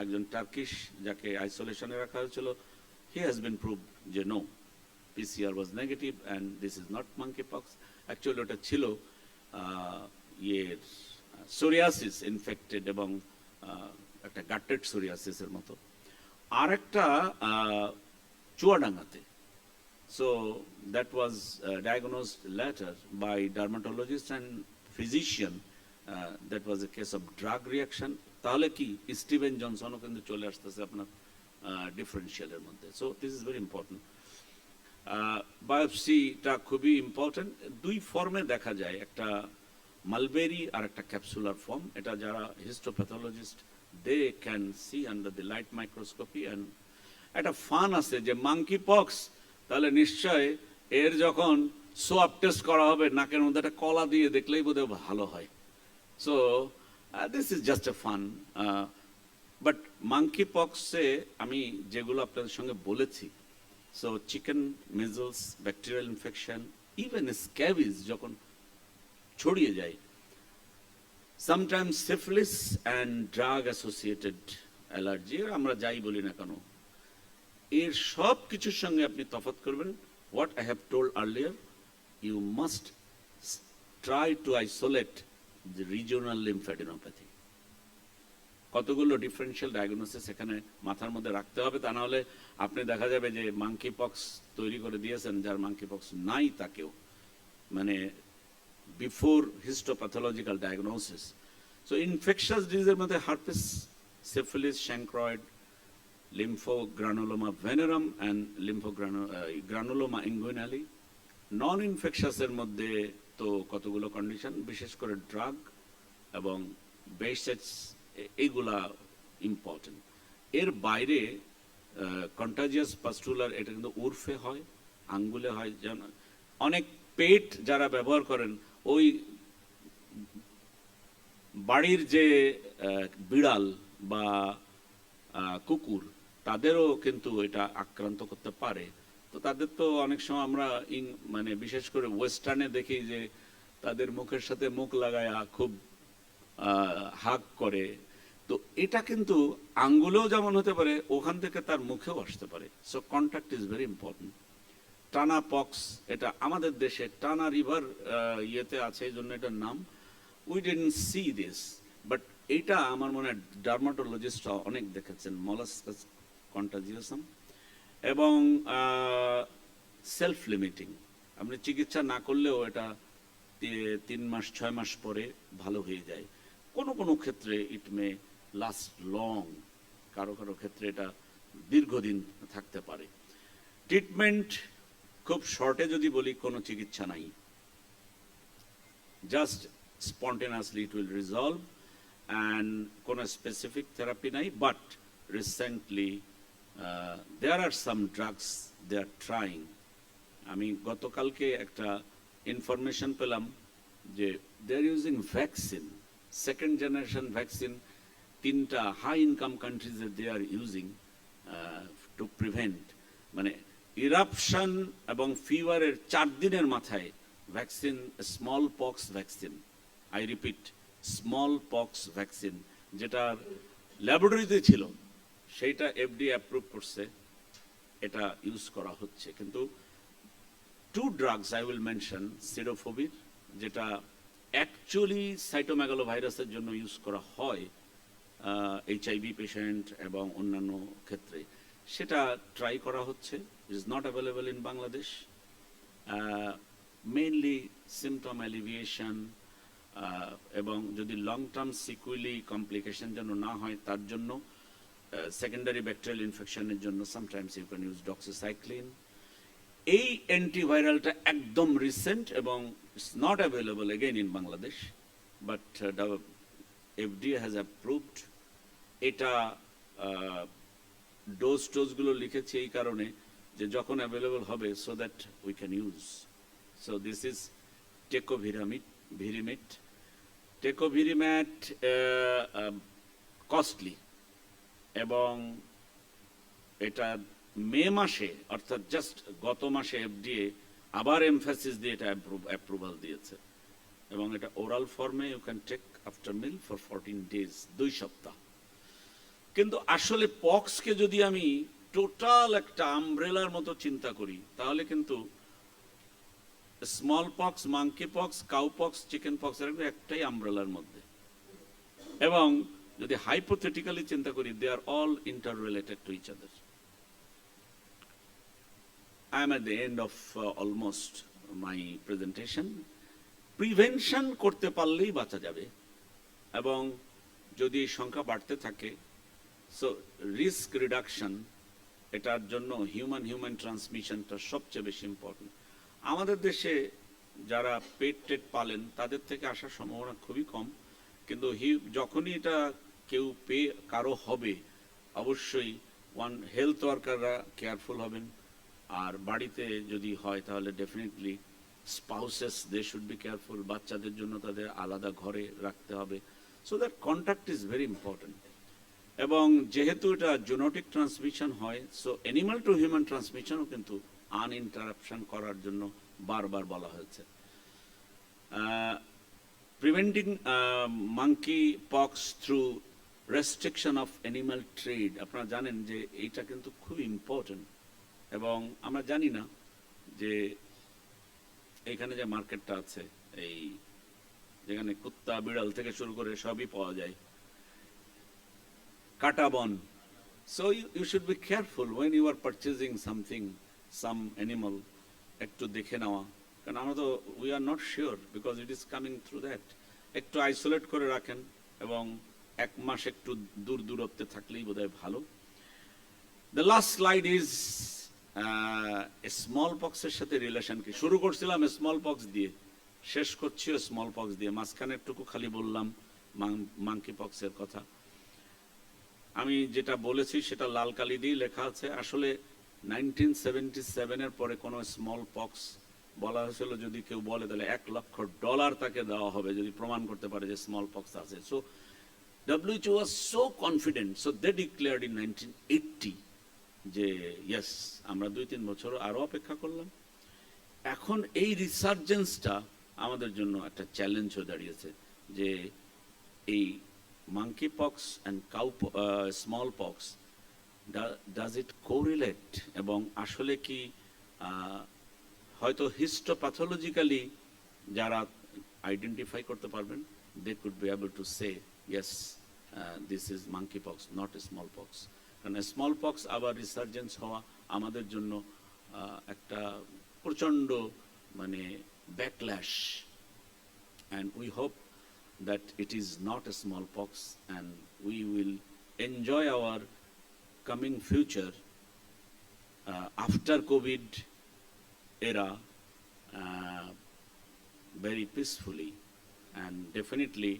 একজন টার্কিশ, যাকে আইসোলেশনে রাখা হয়েছিল, হি হ্যাজ বিন প্রুভড যে no, PCR was negative and this is not monkeypox. Actually ওটা ছিল সোরিয়াসিস ইনফেক্টেড এবং একটা গাটেড সোরিয়াসিসের মতো। আর একটা চুয়াডাঙ্গাতে। So that was diagnosed later by dermatologist and physician. That was a case of drug reaction. তাহলে কি Steven জনসনও কিন্তু চলে আসতেছে আপনার ডিফারেন্সিয়ালের মধ্যে। So this is very important. বায়োপসিটা খুবই ইম্পর্টেন্ট। 2 ফর্মে দেখা যায়, একটা মালবেরি আর একটা ক্যাপসুলার ফর্ম। এটা যারা histopathologist, they can see under the light microscopy. And একটা ফান আছে যে মাঙ্কি পক্স, তাহলে নিশ্চয় এর যখন সোয়াব টেস্ট করা হবে, নাকের মধ্যে একটা কলা দিয়ে দেখলেই বোধহয় ভালো হয়। So this is just a fun. But monkey পক্সে আমি যেগুলো আপনাদের সঙ্গে বলেছি, so chicken, measles, bacterial infection, even scabies যখন ছড়িয়ে যায়, sometimes syphilis and drug associated allergy, আমরা যাই বলি না কেন, এর সব কিছুর সঙ্গে আপনি তফাৎ করবেন। What I have told earlier, you must try to isolate the regional lymphadenopathy. কতগুলো ডিফারেন্সিয়াল ডায়াগনোসিস এখানে মাথার মধ্যে রাখতে হবে, তা নাহলে আপনি দেখা যাবে যে মাঙ্কি পক্স তৈরি করে দিয়েছেন, যার মাঙ্কি পক্স নাই তাকেও, মানে before histopathological diagnosis. So infectious ডিজিজের মধ্যে herpes, syphilis, chancroid, lymphogranuloma venereum and lymphogranuloma inguinale. Non ইনফেকশাসের মধ্যে তো কতগুলো কন্ডিশন, বিশেষ করে ড্রাগ এবং বেসেটস, এইগুলা ইম্পর্টেন্ট। এর বাইরে কন্টাজিয়াস পাস্টুলার, এটা কিন্তু উর্ফে হয়, আঙ্গুলে হয়। যেন অনেক পেট যারা ব্যবহার করেন, ওই বাড়ির যে বিড়াল বা কুকুর, তাদেরও কিন্তু এটা আক্রান্ত করতে পারে। তো তাদের তো অনেক সময় আমরা মানে বিশেষ করে ওয়েস্টার্নে দেখি যে তাদের মুখের সাথে মুখ লাগায়া খুব হাগ করে। তো এটা কিন্তু আঙ্গুলেও যেমন হতে পারে, ওখান থেকে তার মুখেও আসতে পারে। So contact is very important. টানা পক্স, এটা আমাদের দেশে টানা রিভার ইয়েতে আছে, এই জন্য এটার নাম। We didn't C this, but এইটা আমার মনে হয় ডার্মাটোলজিস্টরা অনেক দেখেছেন, মলাস্কাস কন্টাজিয়াসাম। এবং সেলফ লিমিটিং, আপনি চিকিৎসা না করলেও এটা 3 মাস 6 মাস পরে ভালো হয়ে যায়। কোনো কোনো ক্ষেত্রে ইট মে লাস্ট লং, কারো কারো ক্ষেত্রে এটা দীর্ঘদিন থাকতে পারে। ট্রিটমেন্ট খুব শর্টে যদি বলি, কোনো চিকিৎসা নাই, just spontaneously it will resolve, and কোনো স্পেসিফিক থেরাপি নাই। But recently there are some drugs they are trying. আমি গতকালকে একটা ইনফরমেশন পেলাম যে they are using vaccine, second generation vaccine, 3টা হাই ইনকাম কান্ট্রিজে they are using to prevent, মানে ইরাপশন এবং ফিভারের 4 দিনের মাথায় vaccine, small pox vaccine, I repeat small pox vaccine, যেটা ল্যাবরেটরিতে ছিল, সেইটা FDA অ্যাপ্রুভ করছে, এটা ইউজ করা হচ্ছে। কিন্তু 2 ড্রাগস আই উইল মেনশন, সিডোফোবির, যেটা অ্যাকচুয়ালি সাইটোমেগালোভাইরাসের জন্য ইউজ করা হয় HIV পেশেন্ট এবং অন্যান্য ক্ষেত্রে, সেটা ট্রাই করা হচ্ছে। It is not available in Bangladesh. Mainly symptom অ্যালিভিয়েশন, এবং যদি লং টার্ম সিকুইলি কমপ্লিকেশন যেন না হয় তার জন্য, সেকেন্ডারি ব্যাকটেরিয়াল ইনফেকশনের জন্য sometimes you can use doxycycline. এই অ্যান্টিভাইরালটা একদম রিসেন্ট এবং it's not available again in Bangladesh, but FDA has approved. এটা ডোজগুলো লিখেছি এই কারণে যে যখন অ্যাভেলেবল হবে so that we can use. So this is tecovirimat. Tecovirimat costly এবং এটা মে মাসে অর্থাৎ জাস্ট গত মাসে FDA আবার এমফাসিস দিয়ে এটা অ্যাপ্রুভাল দিয়েছে এবং এটা ওরাল ফর্মে you can take after meal for 14 days, 2 সপ্তাহ। কিন্তু আসলে পক্সকে যদি আমি টোটাল একটা আমব্রেলার মতো চিন্তা করি তাহলে কিন্তু small pox, monkey pox, cow pox, chicken pox এর একটাই আমব্রেলার মধ্যে। এবং যদি হাইপোথেটিক্যালি চিন্তা করি they are all inter related to each other. I am at the end of almost my presentation. Prevention করতে পারলেই বাঁচা যাবে এবং যদি এই সংখ্যা বাড়তে থাকে সো রিস্ক রিডাকশন, এটার জন্য হিউম্যান ট্রান্সমিশনটা সবচেয়ে বেশি ইম্পর্টেন্ট। আমাদের দেশে যারা পেট পালেন তাদের থেকে আসার সম্ভাবনা খুবই কম, কিন্তু যখনই এটা কেউ কারো হবে অবশ্যই হেলথ ওয়ার্কাররা কেয়ারফুল হবেন। আর বাড়িতে যদি হয় তাহলে definitely spouses they should be careful. বাচ্চাদের জন্য তাদের আলাদা ঘরে রাখতে হবে। So that contact is very important. এবং যেহেতু এটা জেনেটিক ট্রান্সমিশন হয় সো অ্যানিমাল টু হিউম্যান ট্রান্সমিশনও কিন্তু আনইন্টারাপশন করার জন্য বারবার বলা হয়েছে। Preventing monkey pox through restriction of animal trade, আপনারা জানেন যে এইটা কিন্তু খুব ইম্পর্টেন্ট। এবং আমরা জানি না যে এইখানে যে মার্কেটটা আছে, এই যেখানে কুত্তা বিড়াল থেকে শুরু করে সবই পাওয়া যায়, Katabon. So you should be careful when you are purchasing something, some animal, একটু দেখে নেওয়া। কারণ আমরা তো we are not sure because it is coming through that. একটু আইসোলেট করে রাখেন এবং 1 মাস একটু দূরত্বে থাকলেই বোধহয় ভালো। The last slide is small পক্সের সাথে রিলেশন কি। শুরু করছিলাম স্মল পক্স দিয়ে, শেষ করছিও স্মল পক্স দিয়ে, মাঝখানে একটুকু খালি বললাম মাঙ্কি পক্সের কথা। আমি যেটা বলেছি সেটা লাল কালি দিয়ে লেখা আছে। আসলে 1977 এর পরে কোনো স্মল পক্স বলা হয়েছিল যদি কেউ বলে তাহলে $1 লক্ষ তাকে দেওয়া হবে যদি প্রমাণ করতে পারে যে স্মল পক্স আছে। So WHO was so confident, so they declared in 1980 যে ইয়েস, আমরা 2-3 বছর আরো অপেক্ষা করলাম। এখন এই রিসার্জেন্সটা আমাদের জন্য একটা চ্যালেঞ্জ হয়ে দাঁড়িয়েছে যে এই monkey pox and small pox does it correlate, এবং আসলে কি হয়তো হিস্টোপ্যাথোলজিক্যালি যারা আইডেন্টিফাই করতে পারবেন they could be able to say yes this is monkey pox not small pox. কারণ স্মল পক্স আবার রিসার্জেন্স হওয়া আমাদের জন্য একটা প্রচণ্ড মানে backlash, and we hope that it is not a smallpox and we will enjoy our coming future after COVID era very peacefully. And definitely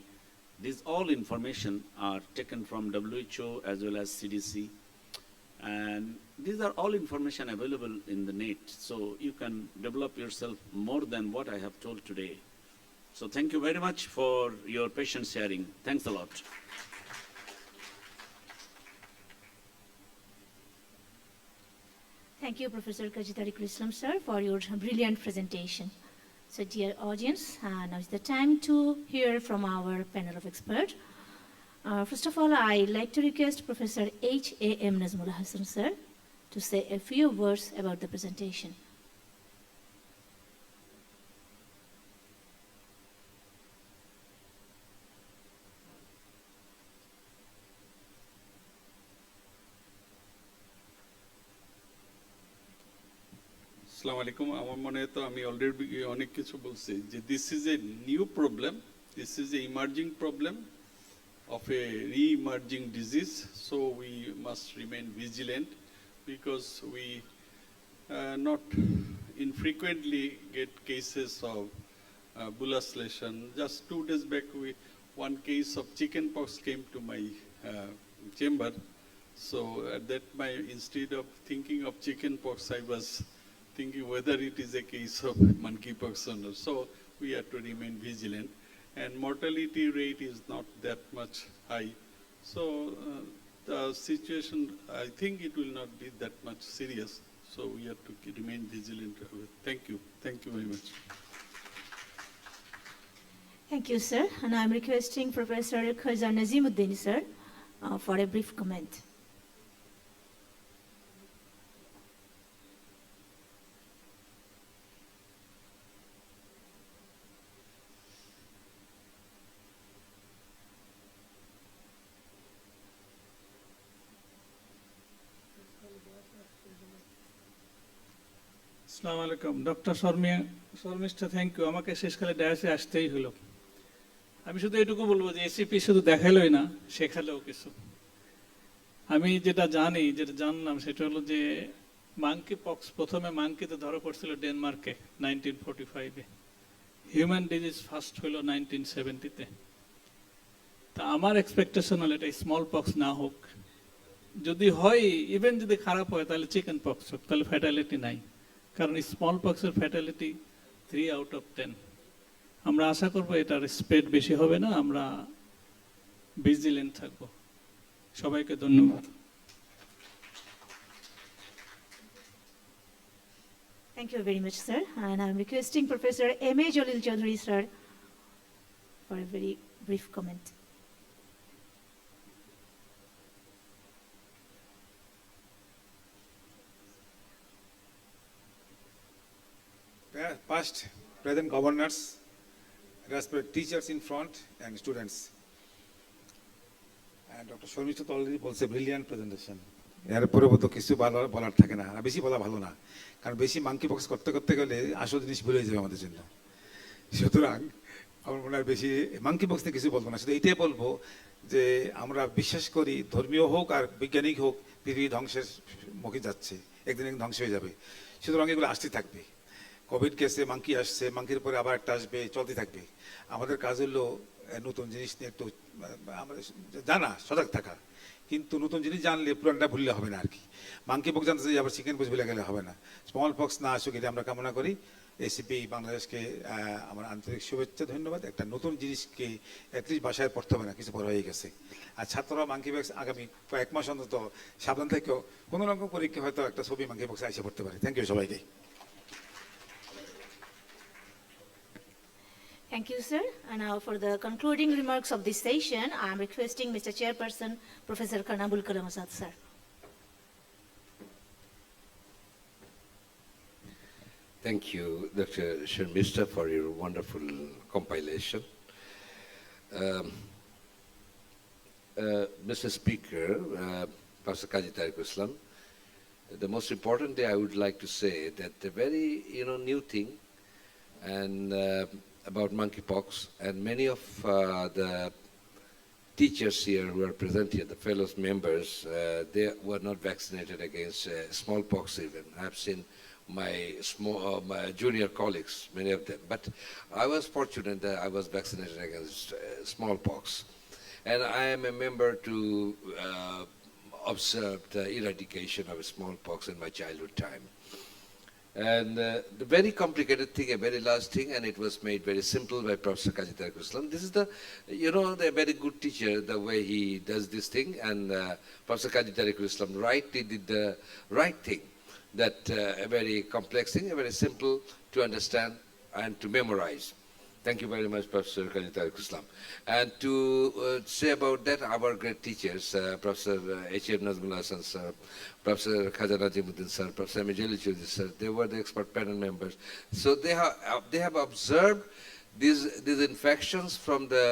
these all information are taken from WHO as well as CDC, and these are all information available in the net, so you can develop yourself more than what I have told today. So thank you very much for your patient sharing. Thanks a lot. Thank you, Professor Kazi Tariqul Islam, sir, for your brilliant presentation. So, dear audience, now is the time to hear from our panel of experts. First of all, I'd like to request Professor H.A.M. Nazmullah Hassan, sir, to say a few words about the presentation. আসসালামু আলাইকুম। আমার মনে হয় তো আমি already অনেক কিছু বলছি যে this is a new problem, this is a emerging problem of a re-emerging disease, so we must remain vigilant because we not infrequently get cases of bullous lesion. Just 2 days back, one case of chicken pox came to my chamber. So at that instead of thinking of chicken pox, I was thinking whether it is a case of monkeypox or not. So we have to remain vigilant. And mortality rate is not that much high. So the situation, I think it will not be that much serious. So we have to remain vigilant. Thank you. Thank you very much. Thank you, sir. And I'm requesting Professor Khazar Nazimuddin, sir, for a brief comment. আসসালামু আলাইকুম doctor Sharmistha thank you আমাকে শেষকালে ডায়াসে আসতেই হলো আমি শুধু এটুকু বলবো যে এসিপি শুধু দেখালোই না শেখালেও কিছু আমি যেটা জানলাম সেটা হলো যে মাঙ্কি পক্স প্রথমে মাঙ্কিতে ধরা পড়ছিল ডেনমার্কে 1945-এ হিউম্যান ডিজিজ ফার্স্ট হলো 1970-তে তা আমার এক্সপেকটেশন হলো এটা স্মল পক্স না হোক যদি হয় ইভেন যদি খারাপ হয় তাহলে চিকেন পক্স হোক তাহলে ফ্যাটালিটি নাই কারণ স্মল পক্সের ফ্যাটালিটি 3 out of 10 আমরা আশা করব এটার স্প্রেড বেশি হবে না আমরা ভিজিলেন্ট থাকব সবাইকে ধন্যবাদ Thank you very much, sir. And I'm requesting Professor M.A. Jalil Chaudhary, sir, for a very brief comment. Past, present governors, respect teachers in front and students. And Dr. Shormishta already also brilliant presentation. এর পরবর্তী কিছু বলার থাকে না বেশি বলা ভালো না কারণ বেশি মাঙ্কি পক্স করতে করতে গেলে আসল জিনিস ভুলে যাবে আমাদের জন্য সুতরাং আমার মনে হয় বেশি মাঙ্কি পক্স নিয়ে কিছু বলবো না শুধু এইটাই বলবো যে আমরা বিশ্বাস করি ধর্মীয় হোক আর বৈজ্ঞানিক হোক পৃথিবী ধ্বংসের মুখে যাচ্ছে একদিন ধ্বংস হয়ে যাবে সুতরাং এগুলো আসতে থাকবে কোভিড কেসে মাঙ্কি আসছে মাঙ্কির পরে আবার একটা আসবে চলতে থাকবে আমাদের কাজ হলো নতুন জিনিস নিয়ে একটু আমাদের জানা সজাগ থাকা কিন্তু নতুন জিনিস জানলে পুরানটা ভুললে হবে না আর কি মাঙ্কি পক্স জানতে চাই আবার চিকেন পক্স ভুলে গেলে হবে না স্মল পক্স না আসুক এটা আমরা কামনা করি এসিপি বাংলাদেশকে আমার আন্তরিক শুভেচ্ছা ধন্যবাদ একটা নতুন জিনিসকে অ্যাটলিস্ট বাসায় পড়তে হবে না কিছু পর হয়ে গেছে আর ছাত্ররা মাঙ্কি পক্স আগামী কয়েক মাস অন্তত সাবধান থেকেও কোনো রকম পরীক্ষা হয়তো একটা ছবি মাঙ্কি পক্সে এসে পড়তে পারে থ্যাংক ইউ সবাইকে Thank you, sir. And now for the concluding remarks of this session, I am requesting Mr. Chairperson, Professor Kanabul Kalam Azad, sir. Thank you, Dr. Sharmista, for your wonderful compilation. Mr. Speaker, Professor Kaji Tariq Islam, the most important thing I would like to say that the very new thing and about monkeypox, and many of the teachers here who are present here, the fellow members, they were not vaccinated against smallpox even. I have seen my junior colleagues, many of them. But I was fortunate that I was vaccinated against smallpox. And I am a member to observe the eradication of smallpox in my childhood time. And the very complicated thing, a very last thing, and it was made very simple by Professor Kaji Tariq Islam. This is the very good teacher, the way he does this thing, and Professor Kaji Tariq Islam rightly did the right thing, that a very complex thing, a very simple to understand and to memorize. Thank you very much, Professor Kaji Tariq Islam. And to say about that, our great teachers, Professor H.M. Nazmul Hasan, sir, Professor Khazar Nazimuddin, sir, Professor M. Jalil Chaudhary, sir, they were the expert panel members. So they have observed these infections from the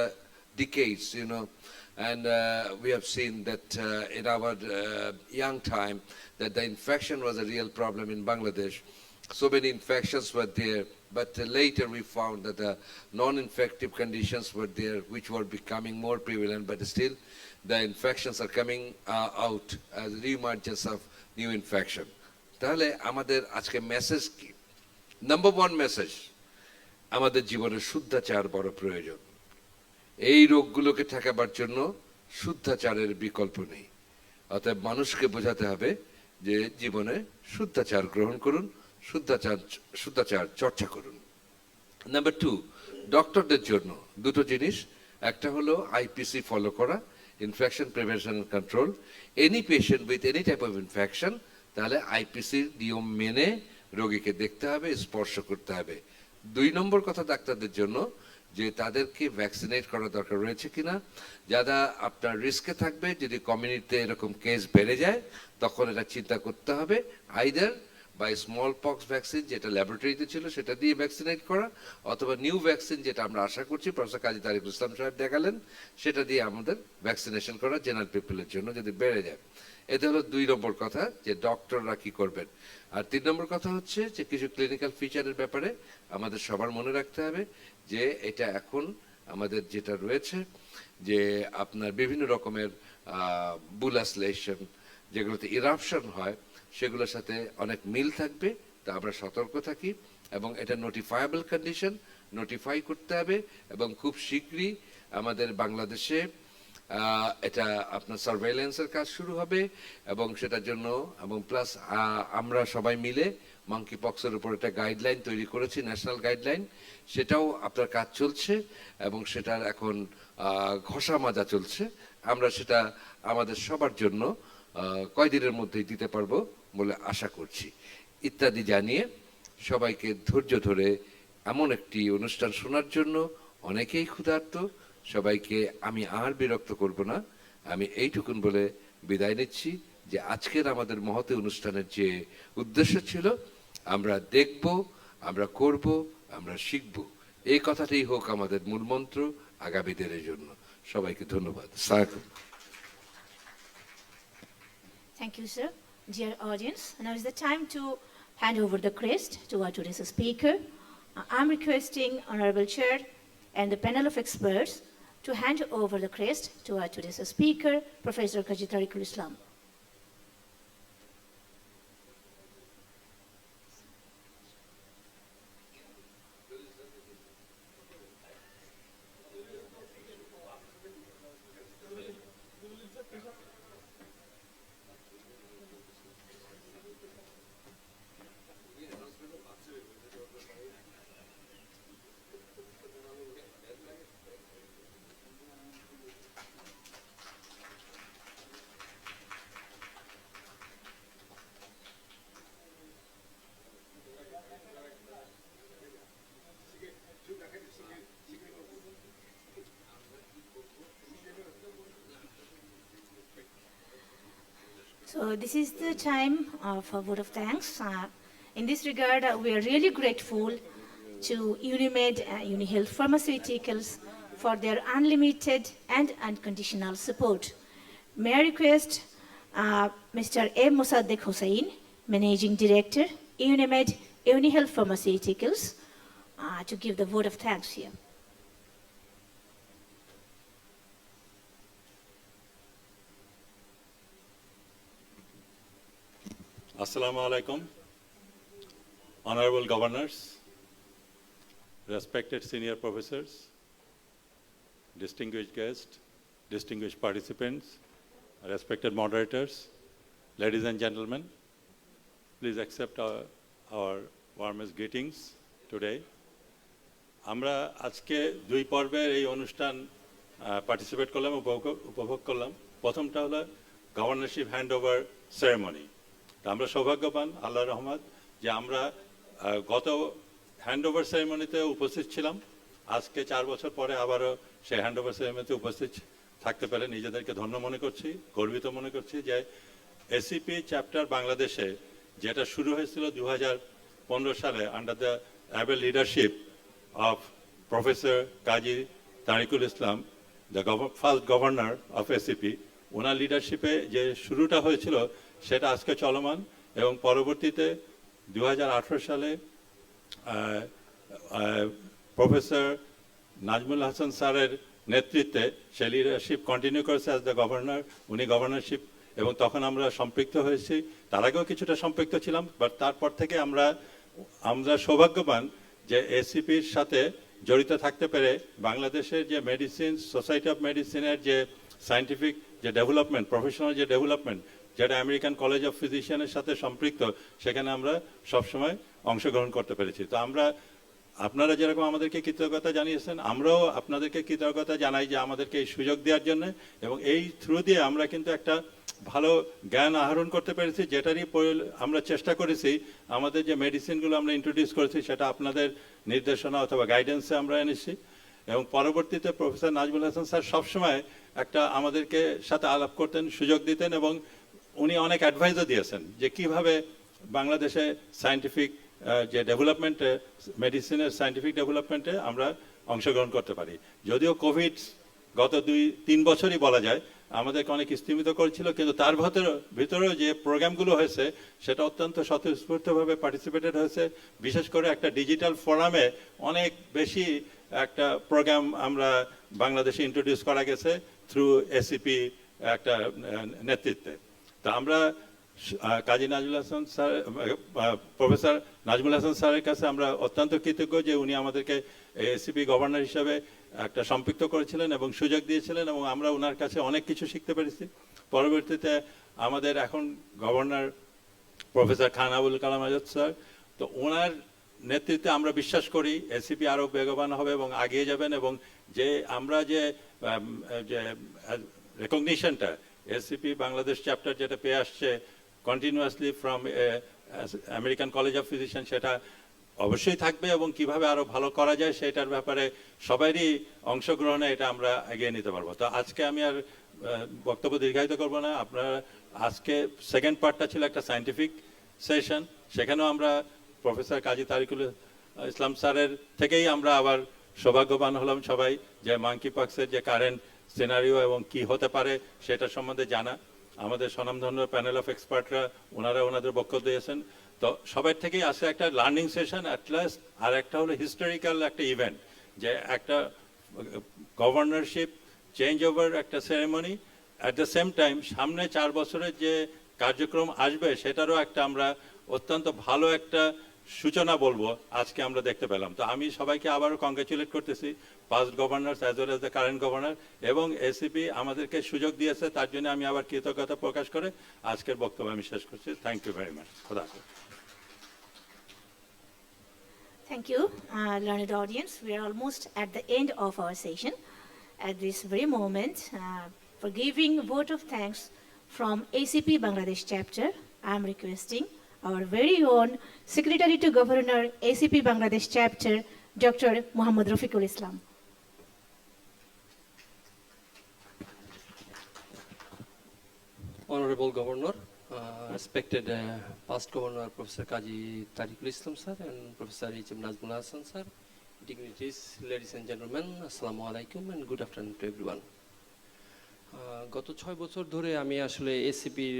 decades, and we have seen that in our young time, that the infection was a real problem in Bangladesh. So many infections were there, but later we found that the non-infective conditions were there, which were becoming more prevalent, but still the infections are coming out as reemergence of new infection. তাহলে আমাদের আজকে message কি number one message, আমাদের জীবনে শুদ্ধাচার বড় প্রয়োজন। এই রোগগুলোকে ঠেকাবার জন্য শুদ্ধাচারের বিকল্প নেই। অতএব মানুষকে বোঝাতে হবে যে জীবনে শুদ্ধাচার গ্রহণ করুন, শুদ্ধাচার চর্চা করুন। নাম্বার টু, ডক্টরদের জন্য দুটো জিনিস, একটা হলো আইপিসি ফলো করা, infection prevention and control. Any patient with any type of infection, তাহলে আইপিসির নিয়ম মেনে রোগীকে দেখতে হবে, স্পর্শ করতে হবে। 2 নম্বর কথা ডাক্তারদের জন্য, যে তাদেরকে ভ্যাকসিনেট করা দরকার রয়েছে কিনা। যারা আপনার রিস্কে থাকবে, যদি কমিউনিটিতে এরকম কেস বেড়ে যায়, তখন এটা চিন্তা করতে হবে, either by small pox vaccine যেটা ল্যাবরেটরিতে ছিল সেটা দিয়ে ভ্যাকসিনেট করা, অথবা নিউ ভ্যাকসিন যেটা আমরা আশা করছি প্রফেসর কাজী তারিকুল ইসলাম সাহেব দেখালেন, সেটা দিয়ে আমাদের ভ্যাকসিনেশন করা জেনারেল পিপলের জন্য যদি বেড়ে যায়। এটা হলো 2 নম্বর কথা, যে ডক্টররা কি করবেন। আর 3 নম্বর কথা হচ্ছে যে কিছু ক্লিনিক্যাল ফিচারের ব্যাপারে আমাদের সবার মনে রাখতে হবে, যে এটা এখন আমাদের যেটা রয়েছে যে আপনার বিভিন্ন রকমের বুলাসলেশন, যেগুলোতে ইরাপশন হয়, সেগুলোর সাথে অনেক মিল থাকবে। তা আমরা সতর্ক থাকি, এবং এটা নোটিফায়েবল কন্ডিশন, নোটিফাই করতে হবে, এবং খুব শীঘ্রই আমাদের বাংলাদেশে এটা আপনার সার্ভেইলেন্সের কাজ শুরু হবে, এবং সেটার জন্য এবং প্লাস আমরা সবাই মিলে মাঙ্কি পক্সের উপর একটা গাইডলাইন তৈরি করেছি, ন্যাশনাল গাইডলাইন, সেটাও আপনার কাজ চলছে, এবং সেটার এখন ঘষা মাজা চলছে। আমরা সেটা আমাদের সবার জন্য কয়দিনের মধ্যেই দিতে পারবো বলে আশা করছি। ইত্যাদি জানিয়ে সবাইকে ধৈর্য ধরে এমন একটি অনুষ্ঠান শোনার জন্য অনেকেই ক্ষুধার্ত, সবাইকে আমি আর বিরক্ত করব না। আমি এইটুকুন বলে বিদায় নিচ্ছি, যে আজকের আমাদের মহতী অনুষ্ঠানের যে উদ্দেশ্য ছিল, আমরা দেখব, আমরা করব, আমরা শিখব, এই কথাটাই হোক আমাদের মূল মন্ত্র আগামী দিনের জন্য। সবাইকে ধন্যবাদ। সালাম। Thank you, sir. Dear audience, now is the time to hand over the crest to our today's speaker. I'm requesting Honorable Chair and the panel of experts to hand over the crest to our today's speaker, Professor Kaji Tariqul Islam. So this is the time of a vote of thanks. In this regard, we are really grateful to Unimed and UniHealth Pharmaceuticals for their unlimited and unconditional support. May I request Mr. A. Mossaddeq Hussain, Managing Director, Unimed UniHealth Pharmaceuticals, to give the vote of thanks here. Assalamu alaikum. Honorable governors, respected senior professors, distinguished guests, distinguished participants, respected moderators, ladies and gentlemen, please accept our warmest greetings today. আমরা আজকে 2 পর্বের এই অনুষ্ঠান participate করলাম, উপভোগ করলাম। প্রথমটা হলো গভর্নরশিপ হ্যান্ডওভার সেরেমনি। আমরা সৌভাগ্যবান, আল্লাহর রহমত, যে আমরা গত হ্যান্ডওভার সেরেমনিতে উপস্থিত ছিলাম। আজকে 4 বছর পরে আবারও সেই হ্যান্ডওভার সেরেমনিতে উপস্থিত থাকতে পেরে নিজেদেরকে ধন্য মনে করছি, গর্বিত মনে করছি, যে এসিপি চ্যাপ্টার বাংলাদেশে যেটা শুরু হয়েছিল 2015 সালে under the able leadership of Professor Kaji Tariqul Islam, the first governor of ACP, ওনার লিডারশিপে যে শুরুটা হয়েছিল সেটা আজকে চলমান, এবং পরবর্তীতে 2018 সালে প্রফেসর নাজমুল হাসান স্যারের নেতৃত্বে সে লিডারশিপ কন্টিনিউ করেছে অ্যাজ দ্য গভর্নর। উনি গভর্নরশিপ, এবং তখন আমরা সম্পৃক্ত হয়েছি, তার আগেও কিছুটা সম্পৃক্ত ছিলাম, বাট তারপর থেকে আমরা আমরা সৌভাগ্যবান যে এসিপির সাথে জড়িত থাকতে পেরে বাংলাদেশের যে মেডিসিন সোসাইটি অফ মেডিসিনের যে সায়েন্টিফিক যে ডেভেলপমেন্ট প্রফেশনাল যে ডেভেলপমেন্ট যেটা আমেরিকান কলেজ অফ ফিজিশিয়ানের সাথে সম্পৃক্ত সেখানে আমরা সবসময় অংশগ্রহণ করতে পেরেছি। তো আমরা আপনারা যেরকম আমাদেরকে কৃতজ্ঞতা জানিয়েছেন আমরাও আপনাদেরকে কৃতজ্ঞতা জানাই যে আমাদেরকে এই সুযোগ দেওয়ার জন্য, এবং এই থ্রু দিয়ে আমরা কিন্তু একটা ভালো জ্ঞান আহরণ করতে পেরেছি, যেটারই আমরা চেষ্টা করেছি আমাদের যে মেডিসিনগুলো আমরা ইন্ট্রোডিউস করেছি সেটা আপনাদের নির্দেশনা অথবা গাইডেন্সে আমরা এনেছি। এবং পরবর্তীতে প্রফেসর নাজমুল হাসান স্যার সবসময় একটা আমাদেরকে সাথে আলাপ করতেন, সুযোগ দিতেন, এবং উনি অনেক অ্যাডভাইসও দিয়েছেন যে কিভাবে বাংলাদেশে সায়েন্টিফিক যে ডেভেলপমেন্টে মেডিসিনের সায়েন্টিফিক ডেভেলপমেন্টে আমরা অংশগ্রহণ করতে পারি। যদিও কোভিড গত 2-3 বছরই বলা যায় আমাদেরকে অনেক স্থিমিত করেছিল, কিন্তু তার ভিতরেও যে প্রোগ্রামগুলো হয়েছে সেটা অত্যন্ত স্বতঃস্ফূর্তভাবে পার্টিসিপেটেড হয়েছে। বিশেষ করে একটা ডিজিটাল ফোরামে অনেক বেশি একটা প্রোগ্রাম আমরা বাংলাদেশে ইন্ট্রোডিউস করা গেছে থ্রু এসিপি একটা নেতৃত্বে। তা আমরা কাজী নাজমুল হাসান স্যার প্রফেসর নাজমুল হাসান স্যারের কাছে আমরা অত্যন্ত কৃতজ্ঞ যে উনি আমাদেরকে এসিপি গভর্নর হিসাবে একটা সম্পৃক্ত করেছিলেন এবং সুযোগ দিয়েছিলেন, এবং আমরা ওনার কাছে অনেক কিছু শিখতে পেরেছি। পরবর্তীতে আমাদের এখন governor professor Khan Abul Kalam Azad sir, তো ওনার নেতৃত্বে আমরা বিশ্বাস করি এসিপি আরও বেগবান হবে এবং আগিয়ে যাবেন, এবং যে আমরা যে রেকগনিশনটা এসিপি বাংলাদেশ চ্যাপ্টার যেটা পেয়ে আসছে continuously from American college of physician সেটা অবশ্যই থাকবে, এবং কিভাবে আরো ভালো করা যায় সেটার ব্যাপারে সবারই অংশগ্রহণে এটা আমরা এগিয়ে নিতে পারবো। তো আজকে আমি আর বক্তব্য দীর্ঘায়িত করবো না। আপনারা আজকে সেকেন্ড পার্টটা ছিল একটা সায়েন্টিফিক সেশন, সেখানেও আমরা প্রফেসর কাজী তারিকুল ইসলাম স্যারের থেকেই আমরা আবার সৌভাগ্যবান হলাম সবাই যে মাঙ্কি পক্সের যে কারেন্ট সিনারিও এবং কি হতে পারে সেটা সম্বন্ধে জানা। আমাদের স্বনামধন্য প্যানেল অফ এক্সপার্টরা ওনারা ওনাদের বক্তব্য দিয়েছেন। তো সবার থেকেই আসে একটা লার্নিং সেশন অ্যাট লাস্ট, আর একটা হলো হিস্টোরিক্যাল একটা ইভেন্ট, যে একটা গভর্নরশিপ চেঞ্জ ওভার একটা ceremony, at the same time সামনে 4 বছরের যে কার্যক্রম আসবে সেটারও একটা আমরা অত্যন্ত ভালো একটা সূচনা বলবো আজকে আমরা দেখতে পেলাম। তো আমি সবাইকে আবারও কংগ্রেচুলেট করতেছি, past governor as well as the current governor, এবং এসিপি আমাদেরকে সুযোগ দিয়েছে তার জন্য আমি আবার কৃতজ্ঞতা প্রকাশ করে আজকের বক্তব্য আমি শেষ করছি। Thank you very much. খোদা হাফেজ। Thank you, learned audience. We are almost at the end of our session. At this very moment, for giving vote of thanks from ACP Bangladesh chapter, I am requesting our very own Secretary to Governor, ACP Bangladesh chapter, Dr. Muhammad Rafiqul Islam. Honorable Governor, respected past Governor Professor Kaji Tariqul Islam sir and Professor H.M. Nazmul Hasan sir, dignitaries, ladies and gentlemen, Assalamu alaikum and good afternoon to everyone. গত 6 বছর ধরে আমি আসলে এসিপির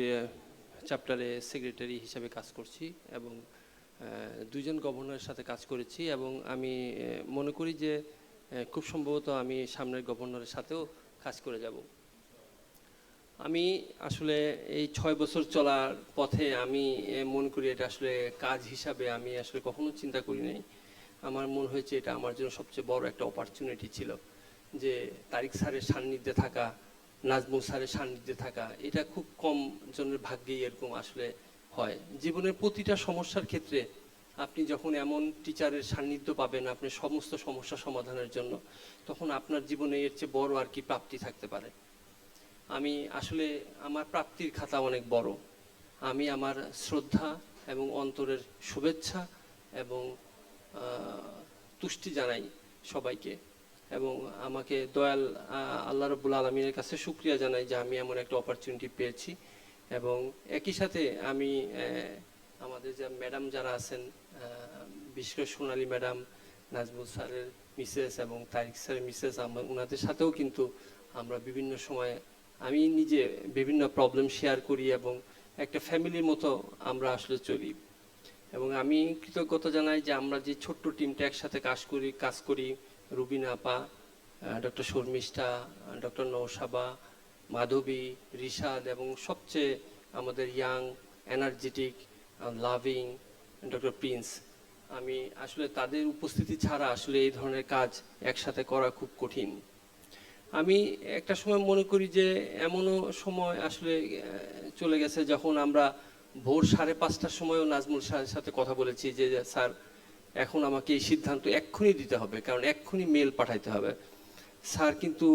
চ্যাপ্টারে secretary হিসেবে কাজ করছি এবং 2 জন গভর্নরের সাথে কাজ করেছি, এবং আমি মনে করি যে খুব সম্ভবত আমি সামনের গভর্নরের সাথেও কাজ করে যাব। আমি আসলে এই 6 বছর চলার পথে আমি মনে করি এটা আসলে কাজ হিসাবে আমি আসলে কখনো চিন্তা করি নাই। আমার মনে হয়েছে এটা আমার জন্য সবচেয়ে বড় একটা অপরচুনিটি ছিল, যে তারিক স্যারের সান্নিধ্যে থাকা, নাজমুল স্যারের সান্নিধ্যে থাকা, এটা খুব কম জনের ভাগ্যেই এরকম আসলে হয়। জীবনের প্রতিটা সমস্যার ক্ষেত্রে আপনি যখন এমন টিচারের সান্নিধ্য পাবেন আপনার সমস্ত সমস্যা সমাধানের জন্য, তখন আপনার জীবনে এর চেয়ে বড় আর কি প্রাপ্তি থাকতে পারে। আমি আসলে আমার প্রাপ্তির খাতা অনেক বড়। আমি আমার শ্রদ্ধা এবং অন্তরের শুভেচ্ছা এবং তুষ্টি জানাই সবাইকে, এবং আমাকে দয়াল আল্লাহ রাব্বুল আলামিনের কাছে শুকরিয়া জানাই যে আমি এমন একটা অপরচুনিটি পেয়েছি। এবং একই সাথে আমি আমাদের যে ম্যাডাম যারা আছেন, বিশেষ করে সোনালী ম্যাডাম, নাজমুল স্যারের মিসেস এবং তারিক স্যারের মিসেস, ওনাদের সাথেও কিন্তু আমরা বিভিন্ন সময় আমি নিজে বিভিন্ন প্রবলেম শেয়ার করি এবং একটা ফ্যামিলির মতো আমরা আসলে চলি। এবং আমি কৃতজ্ঞতা জানাই যে আমরা যে ছোট্ট টিমটা একসাথে কাজ করি রুবিনা আপা, ডক্টর শর্মিষ্ঠা, ডক্টর নৌশাবা, মাধবী, রিশাদ, এবং সবচেয়ে আমাদের young, energetic, loving doctor Prince, আমি আসলে তাদের উপস্থিতি ছাড়া আসলে এই ধরনের কাজ একসাথে করা খুব কঠিন। আমি একটা সময় মনে করি যে এমনও সময় আসলে চলে গেছে যখন আমরা ভোর 5:30টার সময়ও নাজমুল স্যারের সাথে কথা বলেছি যে স্যার এখন আমাকে এই সিদ্ধান্ত এক্ষুনি দিতে হবে, কারণ এক্ষুনি মেল পাঠাইতে হবে। স্যার কিন্তু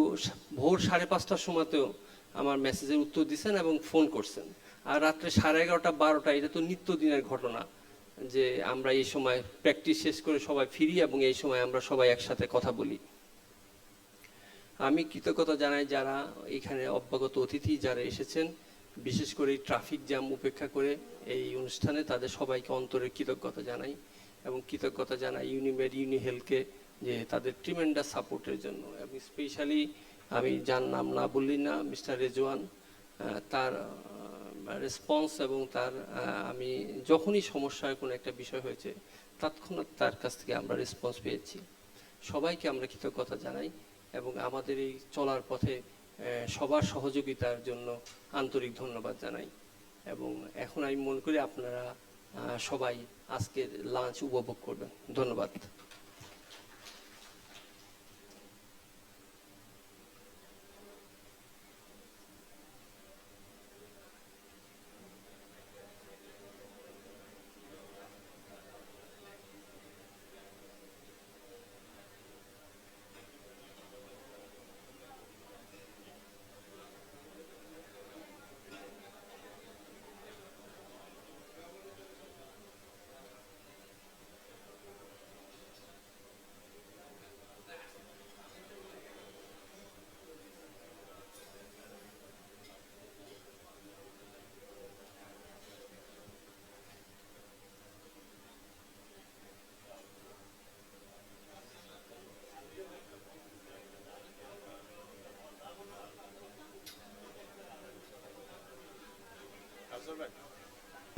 ভোর 5:30টার সময়তেও আমার মেসেজের উত্তর দিচ্ছেন এবং ফোন করছেন। আর রাত্রে 11:30 12টা এটা তো নিত্যদিনের ঘটনা যে আমরা এই সময় প্র্যাকটিস শেষ করে সবাই ফিরি এবং এই সময় আমরা সবাই একসাথে কথা বলি। আমি কৃতজ্ঞতা জানাই যারা এখানে অভ্যাগত অতিথি যারা এসেছেন, বিশেষ করে ট্রাফিক জ্যাম উপেক্ষা করে এই অনুষ্ঠানে তাদের সবাইকে অন্তরের কৃতজ্ঞতা জানাই এবং কৃতজ্ঞতা জানাই ইউনিমেড ইউনিহেলথকে যে তাদের ট্রিমেন্ডাস সাপোর্টের জন্য। এবং স্পেশালি আমি যার নাম না বললি না, মিস্টার রেজওয়ান, তার রেসপন্স এবং তার আমি যখনই সমস্যায় কোনো একটা বিষয় হয়েছে তৎক্ষণাৎ তার কাছ থেকে আমরা রেসপন্স পেয়েছি। সবাইকে আমরা কৃতজ্ঞতা জানাই এবং আমাদের এই চলার পথে সবার সহযোগিতার জন্য আন্তরিক ধন্যবাদ জানাই। এবং এখন আমি মনে করি আপনারা সবাই আজকের লাঞ্চ উপভোগ করবেন। ধন্যবাদ।